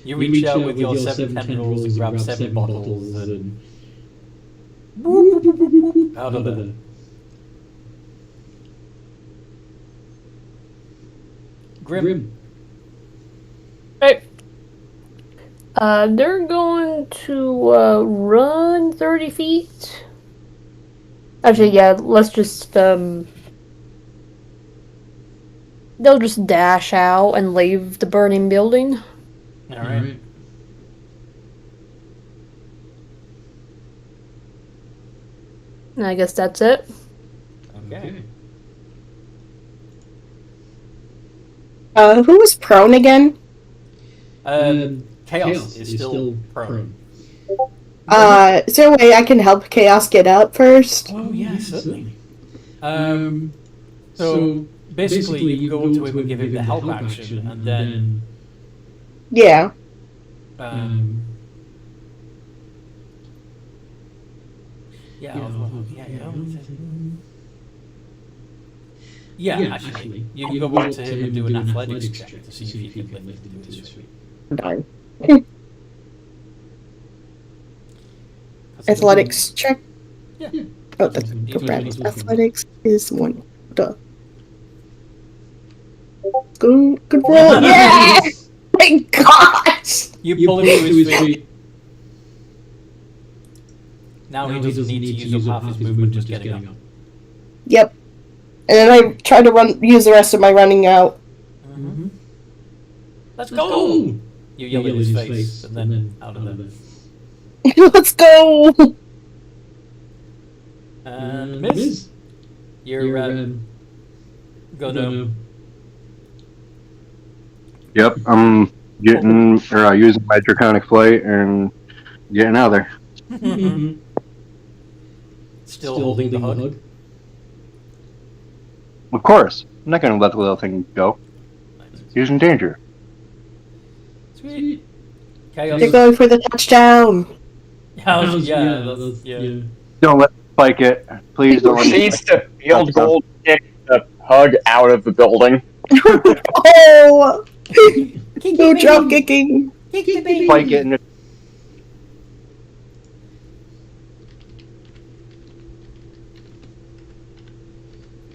you reach out with your 7 tendrils and grab 7 bottles and out of there. Grim. Right. They're going to run 30 feet. Actually, yeah, let's just, they'll just dash out and leave the burning building. Alright. And I guess that's it. Okay. Who was prone again? Chaos is still prone. Is there a way I can help Chaos get up first? Oh, yeah, certainly. So basically, you go to him and give him the help action, and then. Yeah. Yeah, actually, you go up to him and do an athletics check to see if he can lift him to his feet. Darn. Athletics check? Yeah. Oh, that's correct. Athletics is 1. Duh. Good roll. Yeah! My gosh! You pull him to his feet. Now he doesn't need to use up half his movement just getting up. Yep. And then I try to use the rest of my running out. Mm-hmm. Let's go! You yell in his face, and then out of there. Let's go! And Miz, you're gonna. Yep, I'm getting or using my draconic flight and getting out of there. Still holding the hug. Of course, I'm not going to let the little thing go. He's in danger. Sweet. Chaos. They're going for the touchdown. Yeah. Don't let him spike it. Please don't let him Proceeds spike to field goal kick the hug out of the building. Oh! No drop kicking. it. Spike it and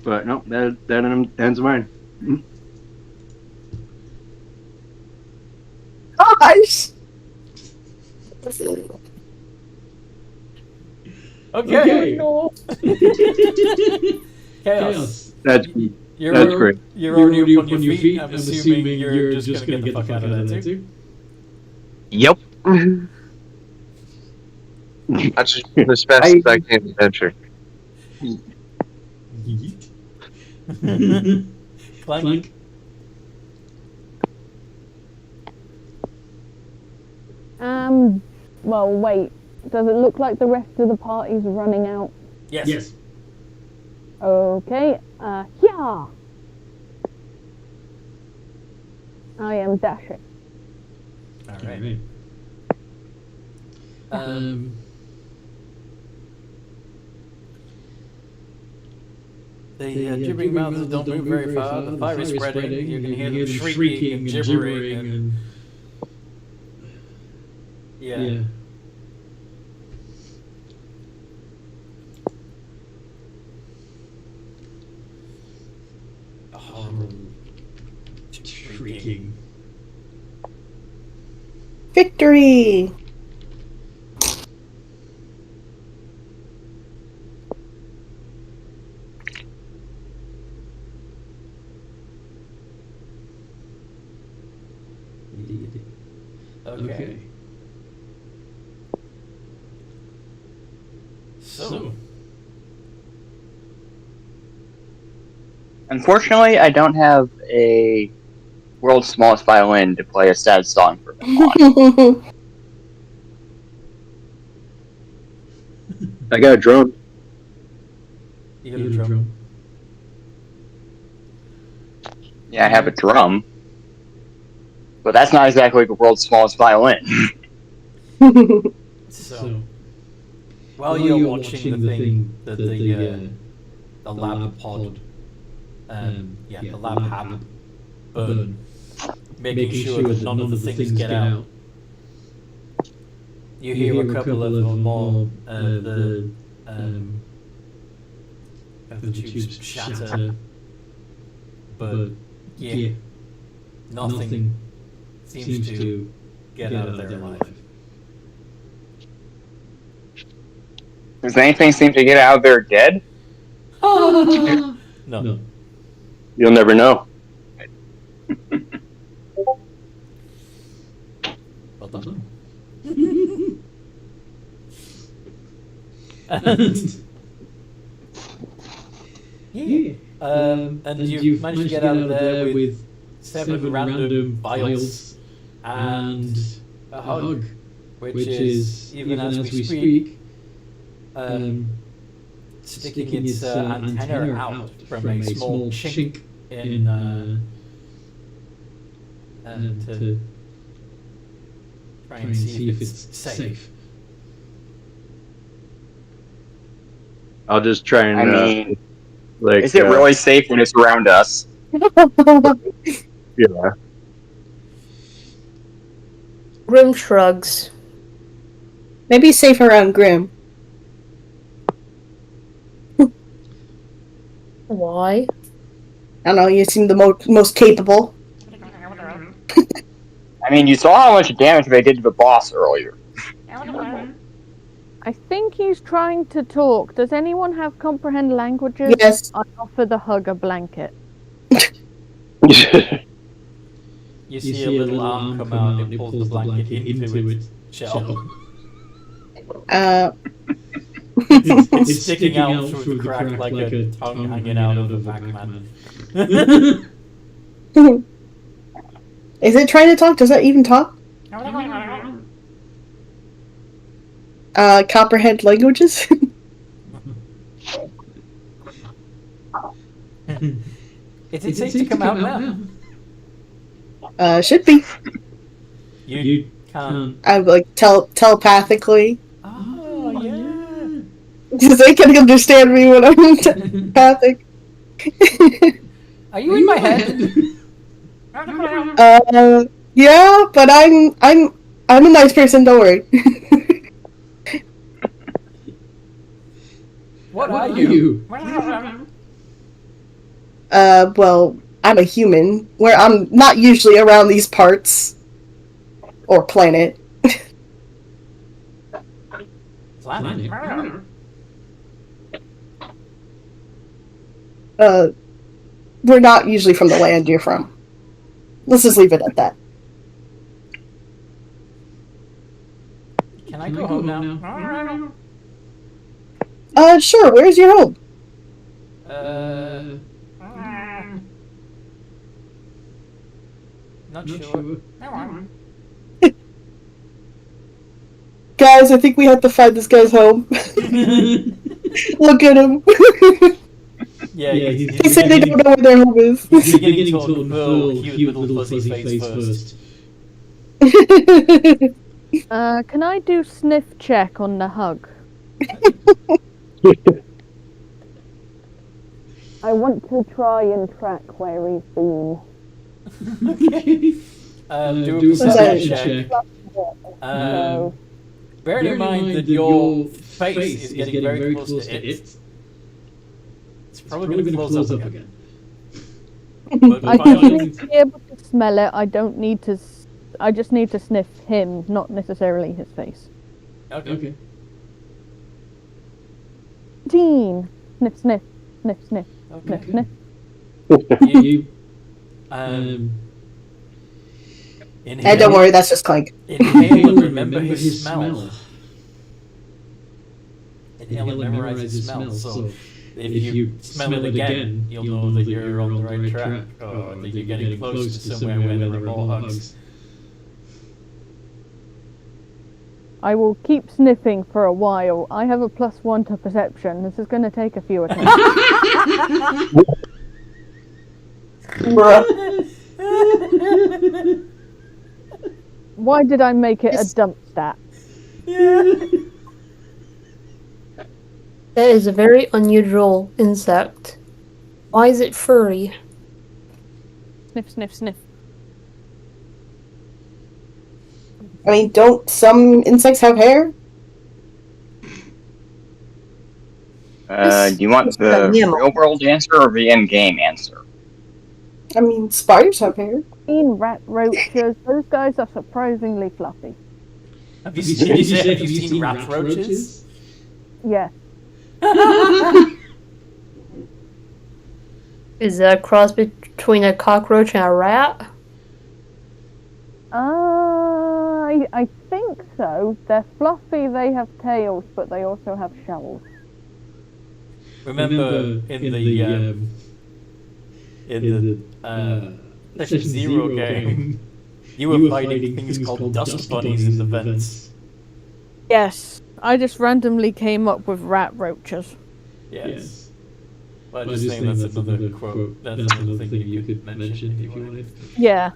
But no, that ends mine. Gosh! Okay. No. Chaos. That's great. You're already up on your feet. I'm assuming you're just gonna get the fuck out of there too. Yep. I just run as fast as I can adventure. Clank. Well, wait. Does it look like the rest of the party's running out? Yes. Okay. Yeah. I am dashing. Alright. The gibbering mouths don't move very far. The fire is spreading. You can hear them shrieking and gibbering. And... Yeah. Horrible shrieking. Victory! Okay. So Unfortunately, I don't have a world's smallest violin to play a sad song for him on. I got a drum. You got a drum. Yeah, I have a drum. But that's not exactly the world's smallest violin. So, while you're watching the thing that the lab pod, the lab hab burn, making sure that none of the things get out, you hear a couple of more of the tubes shatter, but yeah, nothing seems to get out of there alive. Does anything seem to get out of there dead? No. You'll never know. Well done. And you've managed to get out of there with 7 random vials and a hug, which is, even as we speak, sticking its antenna out from a small chink in to try and see if it's safe. I'll just try and. I mean, like, is it really safe when it's around us? Yeah. Grim shrugs. Maybe safe around Grim. Why? I don't know, you seem the most capable. I mean, you saw how much damage they did to the boss earlier. I think he's trying to talk. Does anyone have comprehend languages? Yes. I offer the hug a blanket. You see a little arm come out and it pulls the blanket into its shell. It's sticking out through the crack like a tongue hanging out of a vacuum. Is it trying to talk? Does that even talk? Comprehend languages? Is it safe to come out now? Should be. You can't. I like telepathically. Oh, yeah. Because they can understand me when I'm telepathic. Are you in my head? Yeah, but I'm a nice person, don't worry. What are you? Well, I'm a human, where I'm not usually around these parts. Or planet. Planet? We're not usually from the land you're from. Let's just leave it at that. Can I go home now? Sure, where's your home? Not sure. Guys, I think we have to find this guy's home. Look at him. Yeah, He said they don't know where their home is. He's beginning to unfurl a cute little fuzzy face first. Can I do sniff check on the hug? I want to try and track where he's been. Okay. Do a perception check. Bearing in mind that your face is getting very close to it. It's probably going to close up again. I should be able to smell it. I don't need to. I just need to sniff him, not necessarily his face. Okay. 18. Sniff, sniff, sniff, sniff, Okay. sniff, sniff. You inhale, Hey, don't worry, that's just Clank. inhale and remember his smell. Inhale and memorize his smell. So if you smell it again, you'll know that you're on the right track, or that you're getting close to somewhere where there are more hogs. I will keep sniffing for a while. I have a +1 to perception. This is going to take a few attempts. Why did I make it a dump stat? That is a very unusual insect. Why is it furry? Sniff, sniff, sniff. I mean, don't some insects have hair? Do you want the real world answer or the end game answer? I mean, spiders have hair. Rat roaches, those guys are surprisingly fluffy. Have you seen rat roaches? Yeah. Is that a cross between a cockroach and a rat? I think so. They're fluffy, they have tails, but they also have shells. Remember in the Session Zero game, you were fighting things called dust bunnies in the vents. Yes, I just randomly came up with rat roaches. Yes. Well, I just think that's another quote. That's another thing you could mention if you wanted. Yeah.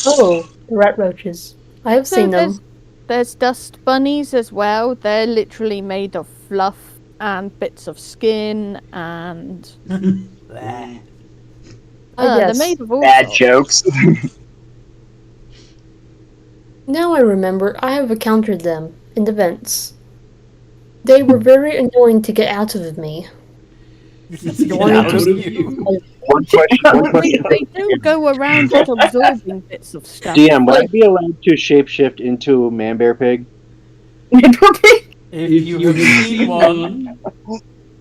Oh, rat roaches. I have seen them. There's dust bunnies as well. They're literally made of fluff and bits of skin and... Yes. They're made of all Bad sorts. jokes. Now I remember, I have encountered them in the vents. They were very annoying to get out of me. One question. They do go around just absorbing bits of stuff. DM, would I be allowed to shapeshift into a man-bear pig? If you have seen one...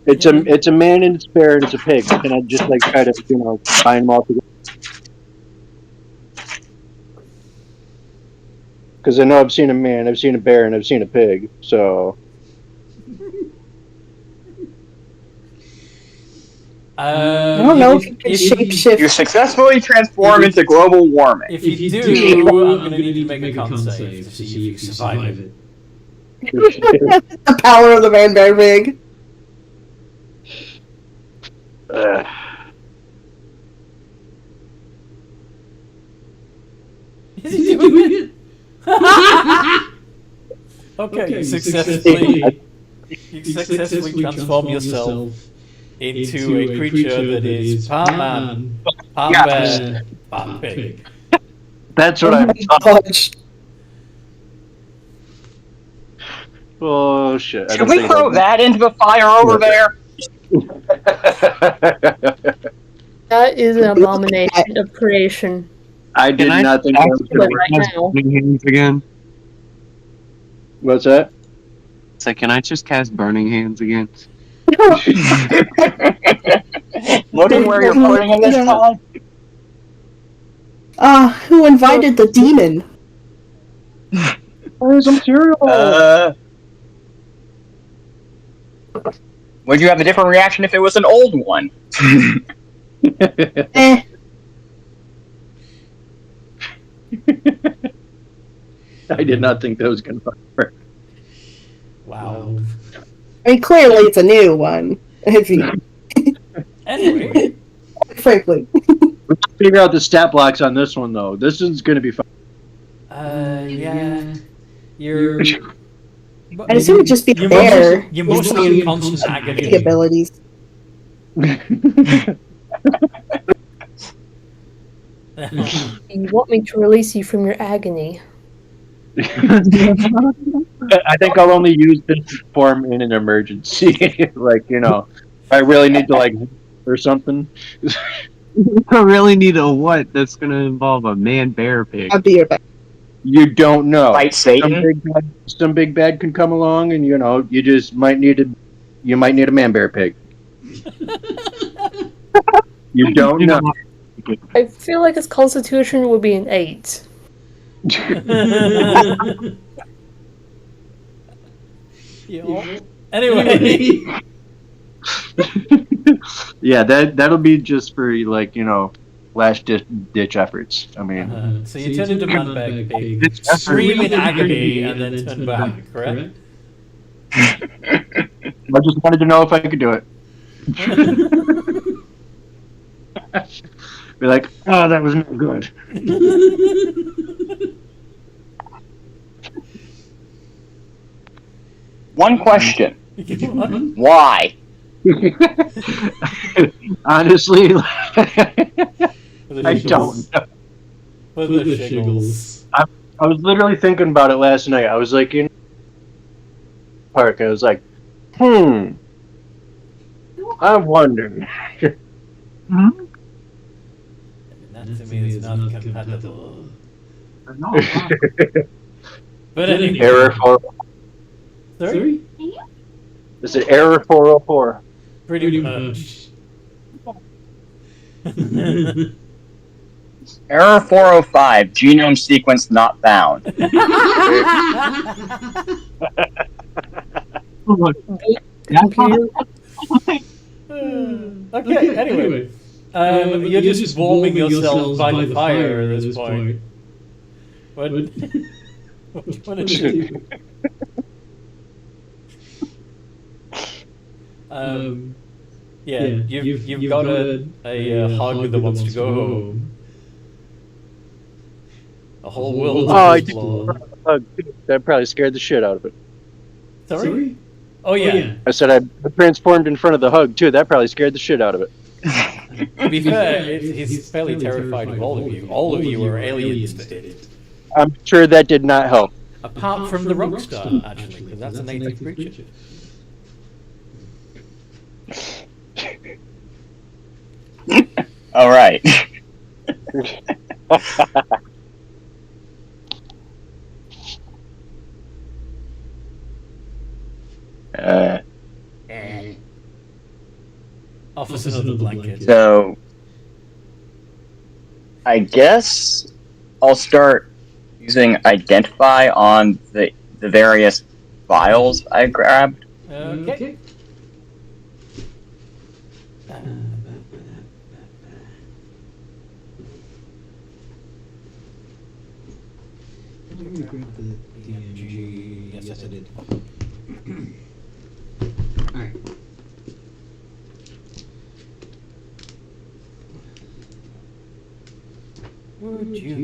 It's a man and it's a bear and it's a pig. Can I just like try to combine them all together? Because I know I've seen a man, I've seen a bear, and I've seen a pig. So I don't know if you can shapeshift. You successfully transform into global warming. If you do, I'm going to need you to make a con save to see if you survive it. The power of the man-bear pig. Is he doing it? Okay, you successfully transform yourself into a creature that is part man, part bear, part pig. that's what I'm Gosh. Oh shit! Should we throw that into the fire over there? That is an abomination of creation. I did not think that was But gonna right now, Burning hands again. What's that? So can I just cast burning hands again? Looking where you're putting in this time? Who invited the demon? Where's some cereal? Would you have a different reaction if it was an old one? Eh. I did not think that was gonna work. Wow. I mean, clearly it's a new one. If you, Anyway, frankly. Let's figure out the stat blocks on this one though. This one's gonna be fun. yeah, you're. I assume it'd just be there. You're mostly in constant agony. Abilities. you want me to release you from your agony. I think I'll only use this form in an emergency. Like, if I really need to or something. I really need a what? That's gonna involve a man-bear pig. I'll be your back. You don't know. Fight Satan? Some big bad can come along, and you just might need a man-bear pig. You don't know. I feel like its constitution would be an 8. Yeah. Anyway. Yeah, that'll be just for like last ditch efforts. I mean, So you turn into Manbag Pig, scream in agony, and then turn back, correct? I just wanted to know if I could do it. Be like, oh, that was not good. One question. Why? Honestly, I don't know. For the shiggles. I was literally thinking about it last night. I was like in the park. I was like, I wonder. That to me is not compatible. But anyway. Error 4. Sorry? Is it error 404? Pretty much. Error 405, genome sequence not found. Okay, anyway. You're just warming yourself by the fire at this point. What do you want to do? Yeah, you've got a hog that wants to go home. A whole world. Oh, I did. That probably scared the shit out of it. Sorry? Oh yeah. I said I transformed in front of the hug too. That probably scared the shit out of it. To be fair, he's fairly terrified of all of you. All of you are aliens to it. I'm sure that did not help. Apart from the rock star, actually, because that's a native creature. All right. Office another blanket. So, I guess I'll start using identify on the various files I grabbed. Okay. Grab the DMG. Yes, I did. Alright. Would you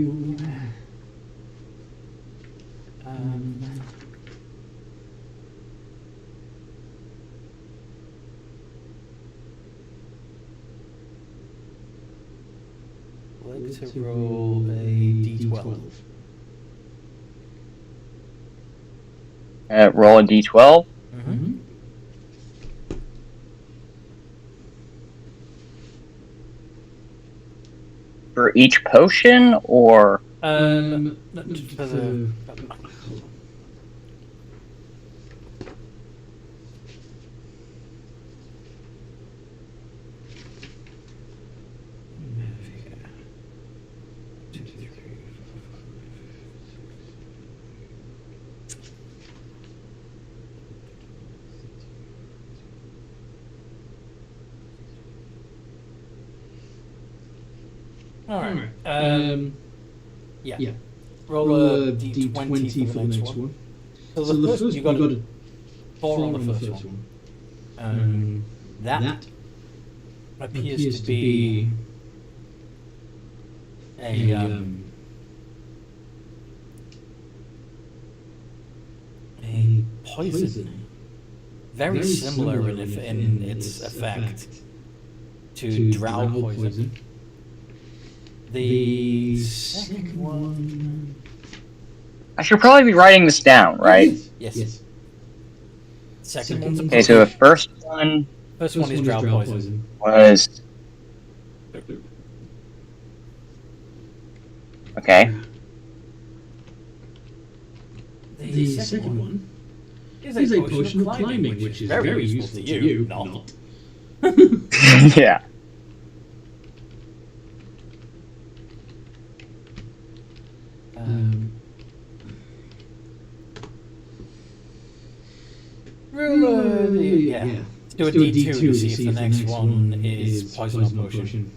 like to roll a d12? Roll a d12. Mm-hmm. For each potion, or For the... Alright. Yeah. Roll a d20 for the next one. So the first you got a 4 on the first one. That appears to be a poison. Very similar in its effect to drow poison. The second one... I should probably be writing this down, right? Yes. Second one's a Okay, so the first one First one is drow poison. was... Okay. The second one is a potion of climbing, which is very useful to you, not. Yeah. Yeah. Let's do a D2 to see if the next one is poison or potion.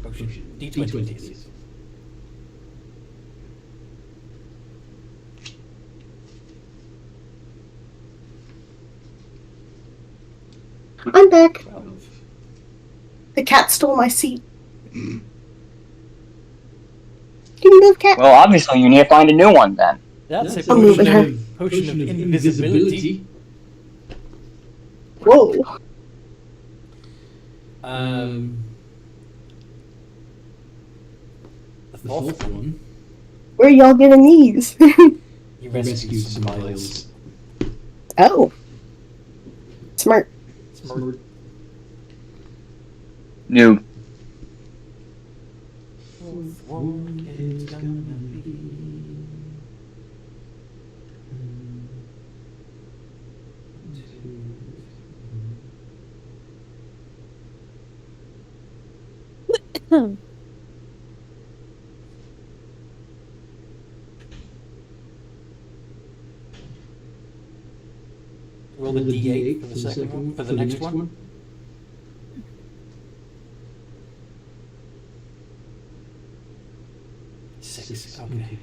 Potion. D20, please. I'm back. The cat stole my seat. Can you move, cat? Well, obviously you need to find a new one then. That's a I'm moving her. potion of invisibility. Whoa. The fourth one. Where are y'all getting these? You rescued Smiles. Oh. Smart. Smart. New. Fourth one is gonna be... Roll the D8 for the second one, for the next one. Six, okay.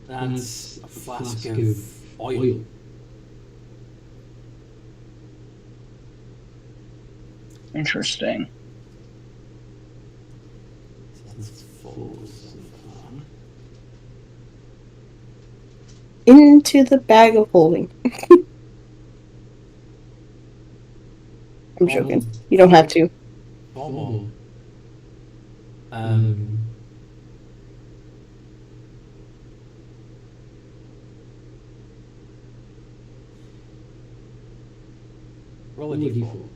That's a flask of oil. Interesting. That's full so far. Into the bag of holding. I'm joking. You don't have to. Oh. Roll a D4.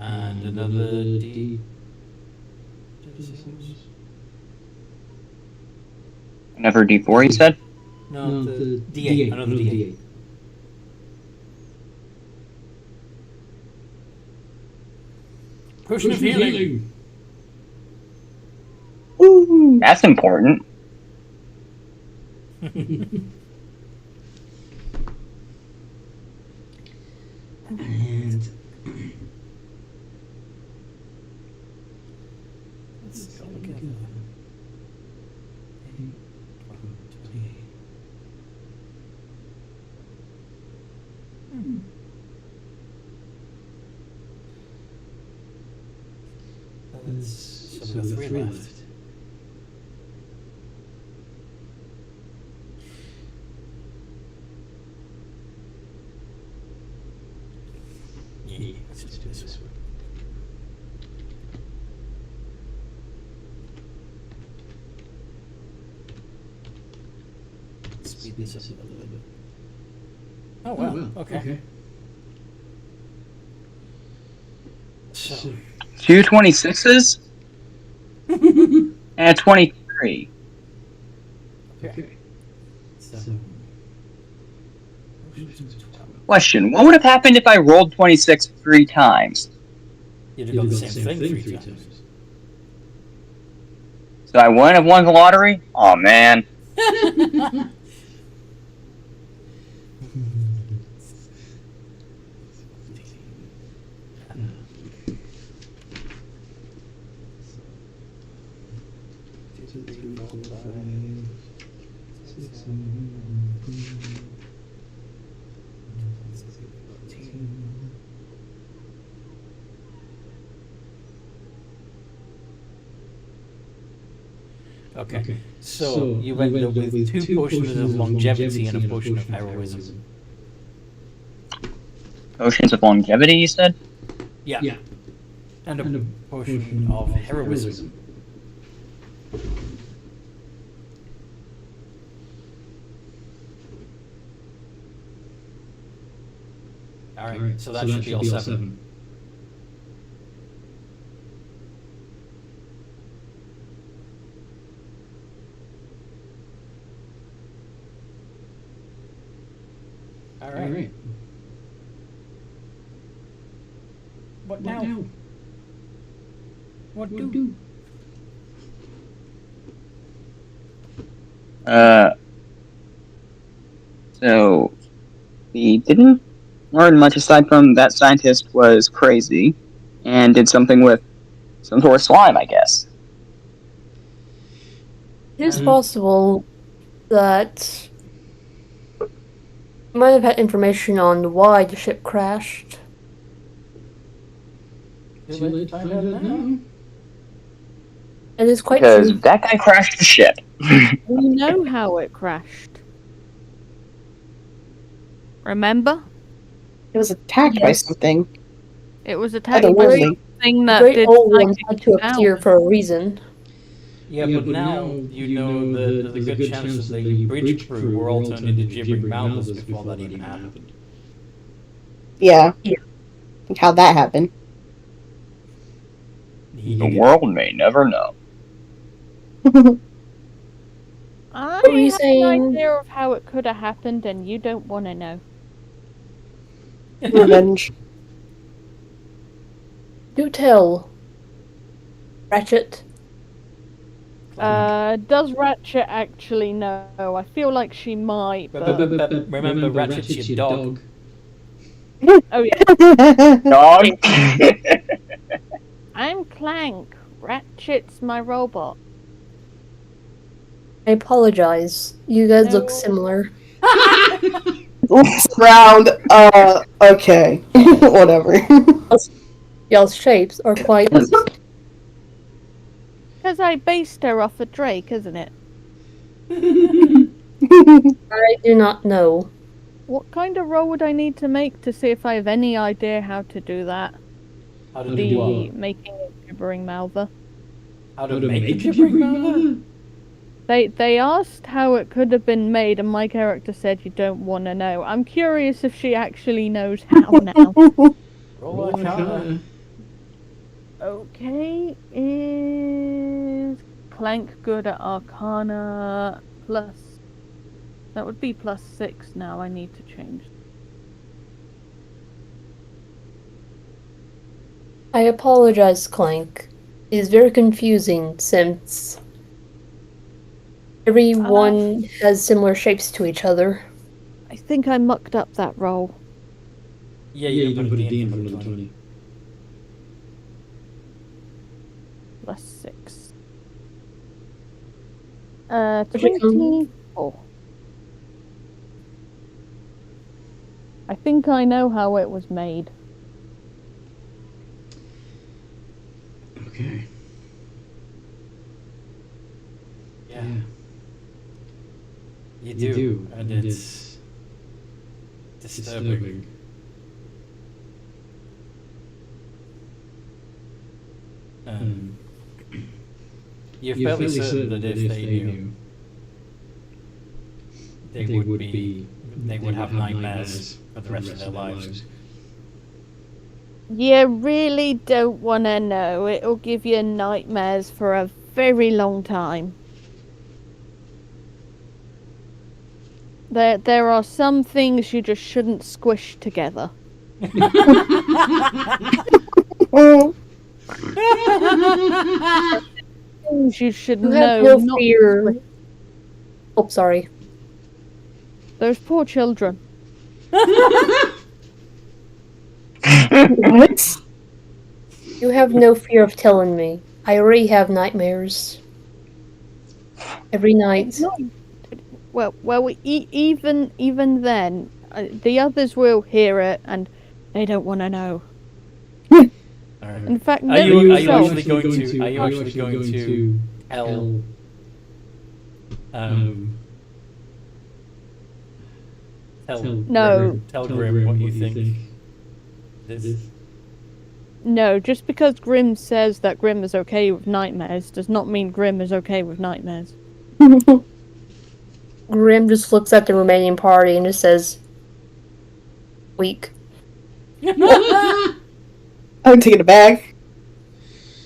And another D. Another D4, you said? No, the D8. Another D8. Potion of healing. Ooh. That's important. And Let's go again. So we've got three left. Yeah, let's just do this one. Speed this up a little bit. Oh wow, okay. So, 2 26s? And 23. okay. So, Question, what would have happened if I rolled 26 3 times? you'd have got the same thing three times. So I wouldn't have won the lottery? Oh man. Okay, so you ended up with two potions of longevity and a potion of heroism. Potions of longevity, you said? Yeah. And a potion of heroism. Alright, so that should be all 7. Alright. What now? What do? So we didn't learn much aside from that scientist was crazy and did something with some sort of slime, I guess. It is possible that you might have had information on why the ship crashed. Too late to find out now. It is quite Because true. that guy crashed the ship. We know how it crashed. Remember? It was attacked by something. It was attacked by Otherworldly. something The that Great did Old One psychic had to appear powers. for a reason. Yeah, but now you know that there's a good chance that the bridge crew were all turned into gibbering mouths before that even happened. Yeah. Think how that happened. The world may never know. I What were you have saying? an idea of how it could have happened, and you don't want to know. Revenge. Do tell, Ratchet. Does Ratchet actually know? I feel like she might, but... Remember, Ratchet's your dog. Oh yeah. Dog? I'm Clank. Ratchet's my robot. I apologize. You guys look No. similar. Looks around. Okay. Whatever. Y'all's shapes are quite. Because I based her off a Drake, isn't it? I do not know. What kind of roll would I need to make to see if I have any idea how to do that? How to do The what? making a gibbering mouther. How to make a gibbering mouther? They asked how it could have been made, and my character said you don't want to know. I'm curious if she actually knows how now. Roll Arcana. Okay, is Clank good at Arcana plus? That would be +6 now. I need to change. I apologize, Clank. It is very confusing since everyone has similar shapes to each other. I think I mucked up that roll. Yeah, you can put a D in front of the 20. +6. What'd you come? 24. I think I know how it was made. Okay. Yeah. You do, and it's disturbing. You're fairly certain that if they knew, they would have nightmares for the rest of their lives. You really don't want to know. It'll give you nightmares for a very long time. There are some things you just shouldn't squish together. Things you should You know. have no not fear. Oh, sorry. Those poor children. What? You have no fear of telling me. I already have nightmares. Every night. Even then, the others will hear it, and they don't want to know. Right. In fact, Are you yourself. actually going to tell No. tell Grim what you think? This. No, just because Grim says that Grim is okay with nightmares does not mean Grim is okay with nightmares. Grim just looks at the remaining party and just says, weak. I would take it back.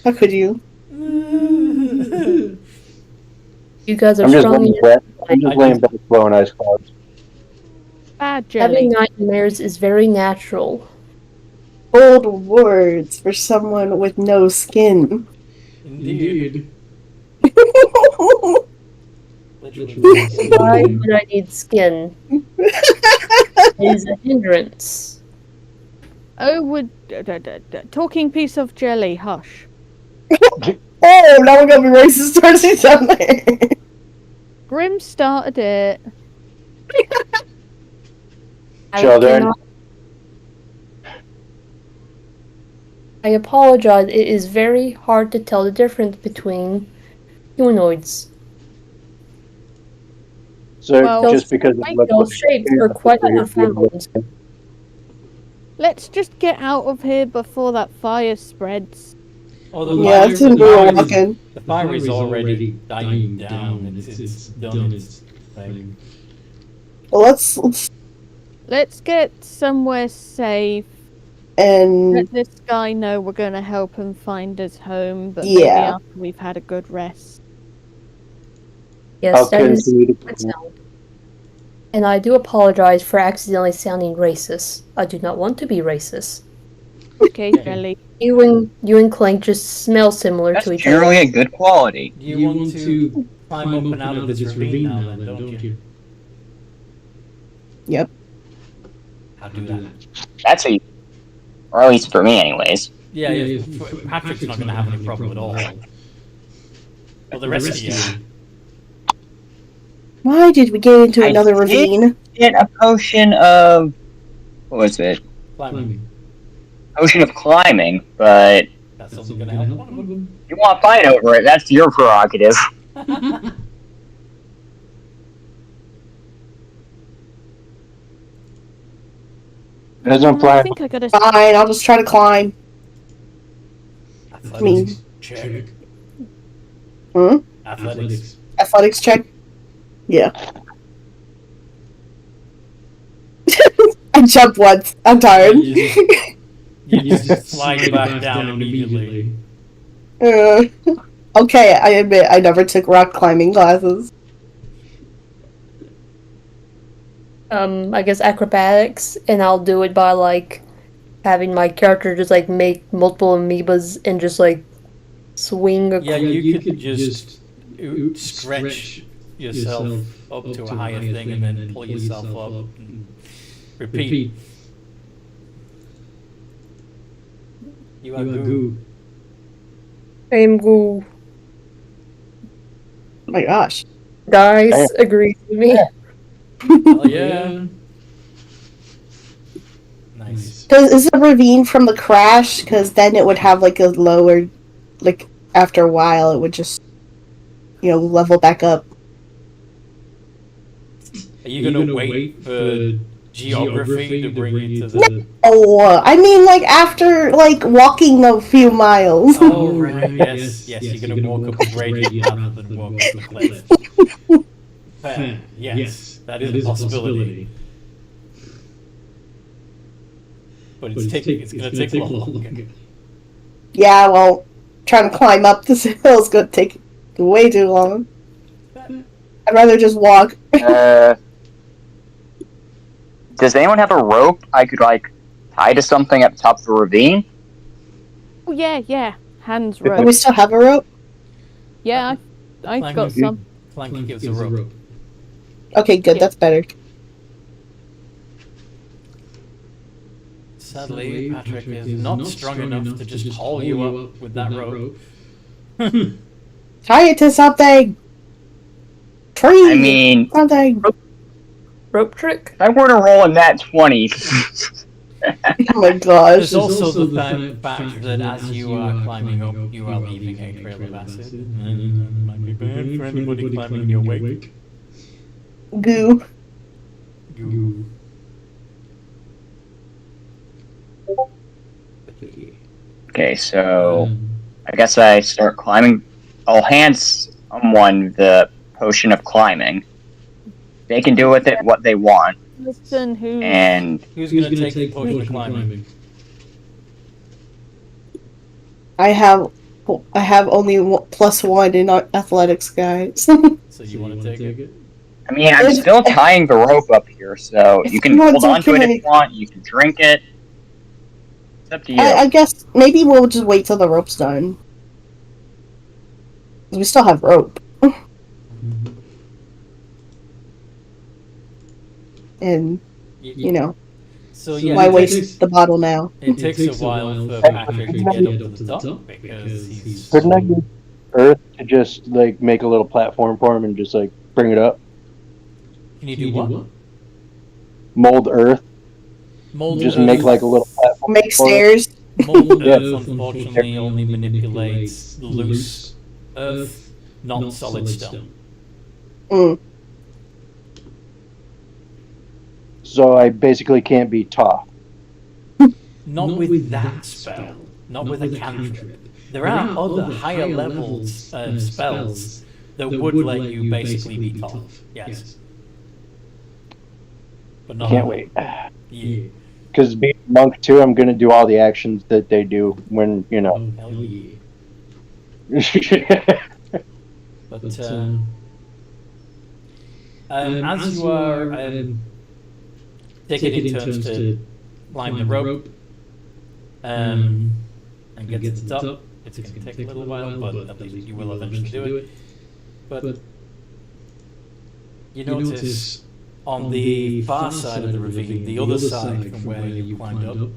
How could you? You guys are I'm just strong laying enough. back. I'm just laying back, blowing ice clouds. Bad jelly. Having nightmares is very natural. Bold words for someone with no skin. Indeed. Why would I need skin? It is a hindrance. Oh, talking piece of jelly. Hush. Oh, now we're gonna be racist towards each other. Grim started it. Children. I apologize. It is very hard to tell the difference between humanoids. So Well, just because it looks Those shapes are quite profound. Let's just get out of here before that fire spreads. Oh, the Yeah, it's in real walking. The fire is already dying down. It's done its thing. Well, Let's get somewhere safe. and Let this guy know we're gonna help him find his home, but maybe Yeah. after we've had a good rest. Yes, I'll that is continue to good sound. And I do apologize for accidentally sounding racist. I do not want to be racist. Okay, Jelly. You and Clank just smell similar That's to each other. generally a good quality. You want to climb up and out of this ravine now, then, don't you? Yep. How do that? That's easy. Or at least for me, anyways. Yeah, Patrick's not going to have any problem at all. Well, the rest of you. Why did we get into I another did ravine? Get a potion of... What was it? Climbing. Potion of climbing, but That's also going to help one of them. you want to fight over it, that's your prerogative. Doesn't I fly. think I gotta. Fine, I'll just try to climb. Athletics check. Hmm? Athletics. Athletics check? Yeah. I jumped once. I'm tired. You just slide back down immediately. Okay, I admit I never took rock climbing classes. I guess acrobatics, and I'll do it by like having my character just like make multiple amoebas and just like swing. Yeah, you could just stretch yourself up to a higher thing and then pull yourself up and repeat. You are goo. I am goo. Oh my gosh. Dice agrees with me. Oh yeah. Nice. Is it a ravine from the crash? Because then it would have like a lower, like after a while it would just, level back up. Are you gonna wait for geography to bring you to the... Oh, I mean like after like walking a few miles. Oh right, yes, you're gonna walk up a gradient rather than walk up a cliff. Fair. Yes, that is a possibility. But it's gonna take a lot longer. Yeah, well, trying to climb up this hill is gonna take way too long. I'd rather just walk. Does anyone have a rope I could, tie to something at the top of the ravine? Oh yeah. Hands Do we rope. still have a rope? Yeah, I've got some. Clank gives a rope. Okay, good. Yeah. That's better. Sadly, Patrick is not strong enough to just haul you up with that rope. Tie it to something. Tree. I mean, something. Rope trick? if I were to roll in that 20... Oh my gosh. There's also the fact that as you are climbing up, you are leaving a trail of acid. And might be bad for anybody climbing in your wake. Goo. Goo. Okay, so I guess I start climbing. I'll hand someone the potion of climbing. They can do with it what they want. Listen, And Who's gonna take the potion of climbing? I have only +1 in athletics, guys. So you want to take it? I mean, I'm still tying the rope up here, so you can hold on to it if you want. You can drink it. It's up to you. I guess maybe we'll just wait till the rope's done. We still have rope. And, you know, So yeah, why waste the bottle now? It takes a while for Patrick to get up to the top because he's. Couldn't I use Earth to just like make a little platform for him and just like bring it up? Can you do what? Mold Earth. Mold Just Earth. make like a little platform. Make stairs. Mold Yeah. Earth unfortunately only manipulates loose Earth, not solid stone. Mm. So I basically can't be tough. Not with that spell. Not with a cantrip. There are other higher levels of spells that would let you basically be tough. Yes. But not. Can't wait. Yeah. Because being a monk too, I'm gonna do all the actions that they do when you know. Hell yeah. But as you are taking it in turns to climb the rope and get to the top, it's going to take a little while, but at least you will eventually do it. But you notice on the far side of the ravine, the other side from where you climbed up,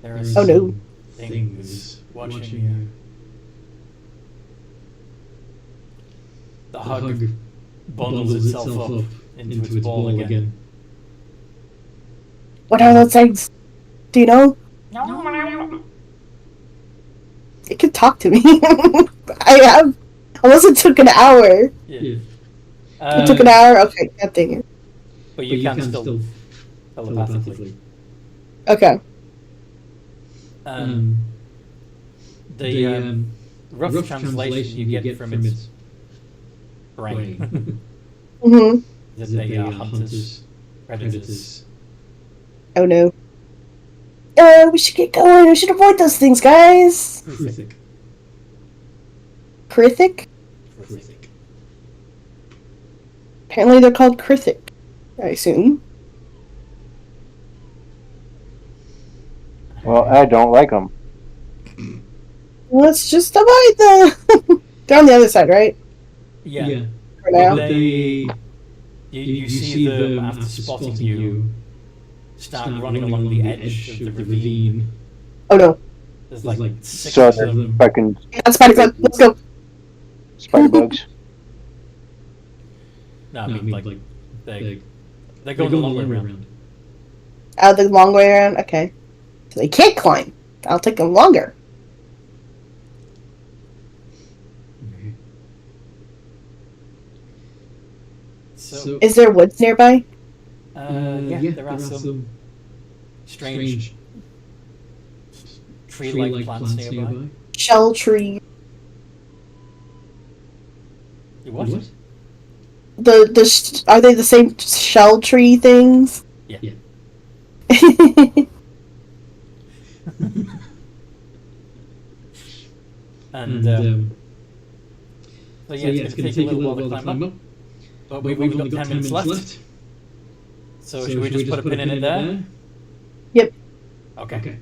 there are some things watching you. The hug bundles itself up into its ball again. What are those things? Do you know? It can talk to me. Unless it took an hour. Yeah. It took an hour? Okay, God dang it. But you can still telepathically. Okay. The rough translation you get from its brain Mm-hmm. that they are hunters, predators. Oh no. We should get going. We should avoid those things, guys. Krithik. Krithik? Krithik. Apparently they're called Krithik, I assume. Well, I don't like them. Let's just avoid them. They're on the other side, right? Yeah. For now. You see them after spotting you start running along the edge of the ravine. Oh no. There's like 6 So of they're them. fucking That's Spider Club. Let's go. spider bugs. No, I mean, like they're going the long way around. Out the long way around? Okay. So they can't climb. I'll take them longer. So, Is there woods nearby? yeah, there are some strange tree-like plants nearby. Shell tree. You what? Are they the same shell tree things? Yeah. And so yeah, it's going to take a little while to climb up. But we've only got 10 minutes left. So should we just put a pin in it there? Yep. Okay.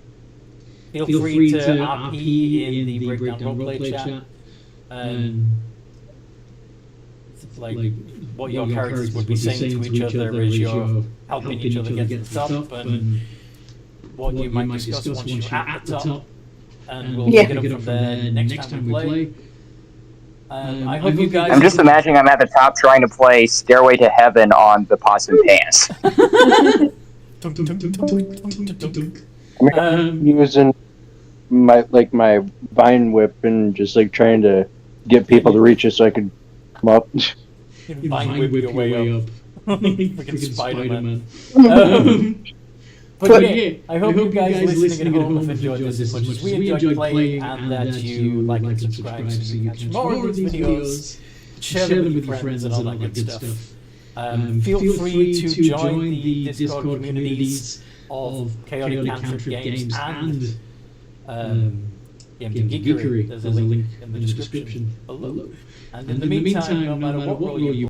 Feel free to RP in the breakdown roleplay chat. Like what your characters would be saying to each other as you're helping each other get to the top, and what you might discuss once you're at the top. And we'll pick it up from there next time we play. I hope you guys. I'm just imagining I'm at the top trying to play Stairway to Heaven on the Pots and Pans. I'm using my vine whip and just like trying to get people to reach it so I could come up. Vine whip your way up. Freaking Spider-Man. But yeah, I hope you guys listening at home have enjoyed this as much as we enjoyed playing, and that you like and subscribe so you can catch more of these videos, share them with your friends and all that good stuff. Feel free to join the Discord communities of Chaotic Cantrip Games and Geekery. There's a link in the description below. And in the meantime, no matter what role you